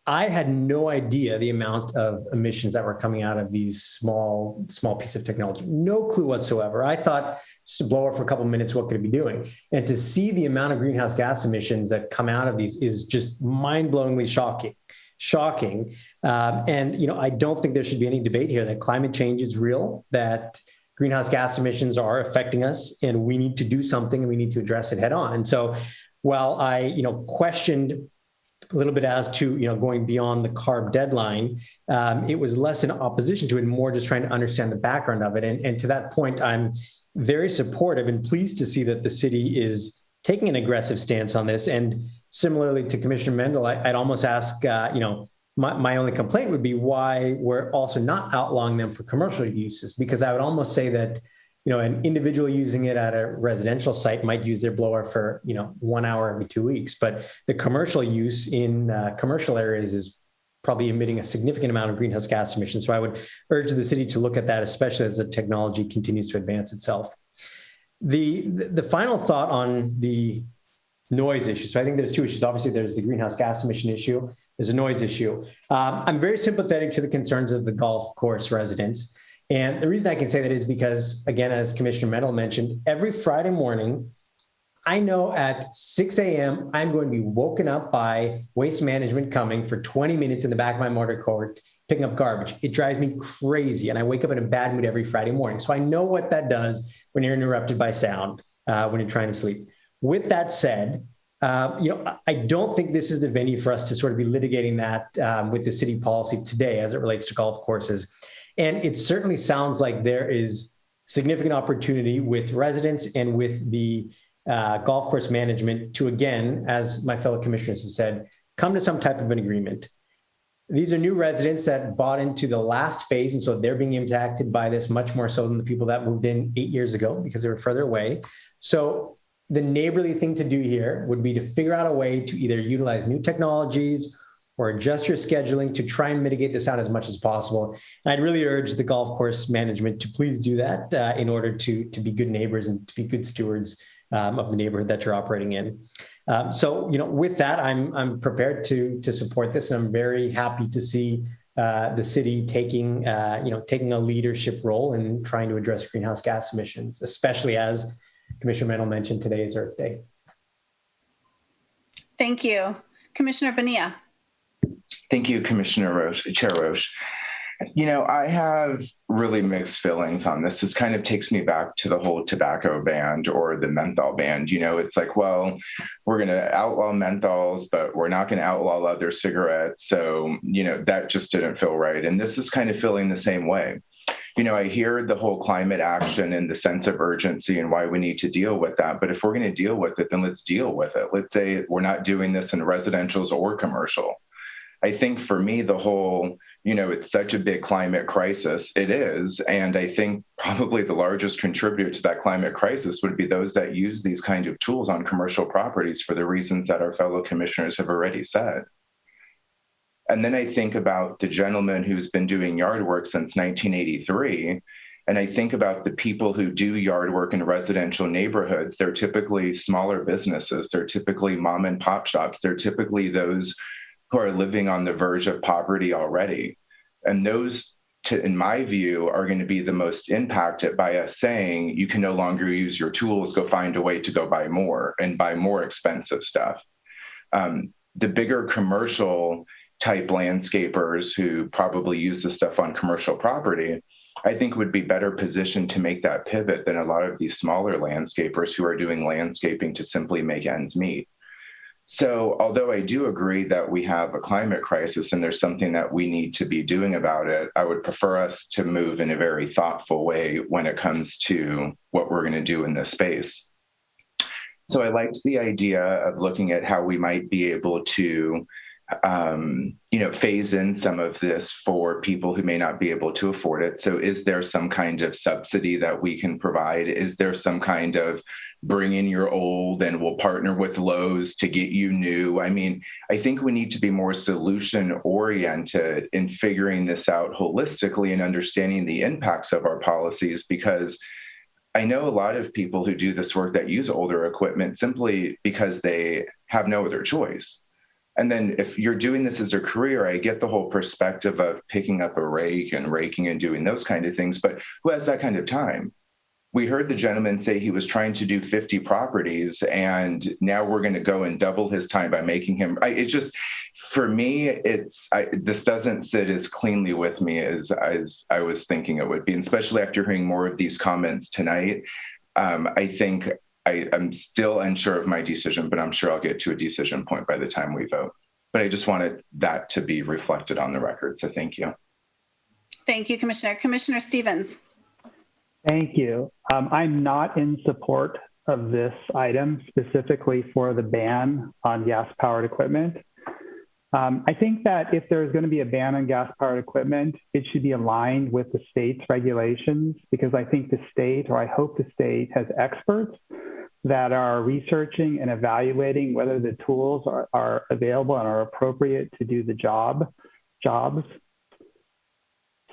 I had no idea the amount of emissions that were coming out of these small piece of technology. No clue whatsoever. I thought just a blower for a couple of minutes, what could it be doing? And to see the amount of greenhouse gas emissions that come out of these is just mind-blowingly shocking. And, I don't think there should be any debate here that climate change is real, that greenhouse gas emissions are affecting us and we need to do something and we need to address it head on. And so while I, questioned a little bit as to, going beyond the CARB deadline, it was less in opposition to it, more just trying to understand the background of it. And to that point, I'm very supportive and pleased to see that the city is taking an aggressive stance on this. And similarly to Commissioner Mendel, I'd almost ask, My only complaint would be why we're also not outlawing them for commercial uses, because I would almost say that, an individual using it at a residential site might use their blower for, 1 hour every 2 weeks, but the commercial use in commercial areas is probably emitting a significant amount of greenhouse gas emissions. So I would urge the city to look at that, especially as the technology continues to advance itself. The final thought on the noise issue. So I think there's two issues. Obviously, there's the greenhouse gas emission issue. There's a noise issue. I'm very sympathetic to the concerns of the golf course residents. And the reason I can say that is because, again, as Commissioner Mendel mentioned, every Friday morning, I know at 6 a.m., I'm going to be woken up by waste management coming for 20 minutes in the back of my motor court, picking up garbage. It drives me crazy. And I wake up in a bad mood every Friday morning. So I know what that does when you're interrupted by sound, when you're trying to sleep. With that said, I don't think this is the venue for us to sort of be litigating that with the city policy today as it relates to golf courses. And it certainly sounds like there is significant opportunity with residents and with the golf course management to, again, as my fellow commissioners have said, come to some type of an agreement. These are new residents that bought into the last phase, and so they're being impacted by this much more so than the people that moved in 8 years ago because they were further away. So the neighborly thing to do here would be to figure out a way to either utilize new technologies or adjust your scheduling to try and mitigate the sound as much as possible. And I'd really urge the golf course management to please do that in order to be good neighbors and to be good stewards of the neighborhood that you're operating in. So, with that, I'm prepared to support this. And I'm very happy to see the city taking a leadership role in trying to address greenhouse gas emissions, especially as Commissioner Mendel mentioned, today is Earth Day. Thank you. Commissioner Bonilla. Thank you, Commissioner Roche, Chair Roche. I have really mixed feelings on this. This kind of takes me back to the whole tobacco ban or the menthol ban. It's like, well, we're going to outlaw menthols, but we're not going to outlaw other cigarettes. So, that just didn't feel right. And this is kind of feeling the same way. I hear the whole climate action and the sense of urgency and why we need to deal with that. But if we're going to deal with it, then let's deal with it. Let's say we're not doing this in residentials or commercial. I think for me, the whole, it's such a big climate crisis. It is. And I think probably the largest contributor to that climate crisis would be those that use these kind of tools on commercial properties for the reasons that our fellow commissioners have already said. And then I think about the gentleman who's been doing yard work since 1983. And I think about the people who do yard work in residential neighborhoods. They're typically smaller businesses. They're typically mom and pop shops. They're typically those who are living on the verge of poverty already. And those, in my view, are going to be the most impacted by us saying, you can no longer use your tools, go find a way to go buy more and buy more expensive stuff. The bigger commercial type landscapers who probably use this stuff on commercial property, I think would be better positioned to make that pivot than a lot of these smaller landscapers who are doing landscaping to simply make ends meet. So although I do agree that we have a climate crisis and there's something that we need to be doing about it, I would prefer us to move in a very thoughtful way when it comes to what we're going to do in this space. So I liked the idea of looking at how we might be able to phase in some of this for people who may not be able to afford it. So is there some kind of subsidy that we can provide? Is there some kind of bring in your old and we'll partner with Lowe's to get you new? I mean, I think we need to be more solution oriented in figuring this out holistically and understanding the impacts of our policies, because I know a lot of people who do this work that use older equipment simply because they have no other choice. And then if you're doing this as a career, I get the whole perspective of picking up a rake and raking and doing those kind of things, but who has that kind of time? We heard the gentleman say he was trying to do 50 properties, and now we're going to go and double his time by making him. For me, this doesn't sit as cleanly with me as I was thinking it would be, and especially after hearing more of these comments tonight. I think I'm still unsure of my decision, but I'm sure I'll get to a decision point by the time we vote. But I just wanted that to be reflected on the record. So thank you. Thank you, Commissioner. Commissioner Stevens. Thank you. I'm not in support of this item specifically for the ban on gas-powered equipment. I think that if there's going to be a ban on gas-powered equipment, it should be aligned with the state's regulations, because I think the state, or I hope the state, has experts that are researching and evaluating whether the tools are available and are appropriate to do the jobs.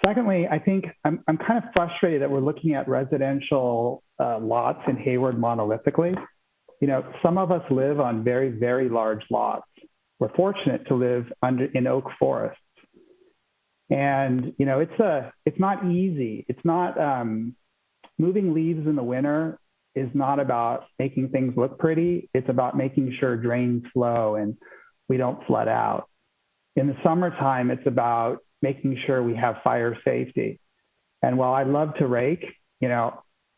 Secondly, I think I'm kind of frustrated that we're looking at residential lots in Hayward monolithically. Some of us live on very, very large lots. We're fortunate to live in oak forests. And, it's not easy. It's not, moving leaves in the winter is not about making things look pretty. It's about making sure drains flow and we don't flood out. In the summertime, it's about making sure we have fire safety. And while I love to rake,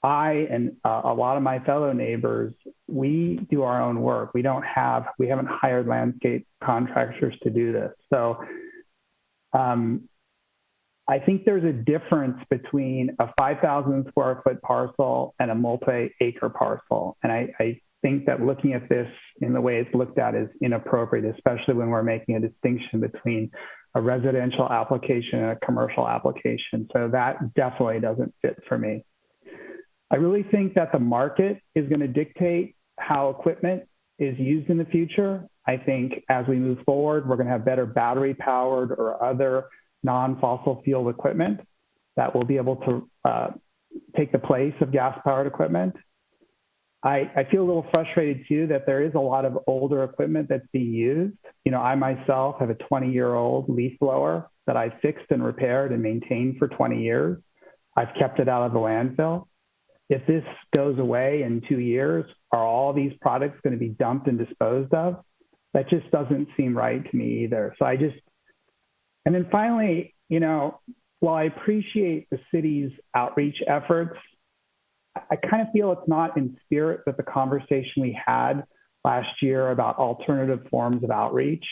I and a lot of my fellow neighbors, we do our own work. We haven't hired landscape contractors to do this. So I think there's a difference between a 5,000 square foot parcel and a multi-acre parcel. And I think that looking at this in the way it's looked at is inappropriate, especially when we're making a distinction between a residential application and a commercial application. So that definitely doesn't fit for me. I really think that the market is going to dictate how equipment is used in the future. I think as we move forward, we're going to have better battery powered or other non-fossil fuel equipment that will be able to take the place of gas powered equipment. I feel a little frustrated too that there is a lot of older equipment that's being used. I myself have a 20-year-old leaf blower that I fixed and repaired and maintained for 20 years. I've kept it out of the landfill. If this goes away in 2 years, are all these products going to be dumped and disposed of? That just doesn't seem right to me either. So and then finally, while I appreciate the city's outreach efforts, I kind of feel it's not in spirit with the conversation we had last year about alternative forms of outreach.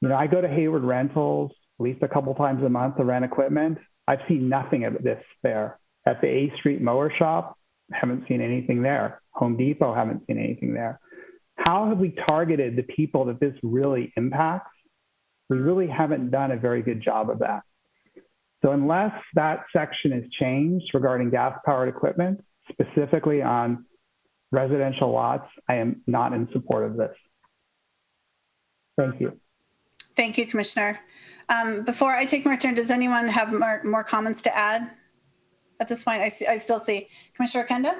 I go to Hayward Rentals at least a couple times a month to rent equipment. I've seen nothing of this there. At the A Street Mower Shop, haven't seen anything there. Home Depot, haven't seen anything there. How have we targeted the people that this really impacts? We really haven't done a very good job of that. So unless that section is changed regarding gas-powered equipment, specifically on residential lots, I am not in support of this. Thank you. Thank you, Commissioner. Before I take my turn, does anyone have more comments to add? At this point, I still see Commissioner Kenda.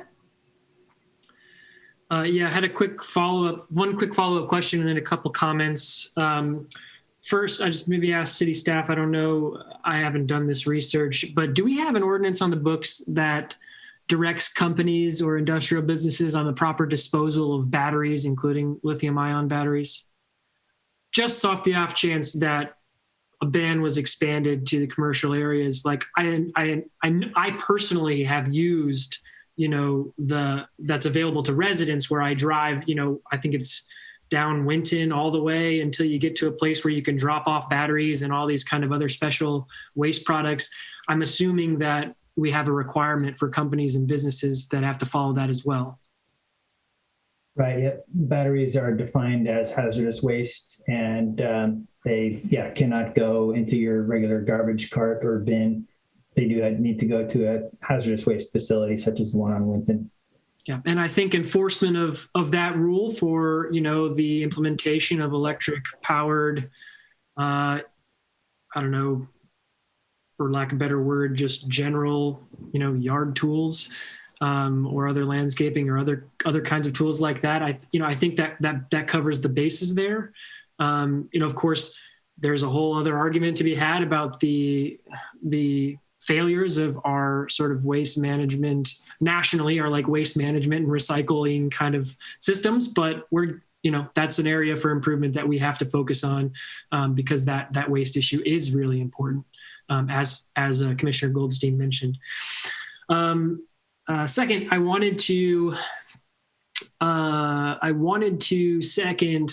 Yeah, I had one quick follow-up question and then a couple comments. First, I just maybe ask city staff, I don't know, I haven't done this research, but do we have an ordinance on the books that directs companies or industrial businesses on the proper disposal of batteries, including lithium-ion batteries? Just off the off chance that a ban was expanded to the commercial areas, like I personally have used, that's available to residents where I drive, I think it's down Winton all the way until you get to a place where you can drop off batteries and all these kind of other special waste products. I'm assuming that we have a requirement for companies and businesses that have to follow that as well. Right. Yeah. Batteries are defined as hazardous waste, and they cannot go into your regular garbage cart or bin. They do need to go to a hazardous waste facility such as the one on Winton. Yeah, and I think enforcement of that rule for the implementation of electric powered, I don't know, for lack of a better word, just general yard tools or other landscaping or other kinds of tools like that. I think that covers the bases there. Of course, there's a whole other argument to be had about the failures of our sort of waste management nationally, are like waste management and recycling kind of systems, but that's an area for improvement that we have to focus on because that waste issue is really important, as Commissioner Goldstein mentioned. Second, I wanted to second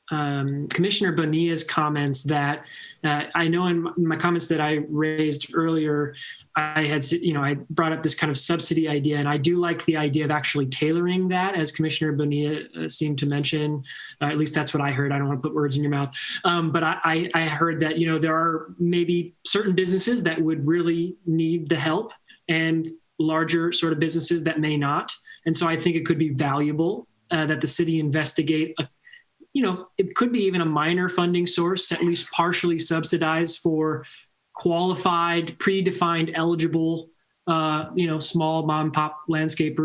Commissioner Bonilla's comments that I know in my comments that I raised earlier, I brought up this kind of subsidy idea, and I do like the idea of actually tailoring that, as Commissioner Bonilla seemed to mention. At least that's what I heard. I don't want to put words in your mouth. But I heard that, there are maybe certain businesses that would really need the help and larger sort of businesses that may not. And so I think it could be valuable that the city investigate it could be even a minor funding source, at least partially subsidized for qualified, predefined, eligible, small mom and pop landscape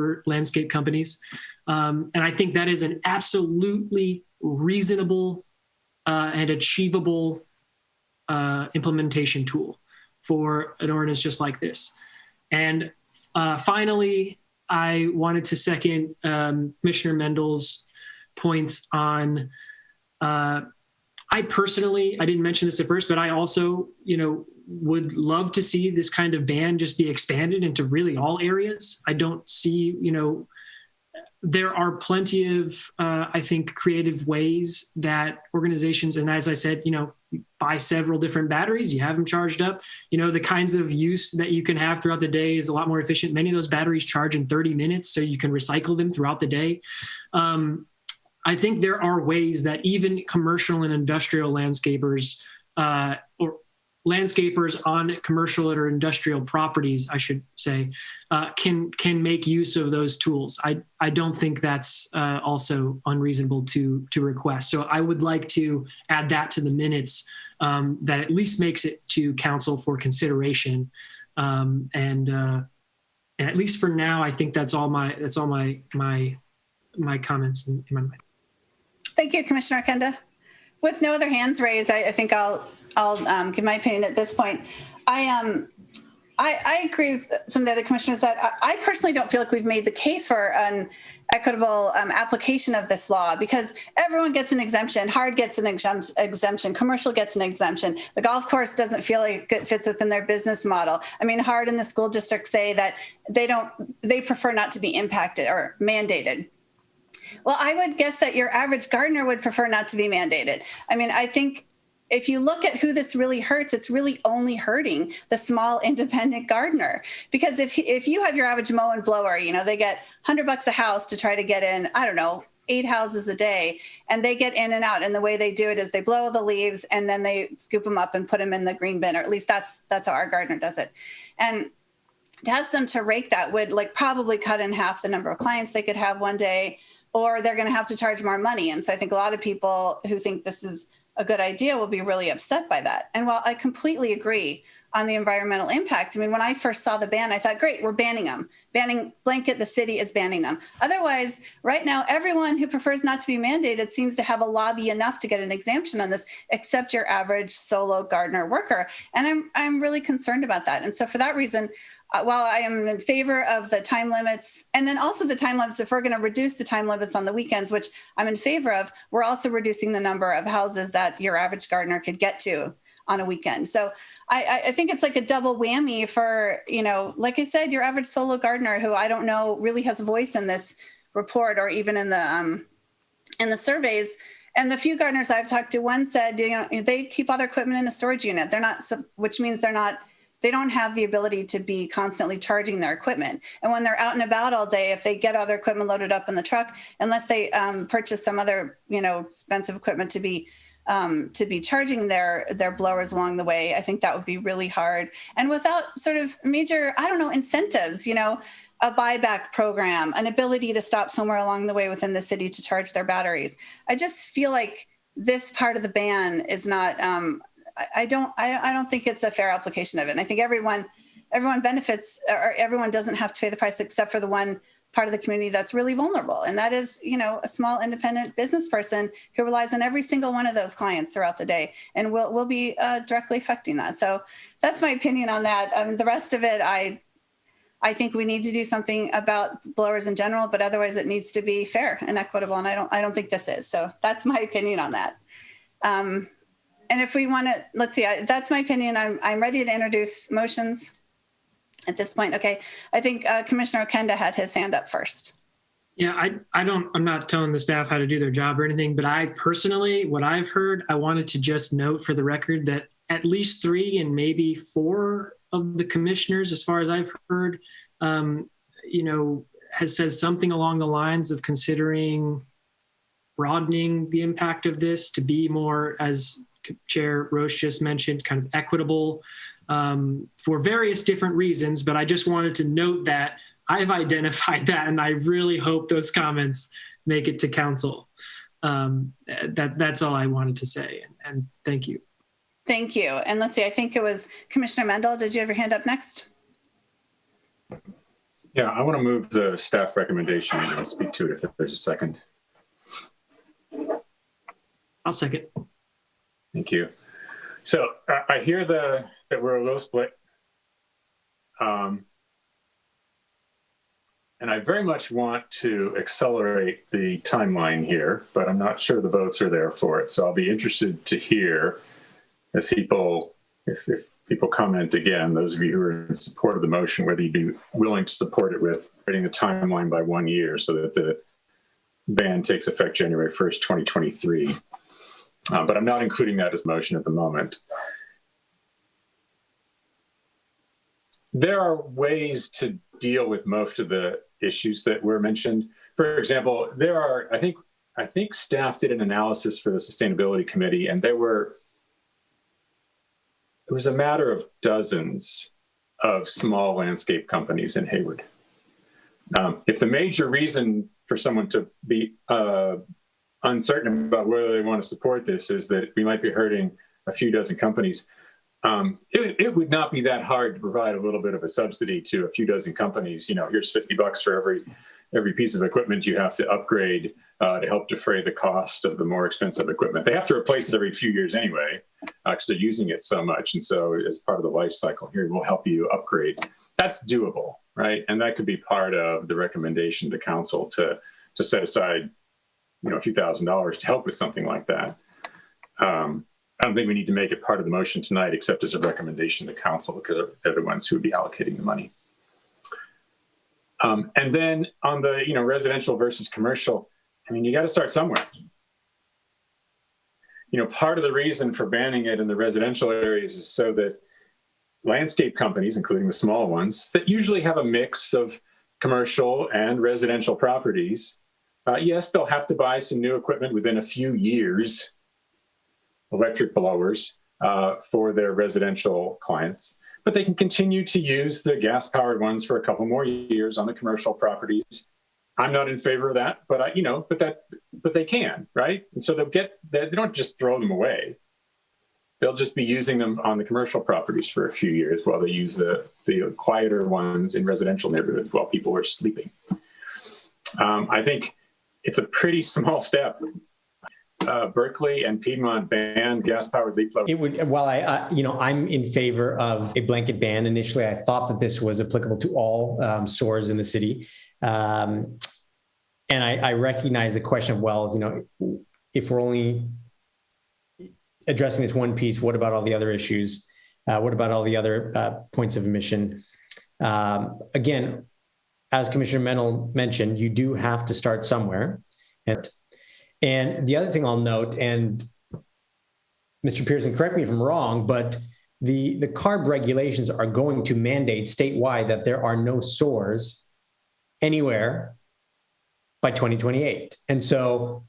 companies. And I think that is an absolutely reasonable and achievable implementation tool for an ordinance just like this. And finally, I wanted to second Commissioner Mendel's points on, I didn't mention this at first, but I also, would love to see this kind of ban just be expanded into really all areas. I don't see, there are plenty of, I think, creative ways that organizations, and as I said, buy several different batteries, you have them charged up, the kinds of use that you can have throughout the day is a lot more efficient. Many of those batteries charge in 30 minutes, so you can recycle them throughout the day. I think there are ways that even commercial and industrial landscapers or landscapers on commercial or industrial properties, I should say, can make use of those tools. I don't think that's also unreasonable to request. So I would like to add that to the minutes that at least makes it to council for consideration. And at least for now, I think that's all my comments in my mind. Thank you, Commissioner Kenda. With no other hands raised, I think I'll give my opinion at this point. I agree with some of the other commissioners that I personally don't feel like we've made the case for an equitable application of this law, because everyone gets an exemption. Hard gets an exemption. Commercial gets an exemption. The golf course doesn't feel like it fits within their business model. I mean, Hard and the school district say that they prefer not to be impacted or mandated. Well, I would guess that your average gardener would prefer not to be mandated. I mean, I think if you look at who this really hurts, it's really only hurting the small independent gardener. Because if you have your average mow and blower, they get $100 a house to try to get in, 8 houses a day, and they get in and out. And the way they do it is they blow the leaves and then they scoop them up and put them in the green bin, or at least that's how our gardener does it. And to ask them to rake that would probably cut in half the number of clients they could have one day, or they're going to have to charge more money. And so I think a lot of people who think this is a good idea will be really upset by that. And while I completely agree on the environmental impact, I mean, when I first saw the ban, I thought, great, we're banning them. The city is banning them. Otherwise, right now, everyone who prefers not to be mandated seems to have a lobby enough to get an exemption on this, except your average solo gardener worker. And I'm really concerned about that. And so for that reason, while I am in favor of the time limits, and then also the time limits, if we're going to reduce the time limits on the weekends, which I'm in favor of, we're also reducing the number of houses that your average gardener could get to on a weekend. So I think it's like a double whammy for, like I said, your average solo gardener who I don't know really has a voice in this report or even in the surveys. And the few gardeners I've talked to, one said, they keep all their equipment in a storage unit. Which means they don't have the ability to be constantly charging their equipment. And when they're out and about all day, if they get all their equipment loaded up in the truck, unless they purchase some other, expensive equipment to be charging their blowers along the way, I think that would be really hard. And without sort of major, incentives, a buyback program, an ability to stop somewhere along the way within the city to charge their batteries. I just feel like this part of the ban is not, I don't think it's a fair application of it. And I think everyone benefits, or everyone doesn't have to pay the price except for the one part of the community that's really vulnerable. And that is, a small independent business person who relies on every single one of those clients throughout the day, and will be directly affecting that. So that's my opinion on that. The rest of it, I think we need to do something about blowers in general, but otherwise it needs to be fair and equitable. And I don't think this is. So that's my opinion on that. And if we want to, let's see, that's my opinion. I'm ready to introduce motions at this point. Okay. I think Commissioner Okenda had his hand up first. Yeah, I'm not telling the staff how to do their job or anything, but I personally, what I've heard, I wanted to just note for the record that at least 3 and maybe 4 of the commissioners, as far as I've heard, has said something along the lines of considering broadening the impact of this to be more, as Chair Roche just mentioned, kind of equitable for various different reasons. But I just wanted to note that I've identified that, and I really hope those comments make it to council. That's all I wanted to say, and thank you. Thank you. And let's see, I think it was Commissioner Mendel. Did you have your hand up next? Yeah, I want to move the staff recommendation and speak to it if there's a second. I'll second. Thank you. So I hear that we're a little split. And I very much want to accelerate the timeline here, but I'm not sure the votes are there for it. So I'll be interested to hear as if people comment again, those of you who are in support of the motion, whether you'd be willing to support it with creating the timeline by 1 year so that the ban takes effect January 1st, 2023. But I'm not including that as motion at the moment. There are ways to deal with most of the issues that were mentioned. For example, there are, I think staff did an analysis for the Sustainability Committee, and it was a matter of dozens of small landscape companies in Hayward. If the major reason for someone to be uncertain about whether they want to support this is that we might be hurting a few dozen companies, it would not be that hard to provide a little bit of a subsidy to a few dozen companies. Here's $50 for every piece of equipment you have to upgrade to help defray the cost of the more expensive equipment. They have to replace it every few years anyway, because they're using it so much. And so as part of the life cycle here, we'll help you upgrade. That's doable, right? And that could be part of the recommendation to council to set aside, a few $1,000s to help with something like that. I don't think we need to make it part of the motion tonight, except as a recommendation to council, because they're the ones who would be allocating the money. And then on the residential versus commercial, you got to start somewhere. Part of the reason for banning it in the residential areas is so that landscape companies, including the small ones, that usually have a mix of commercial and residential properties, yes, they'll have to buy some new equipment within a few years, electric blowers for their residential clients, but they can continue to use the gas-powered ones for a couple more years on the commercial properties. I'm not in favor of that, but but they can, right? And so they don't just throw them away. They'll just be using them on the commercial properties for a few years while they use the quieter ones in residential neighborhoods while people are sleeping. I think it's a pretty small step. Berkeley and Piedmont banned gas-powered leaf blowers. It would. While I'm in favor of a blanket ban. Initially, I thought that this was applicable to all stores in the city, and I recognize the question of, if we're only addressing this one piece, what about all the other issues? What about all the other points of emission? Again, as Commissioner Mendel mentioned, you do have to start somewhere. And the other thing I'll note, and Mr. Pearson, correct me if I'm wrong, but the CARB regulations are going to mandate statewide that there are no SOARs anywhere by 2028. And so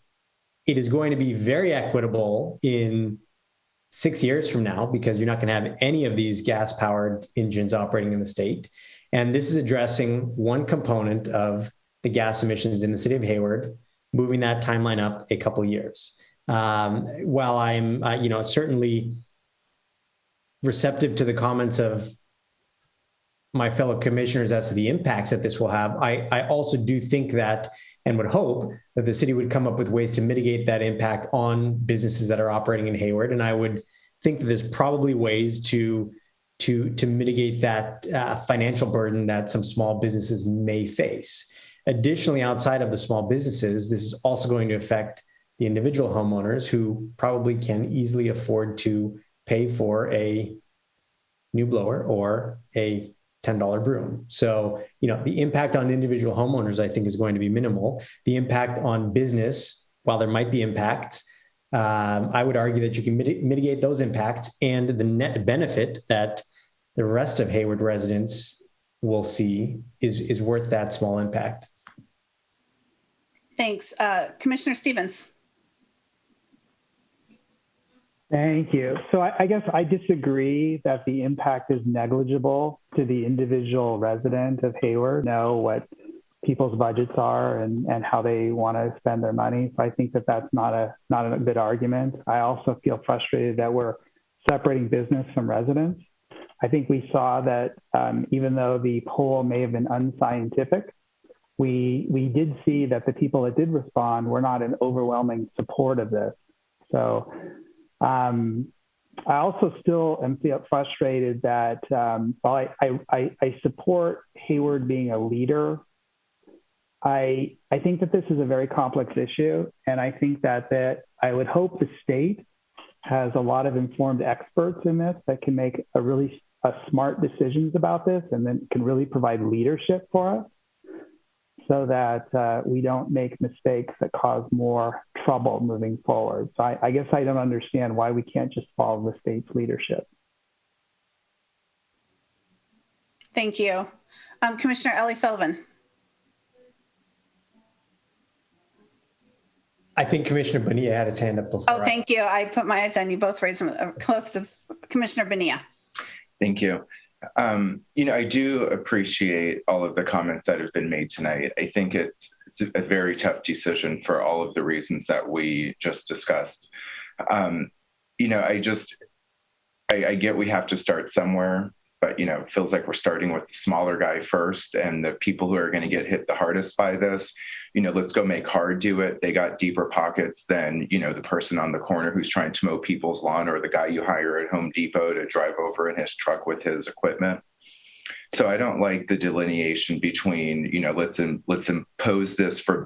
it is going to be very equitable in 6 years from now, because you're not going to have any of these gas-powered engines operating in the state. And this is addressing one component of the gas emissions in the city of Hayward, moving that timeline up a couple of years. While I'm, certainly receptive to the comments of my fellow commissioners as to the impacts that this will have, I also do think that, and would hope that the city would come up with ways to mitigate that impact on businesses that are operating in Hayward. And I would think that there's probably ways to mitigate that financial burden that some small businesses may face. Additionally, outside of the small businesses, this is also going to affect the individual homeowners who probably can easily afford to pay for a new blower or a $10 broom. So, the impact on individual homeowners, I think, is going to be minimal. The impact on business, while there might be impacts, I would argue that you can mitigate those impacts, and the net benefit that the rest of Hayward residents will see is worth that small impact. Thanks. Commissioner Stevens. Thank you. So I guess I disagree that the impact is negligible to the individual resident of Hayward, know what people's budgets are and how they want to spend their money. So I think that that's not a good argument. I also feel frustrated that we're separating business from residents. I think we saw that even though the poll may have been unscientific, we did see that the people that did respond were not in overwhelming support of this. So I also still feel frustrated that while I support Hayward being a leader, I think that this is a very complex issue. And I think that I would hope the state has a lot of informed experts in this that can make smart decisions about this, and then can really provide leadership for us so that we don't make mistakes that cause more trouble moving forward. So I guess I don't understand why we can't just follow the state's leadership. Thank you. Commissioner Ellie Sullivan. I think Commissioner Bonilla had his hand up before. Oh, thank you. I put my eyes on you both, raising close to Commissioner Bonilla. Thank you. I do appreciate all of the comments that have been made tonight. I think it's a very tough decision for all of the reasons that we just discussed. I get we have to start somewhere, but it feels like we're starting with the smaller guy first, and the people who are going to get hit the hardest by this, let's go make Hard do it. They got deeper pockets than, the person on the corner who's trying to mow people's lawn, or the guy you hire at Home Depot to drive over in his truck with his equipment. So I don't like the delineation between, let's impose this for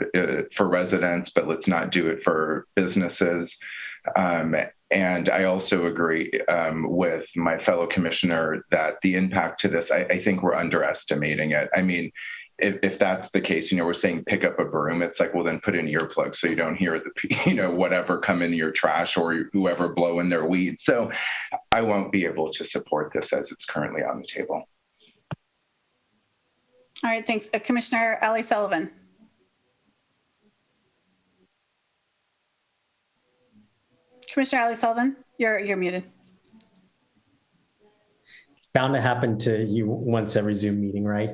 residents, but let's not do it for businesses. And I also agree with my fellow commissioner that the impact to this, I think we're underestimating it. I mean, if that's the case, we're saying pick up a broom. It's like, well, then put in earplugs so you don't hear the, whatever come in your trash or whoever blow in their weeds. So I won't be able to support this as it's currently on the table. All right, thanks. Commissioner Ellie Sullivan. Commissioner Ellie Sullivan, you're muted. It's bound to happen to you once every Zoom meeting, right?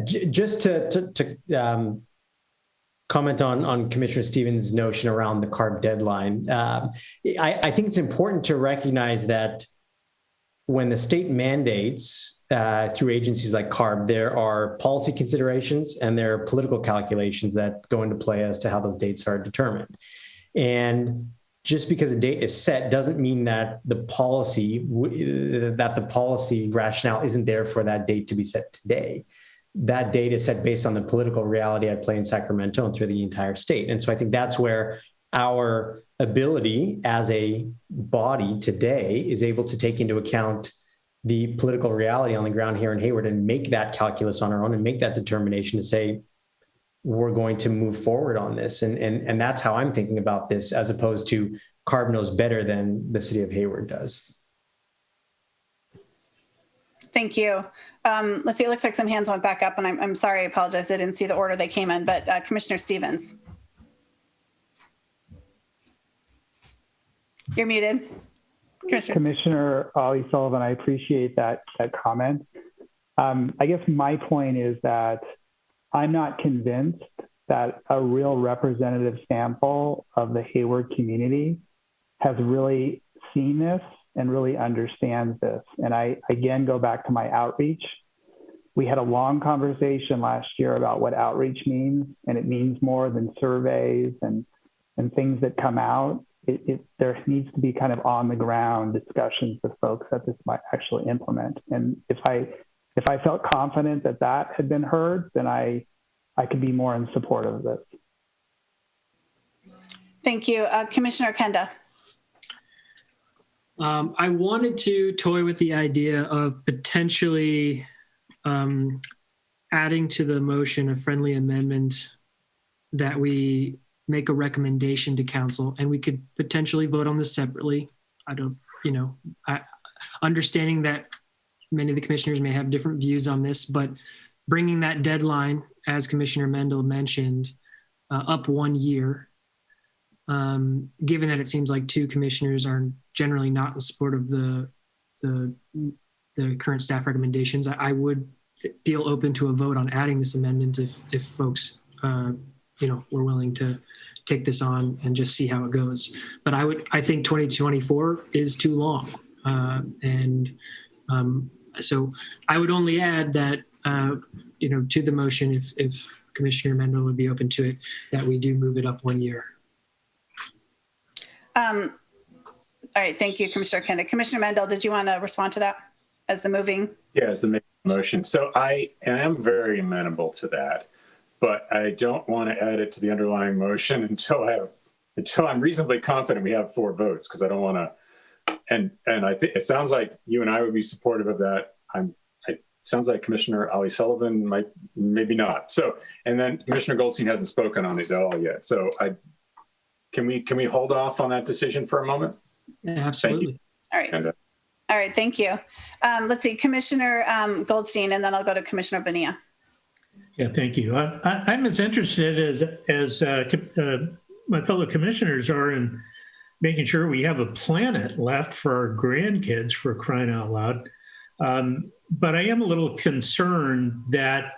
Just to comment on Commissioner Stevens' notion around the CARB deadline, I think it's important to recognize that when the state mandates through agencies like CARB, there are policy considerations and there are political calculations that go into play as to how those dates are determined. And just because a date is set doesn't mean that the policy rationale isn't there for that date to be set today. That date is set based on the political reality at play in Sacramento and through the entire state. And so I think that's where our ability as a body today is able to take into account the political reality on the ground here in Hayward and make that calculus on our own and make that determination to say, we're going to move forward on this. And that's how I'm thinking about this, as opposed to CARB knows better than the city of Hayward does. Thank you. Let's see, it looks like some hands went back up, and I'm sorry, I apologize. I didn't see the order they came in, but Commissioner Stevens. You're muted. Commissioner Ollie Sullivan, I appreciate that comment. I guess my point is that I'm not convinced that a real representative sample of the Hayward community has really seen this and really understands this. And I, again, go back to my outreach. We had a long conversation last year about what outreach means, and it means more than surveys and things that come out. There needs to be kind of on the ground discussions with folks that this might actually implement. And if I felt confident that that had been heard, then I could be more in support of this. Thank you. Commissioner Kenda. I wanted to toy with the idea of potentially adding to the motion a friendly amendment that we make a recommendation to council, and we could potentially vote on this separately. Understanding that many of the commissioners may have different views on this, but bringing that deadline, as Commissioner Mendel mentioned, up 1 year, given that it seems like 2 commissioners are generally not in support of the current staff recommendations, I would feel open to a vote on adding this amendment if folks, were willing to take this on and just see how it goes. But I think 2024 is too long. So I would only add that, to the motion, if Commissioner Mendel would be open to it, that we do move it up 1 year. All right, thank you, Commissioner Kennedy. Commissioner Mendel, did you want to respond to that as the moving? Yeah, as the motion. So I am very amenable to that, but I don't want to add it to the underlying motion until I'm reasonably confident we have 4 votes, because I don't want to. And I think it sounds like you and I would be supportive of that. It sounds like Commissioner Ali Sullivan maybe not. So, and then Commissioner Goldstein hasn't spoken on it at all yet. So can we hold off on that decision for a moment? Yeah, absolutely. All right. All right. Thank you. Let's see, Commissioner Goldstein, and then I'll go to Commissioner Bonilla. Yeah, thank you. I'm as interested as my fellow commissioners are in making sure we have a planet left for our grandkids, for crying out loud. But I am a little concerned that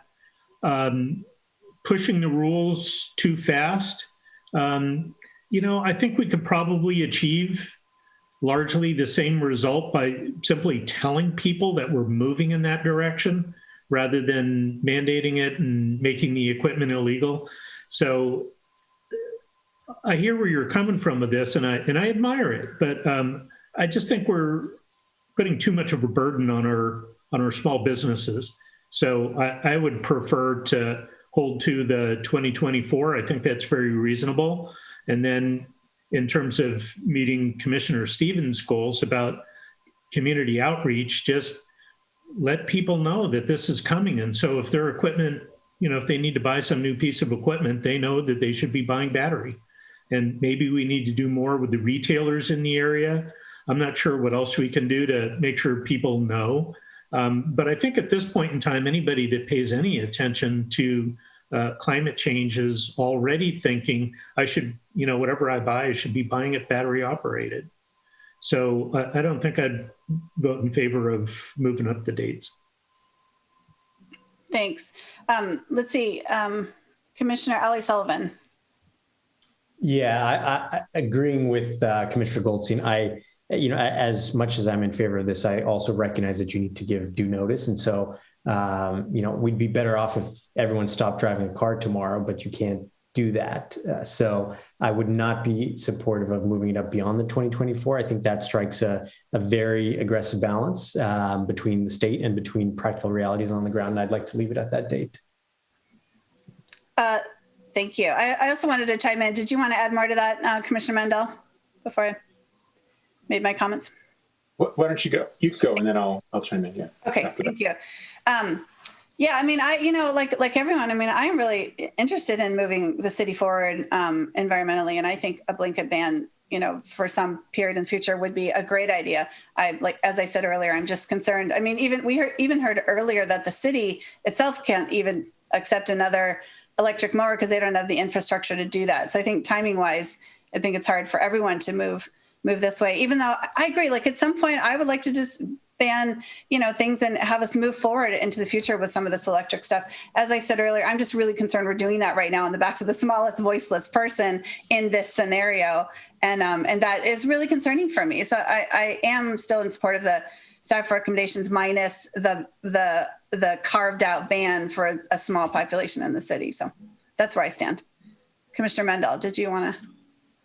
pushing the rules too fast, I think we could probably achieve largely the same result by simply telling people that we're moving in that direction rather than mandating it and making the equipment illegal. So I hear where you're coming from with this, and I admire it, but I just think we're putting too much of a burden on our small businesses. So I would prefer to hold to the 2024. I think that's very reasonable. And then in terms of meeting Commissioner Stevens' goals about community outreach, just let people know that this is coming. And so if their equipment, if they need to buy some new piece of equipment, they know that they should be buying battery. And maybe we need to do more with the retailers in the area. I'm not sure what else we can do to make sure people know. But I think at this point in time, anybody that pays any attention to climate change is already thinking, I should, whatever I buy, I should be buying it battery operated. So I don't think I'd vote in favor of moving up the dates. Thanks. Let's see, Commissioner Ali Sullivan. Yeah, I agreeing with Commissioner Goldstein. As much as I'm in favor of this, I also recognize that you need to give due notice. And so, we'd be better off if everyone stopped driving a car tomorrow, but you can't do that. So I would not be supportive of moving it up beyond the 2024. I think that strikes a very aggressive balance between the state and between practical realities on the ground. And I'd like to leave it at that date. Thank you. I also wanted to chime in. Did you want to add more to that, Commissioner Mendel, before I made my comments? Why don't you go? You can go, and then I'll chime in. Yeah. Okay. Thank you. Yeah. I mean, like everyone. I mean, I am really interested in moving the city forward environmentally, and I think a blanket ban, for some period in the future would be a great idea. As I said earlier, I'm just concerned. I mean, we heard earlier that the city itself can't even accept another electric mower because they don't have the infrastructure to do that. So I think timing wise, I think it's hard for everyone to move this way, even though I agree, like at some point I would like to just ban, things and have us move forward into the future with some of this electric stuff. As I said earlier, I'm just really concerned we're doing that right now on the backs of the smallest voiceless person in this scenario. And that is really concerning for me. So I am still in support of the staff recommendations minus the carved out ban for a small population in the city. So that's where I stand. Commissioner Mendel, did you want to?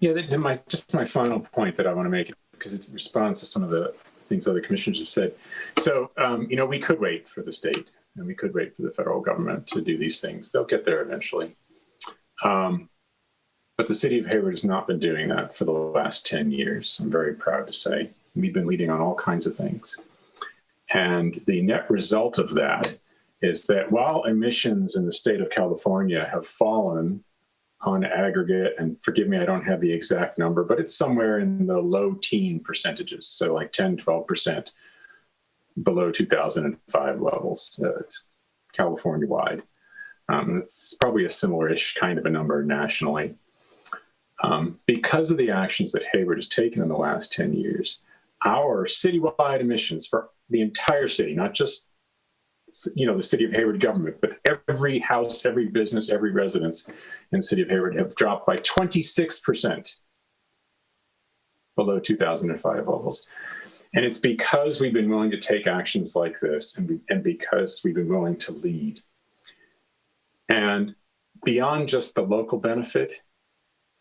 Yeah, my final point that I want to make, because it responds to some of the things other commissioners have said. So, we could wait for the state and we could wait for the federal government to do these things. They'll get there eventually. But the city of Hayward has not been doing that for the last 10 years. I'm very proud to say we've been leading on all kinds of things. And the net result of that is that while emissions in the state of California have fallen on aggregate, and forgive me, I don't have the exact number, but it's somewhere in the low teen percentages. So like 10, 12% below 2005 levels, California-wide. It's probably a similar-ish kind of a number nationally. Because of the actions that Hayward has taken in the last 10 years, our citywide emissions for the entire city, not just the city of Hayward government, but every house, every business, every residence in the city of Hayward have dropped by 26% below 2005 levels. And it's because we've been willing to take actions like this and because we've been willing to lead. And beyond just the local benefit,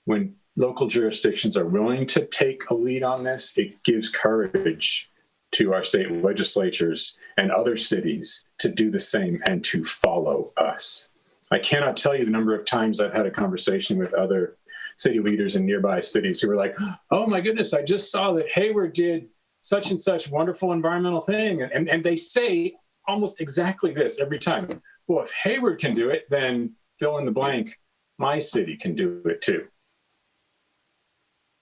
when local jurisdictions are willing to take a lead on this, it gives courage to our state legislatures and other cities to do the same and to follow us. I cannot tell you the number of times I've had a conversation with other city leaders in nearby cities who were like, oh my goodness, I just saw that Hayward did such and such wonderful environmental thing. And they say almost exactly this every time. Well, if Hayward can do it, then fill in the blank, my city can do it too.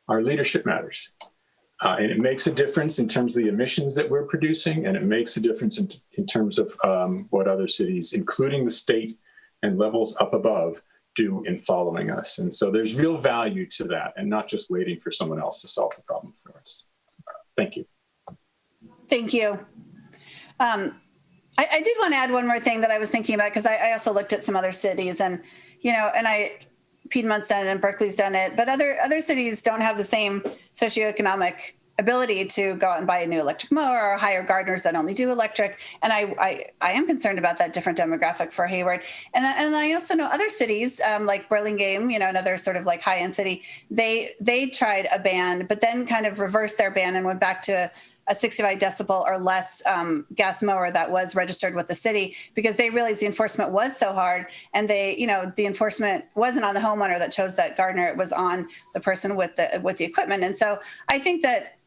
Our leadership matters. And it makes a difference in terms of the emissions that we're producing, and it makes a difference in terms of what other cities, including the state and levels up above, do in following us. And so there's real value to that, and not just waiting for someone else to solve the problem for us. Thank you. Thank you. I did want to add one more thing that I was thinking about, because I also looked at some other cities, and Piedmont's done it and Berkeley's done it, but other cities don't have the same socioeconomic ability to go out and buy a new electric mower or hire gardeners that only do electric. And I am concerned about that different demographic for Hayward. And I also know other cities like Burlingame, another sort of like high-end city, they tried a ban, but then kind of reversed their ban and went back to a 65 decibel or less gas mower that was registered with the city, because they realized the enforcement was so hard, and the enforcement wasn't on the homeowner that chose that gardener; it was on the person with the equipment. And so I think that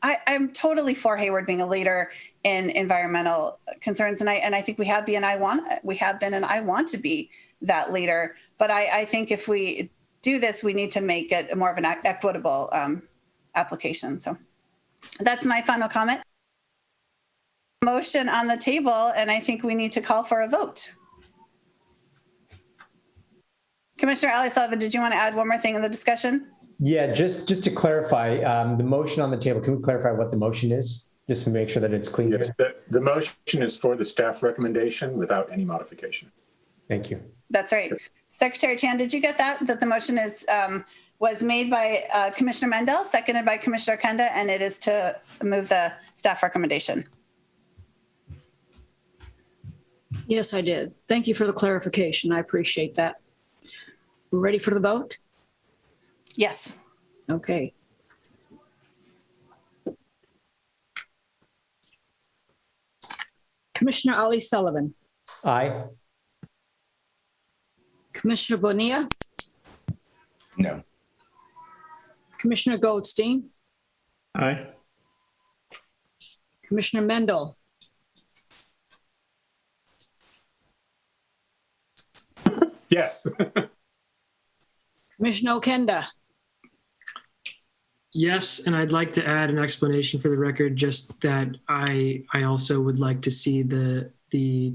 I'm totally for Hayward being a leader in environmental concerns, and I think we have been, and I want to be that leader. But I think if we do this, we need to make it more of an equitable application. So that's my final comment. Motion on the table, and I think we need to call for a vote. Commissioner Ali Sullivan, did you want to add one more thing in the discussion? Yeah, just to clarify, the motion on the table, can we clarify what the motion is? Just to make sure that it's clear. Yes, the motion is for the staff recommendation without any modification. Thank you. That's right. Secretary Chan, did you get that? That the motion was made by Commissioner Mendel, seconded by Commissioner Kenda, and it is to move the staff recommendation. Yes, I did. Thank you for the clarification. I appreciate that. We're ready for the vote? Yes. Okay. Commissioner Ali Sullivan. Aye. Commissioner Bonilla. No. Commissioner Goldstein. Aye. Commissioner Mendel. Yes. Commissioner Okenda. Yes, and I'd like to add an explanation for the record, just that I also would like to see the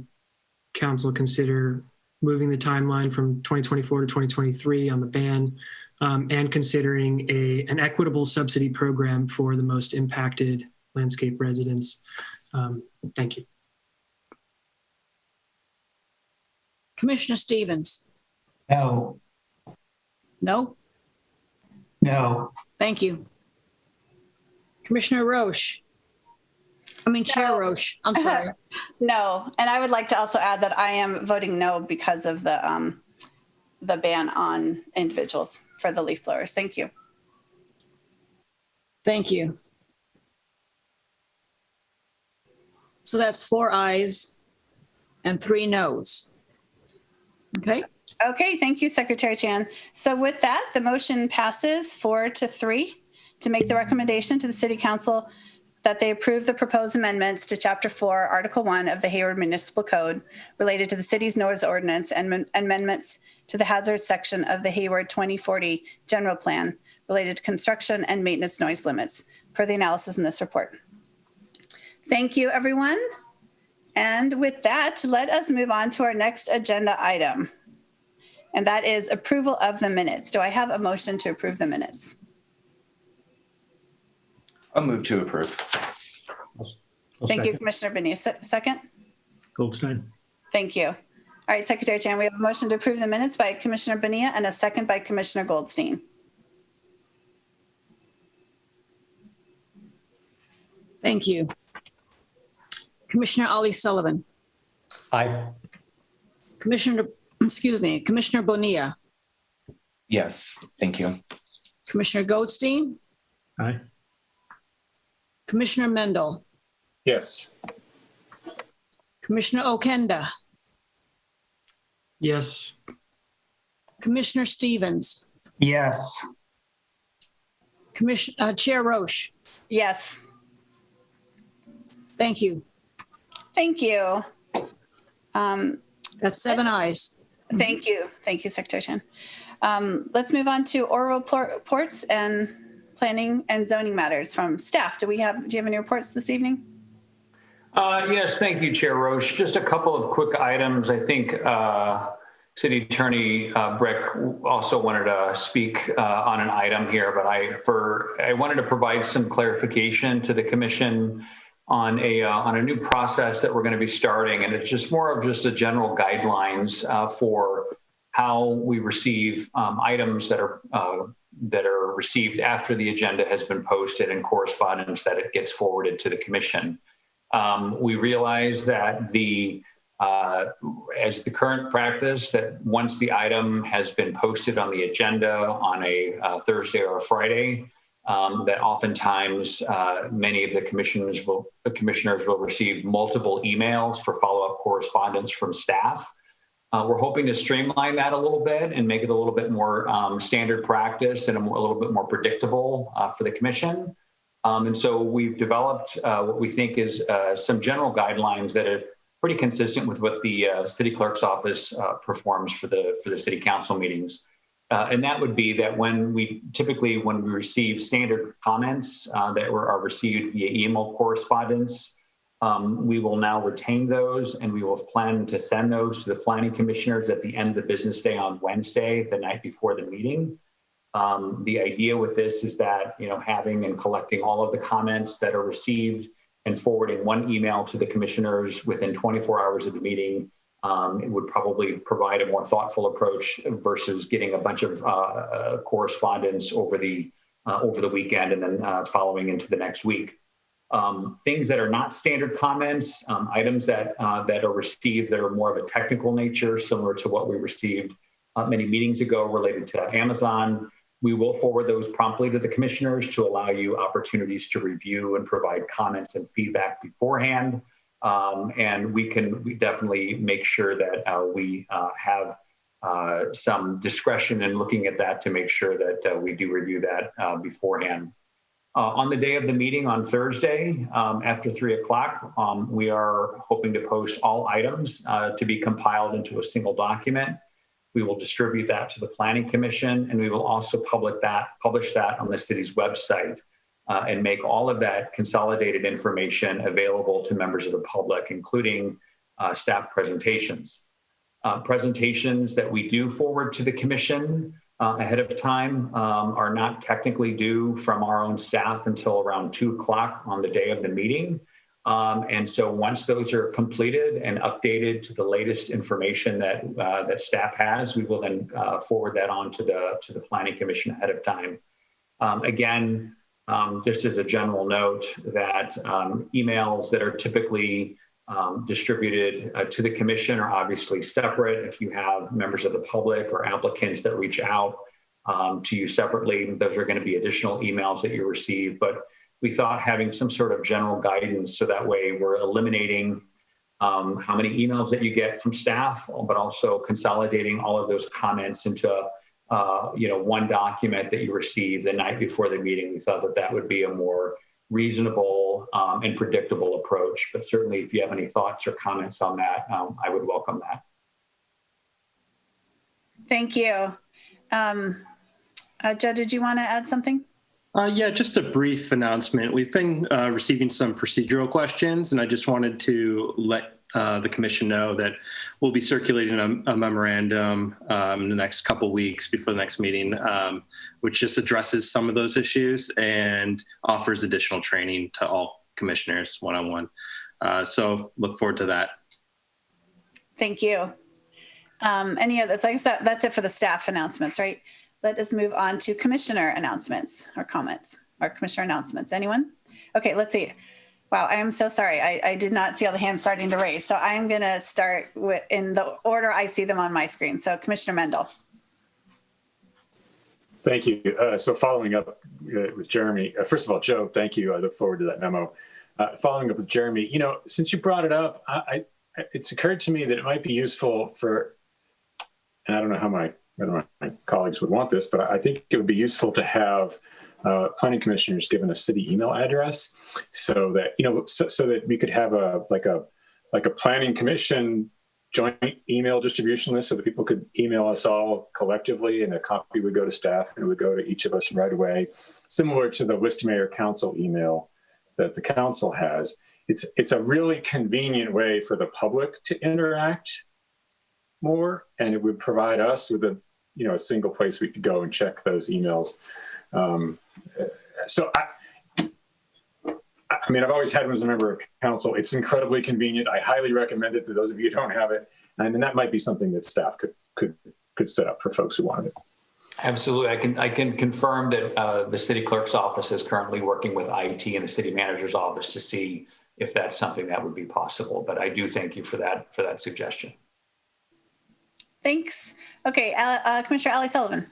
council consider moving the timeline from 2024 to 2023 on the ban, and considering an equitable subsidy program for the most impacted landscape residents. Thank you. Commissioner Stevens. No. No? No. Thank you. Commissioner Roche. Chair Roche. I'm sorry. No, and I would like to also add that I am voting no because of the ban on individuals for the leaf blowers. Thank you. Thank you. So that's 4 ayes and 3 noes. Okay. Okay, thank you, Secretary Chan. So with that, the motion passes 4-3 to make the recommendation to the City Council that they approve the proposed amendments to Chapter 4, Article 1 of the Hayward Municipal Code related to the city's noise ordinance and amendments to the hazards section of the Hayward 2040 General Plan related to construction and maintenance noise limits per the analysis in this report. Thank you, everyone. And with that, let us move on to our next agenda item. And that is approval of the minutes. Do I have a motion to approve the minutes? I'll move to approve. Thank you, Commissioner Bonilla. Second? Goldstein. Thank you. All right, Secretary Chan, we have a motion to approve the minutes by Commissioner Bonilla and a second by Commissioner Goldstein. Thank you. Commissioner Ali Sullivan. Aye. Commissioner Bonilla. Yes, thank you. Commissioner Goldstein. Aye. Commissioner Mendel. Yes. Commissioner Okenda. Yes. Commissioner Stevens. Yes. Chair Roche. Yes. Thank you. Thank you. That's 7 ayes. Thank you. Thank you, Secretary Chan. Let's move on to oral reports and planning and zoning matters from staff. Do you have any reports this evening? Yes, thank you, Chair Roche. Just a couple of quick items. I think City Attorney Brick also wanted to speak on an item here, but I wanted to provide some clarification to the Commission on a new process that we're going to be starting, and it's just more of just a general guidelines for how we receive items that are received after the agenda has been posted and correspondence that it gets forwarded to the Commission. We realize that as the current practice, that once the item has been posted on the agenda on a Thursday or a Friday, that oftentimes many of the commissioners will receive multiple emails for follow-up correspondence from staff. We're hoping to streamline that a little bit and make it a little bit more standard practice and a little bit more predictable for the Commission. And so we've developed what we think is some general guidelines that are pretty consistent with what the City Clerk's Office performs for the City Council meetings. And that would be that when we receive standard comments that are received via email correspondence, we will now retain those, and we will plan to send those to the planning commissioners at the end of the business day on Wednesday, the night before the meeting. The idea with this is that, having and collecting all of the comments that are received and forwarding one email to the commissioners within 24 hours of the meeting, it would probably provide a more thoughtful approach versus getting a bunch of correspondence over the weekend and then following into the next week. Things that are not standard comments, items that are received that are more of a technical nature, similar to what we received many meetings ago related to Amazon. We will forward those promptly to the commissioners to allow you opportunities to review and provide comments and feedback beforehand. And we definitely make sure that we have some discretion in looking at that to make sure that we do review that beforehand. On the day of the meeting on Thursday, after 3 o'clock, we are hoping to post all items to be compiled into a single document. We will distribute that to the Planning Commission, and we will also publish that on the city's website and make all of that consolidated information available to members of the public, including staff presentations. Presentations that we do forward to the Commission ahead of time are not technically due from our own staff until around 2 o'clock on the day of the meeting. And so once those are completed and updated to the latest information that staff has, we will then forward that on to the Planning Commission ahead of time. Again, just as a general note, that emails that are typically distributed to the Commission are obviously separate. If you have members of the public or applicants that reach out to you separately, those are going to be additional emails that you receive. But we thought having some sort of general guidance, so that way we're eliminating how many emails that you get from staff, but also consolidating all of those comments into one document that you receive the night before the meeting. We thought that would be a more reasonable simple and predictable approach. But certainly, if you have any thoughts or comments on that, I would welcome that. Thank you. Joe, did you want to add something? Yeah, just a brief announcement. We've been receiving some procedural questions, and I just wanted to let the commission know that we'll be circulating a memorandum in the next couple weeks before the next meeting, which just addresses some of those issues and offers additional training to all commissioners one-on-one. So look forward to that. Thank you. Any others? I guess that's it for the staff announcements, right? Let us move on to commissioner announcements or comments or commissioner announcements. Anyone? Okay, let's see. Wow, I am so sorry. I did not see all the hands starting to raise. So I'm going to start with in the order I see them on my screen. So Commissioner Mendel. Thank you. So following up with Jeremy, first of all, Joe, thank you. I look forward to that memo. Following up with Jeremy, you know, since you brought it up, it's occurred to me that it might be useful for, and I don't know how my colleagues would want this, but I think it would be useful to have planning commissioners given a city email address, so that so that we could have a planning commission joint email distribution list, so that people could email us all collectively, and a copy would go to staff and it would go to each of us right away, similar to the list mayor council email that the council has. It's a really convenient way for the public to interact more, and it would provide us with a single place we could go and check those emails. So I mean, I've always had one as a member of council. It's incredibly convenient. I highly recommend it to those of you who don't have it, and that might be something that staff could set up for folks who wanted it. Absolutely. I can confirm that the city clerk's office is currently working with IT and the city manager's office to see if that's something that would be possible. But I do thank you for that suggestion. Thanks. Okay, Commissioner Ali Sullivan.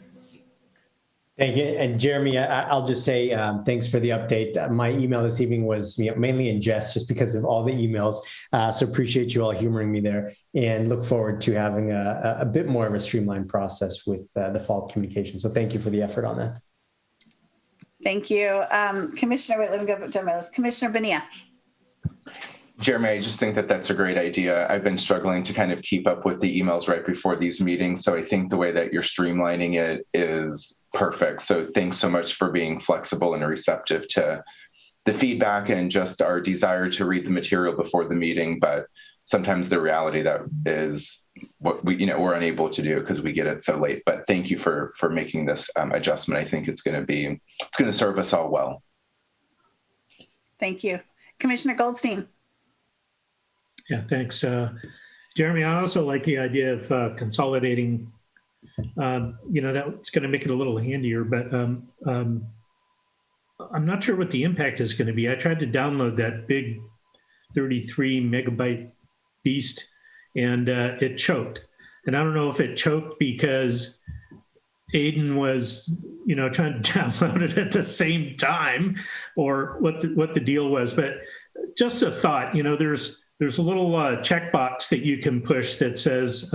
Thank you. And Jeremy, I'll just say thanks for the update. My email this evening was mainly in jest just because of all the emails. So appreciate you all humoring me there, and look forward to having a bit more of a streamlined process with the fall communication. So thank you for the effort on that. Thank you. Commissioner, wait, let me go down my list. Commissioner Bonilla. Jeremy, I just think that that's a great idea. I've been struggling to kind of keep up with the emails right before these meetings. So I think the way that you're streamlining it is perfect. So thanks so much for being flexible and receptive to the feedback and just our desire to read the material before the meeting. But sometimes the reality that is what we're unable to do because we get it so late. But thank you for making this adjustment. I think it's going to serve us all well. Thank you. Commissioner Goldstein. Yeah, thanks. Jeremy, I also like the idea of consolidating, that's going to make it a little handier, but I'm not sure what the impact is going to be. I tried to download that big 33 megabyte beast and it choked. And I don't know if it choked because Aiden was, trying to download it at the same time or what the deal was. But just a thought, there's a little checkbox that you can push that says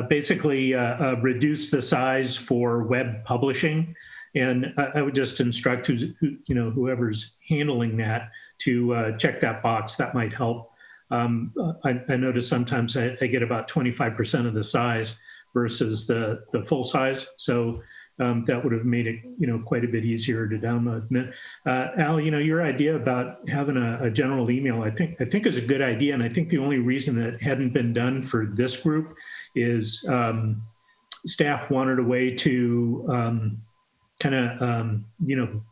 basically reduce the size for web publishing. And I would just instruct whoever's handling that to check that box. That might help. I notice sometimes I get about 25% of the size versus the full size. So that would have made it, quite a bit easier to download. And, Al, your idea about having a general email, I think is a good idea. And I think the only reason that hadn't been done for this group is staff wanted a way to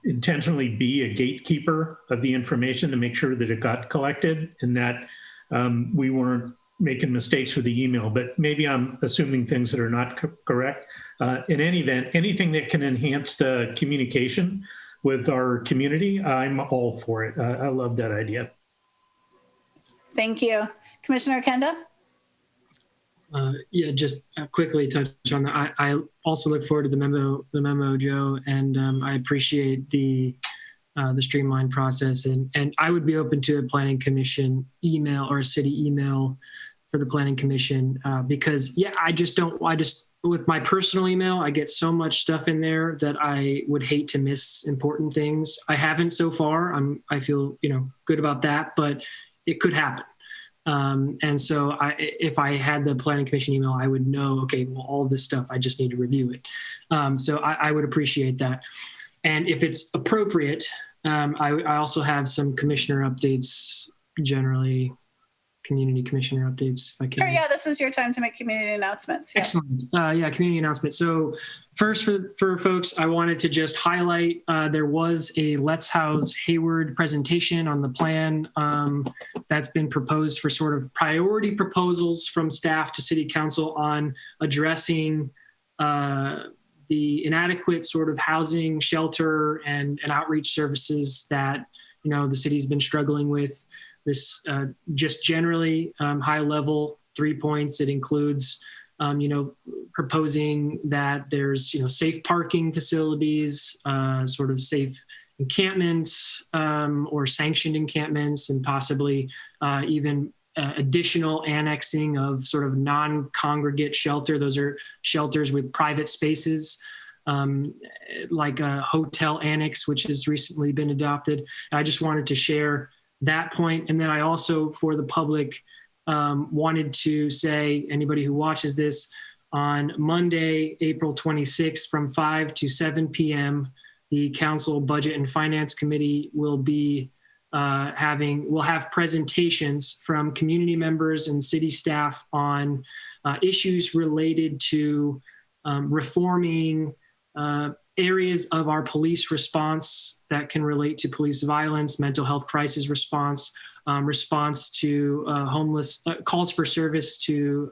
intentionally be a gatekeeper of the information to make sure that it got collected and that we weren't making mistakes with the email, but maybe I'm assuming things that are not correct. In any event, anything that can enhance the communication with our community, I'm all for it. I love that idea. Thank you. Commissioner Kenda? Yeah, just quickly touch on that. I also look forward to the memo, Joe, and I appreciate the streamlined process. And I would be open to a planning commission email or a city email for the Planning Commission because with my personal email, I get so much stuff in there that I would hate to miss important things. I haven't so far. I feel, good about that, but it could happen. And so if I had the Planning Commission email, I would know, okay, well, all this stuff, I just need to review it. So I would appreciate that. And if it's appropriate, I also have some commissioner updates, generally community commissioner updates, if I can. Sure, yeah, this is your time to make community announcements. Yeah. Excellent. Community announcement. So first for folks, I wanted to just highlight, there was a Let's House Hayward presentation on the plan that's been proposed for sort of priority proposals from staff to city council on addressing the inadequate sort of housing, shelter, and outreach services that, the city's been struggling with. This just generally high level 3 points. It includes, proposing that there's, safe parking facilities, sort of safe encampments or sanctioned encampments, and possibly even additional annexing of sort of non-congregate shelter. Those are shelters with private spaces, like a hotel annex, which has recently been adopted. I just wanted to share that point. And then I also, for the public, wanted to say, anybody who watches this, on Monday, April 26th from 5 to 7 p.m., the Council Budget and Finance Committee will be we'll have presentations from community members and city staff on issues related to reforming areas of our police response that can relate to police violence, mental health crisis response, response to homeless calls for service to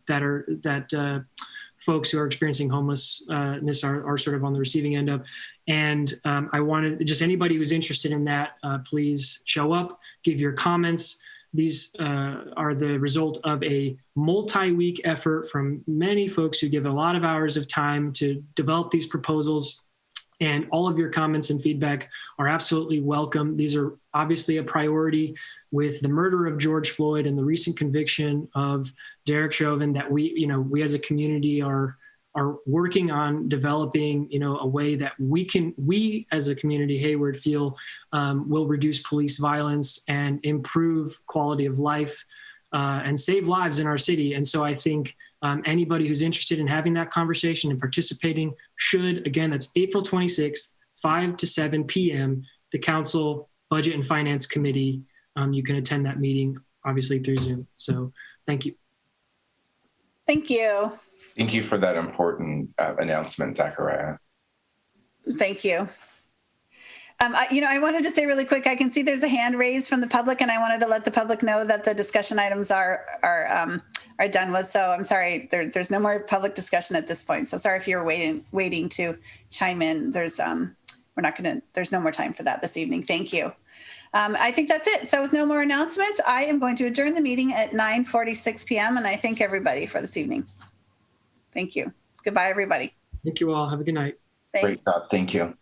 that folks who are experiencing homelessness are sort of on the receiving end of. And I wanted just anybody who's interested in that, please show up, give your comments. These are the result of a multi-week effort from many folks who give a lot of hours of time to develop these proposals. And all of your comments and feedback are absolutely welcome. These are obviously a priority with the murder of George Floyd and the recent conviction of Derek Chauvin, that we as a community are working on developing, a way that we as a community, Hayward, feel will reduce police violence and improve quality of life and save lives in our city. And so I think anybody who's interested in having that conversation and participating should, again, that's April 26th, 5 to 7 p.m., the Council Budget and Finance Committee. You can attend that meeting, obviously, through Zoom. So thank you. Thank you. Thank you for that important announcement, Zachariah. Thank you. I wanted to say really quick, I can see there's a hand raised from the public, and I wanted to let the public know that the discussion items are done with. So I'm sorry, there's no more public discussion at this point. So sorry if you're waiting to chime in. There's no more time for that this evening. Thank you. I think that's it. So with no more announcements, I am going to adjourn the meeting at 9:46 p.m. and I thank everybody for this evening. Thank you. Goodbye, everybody. Thank you all. Have a good night. Great job. Thank you.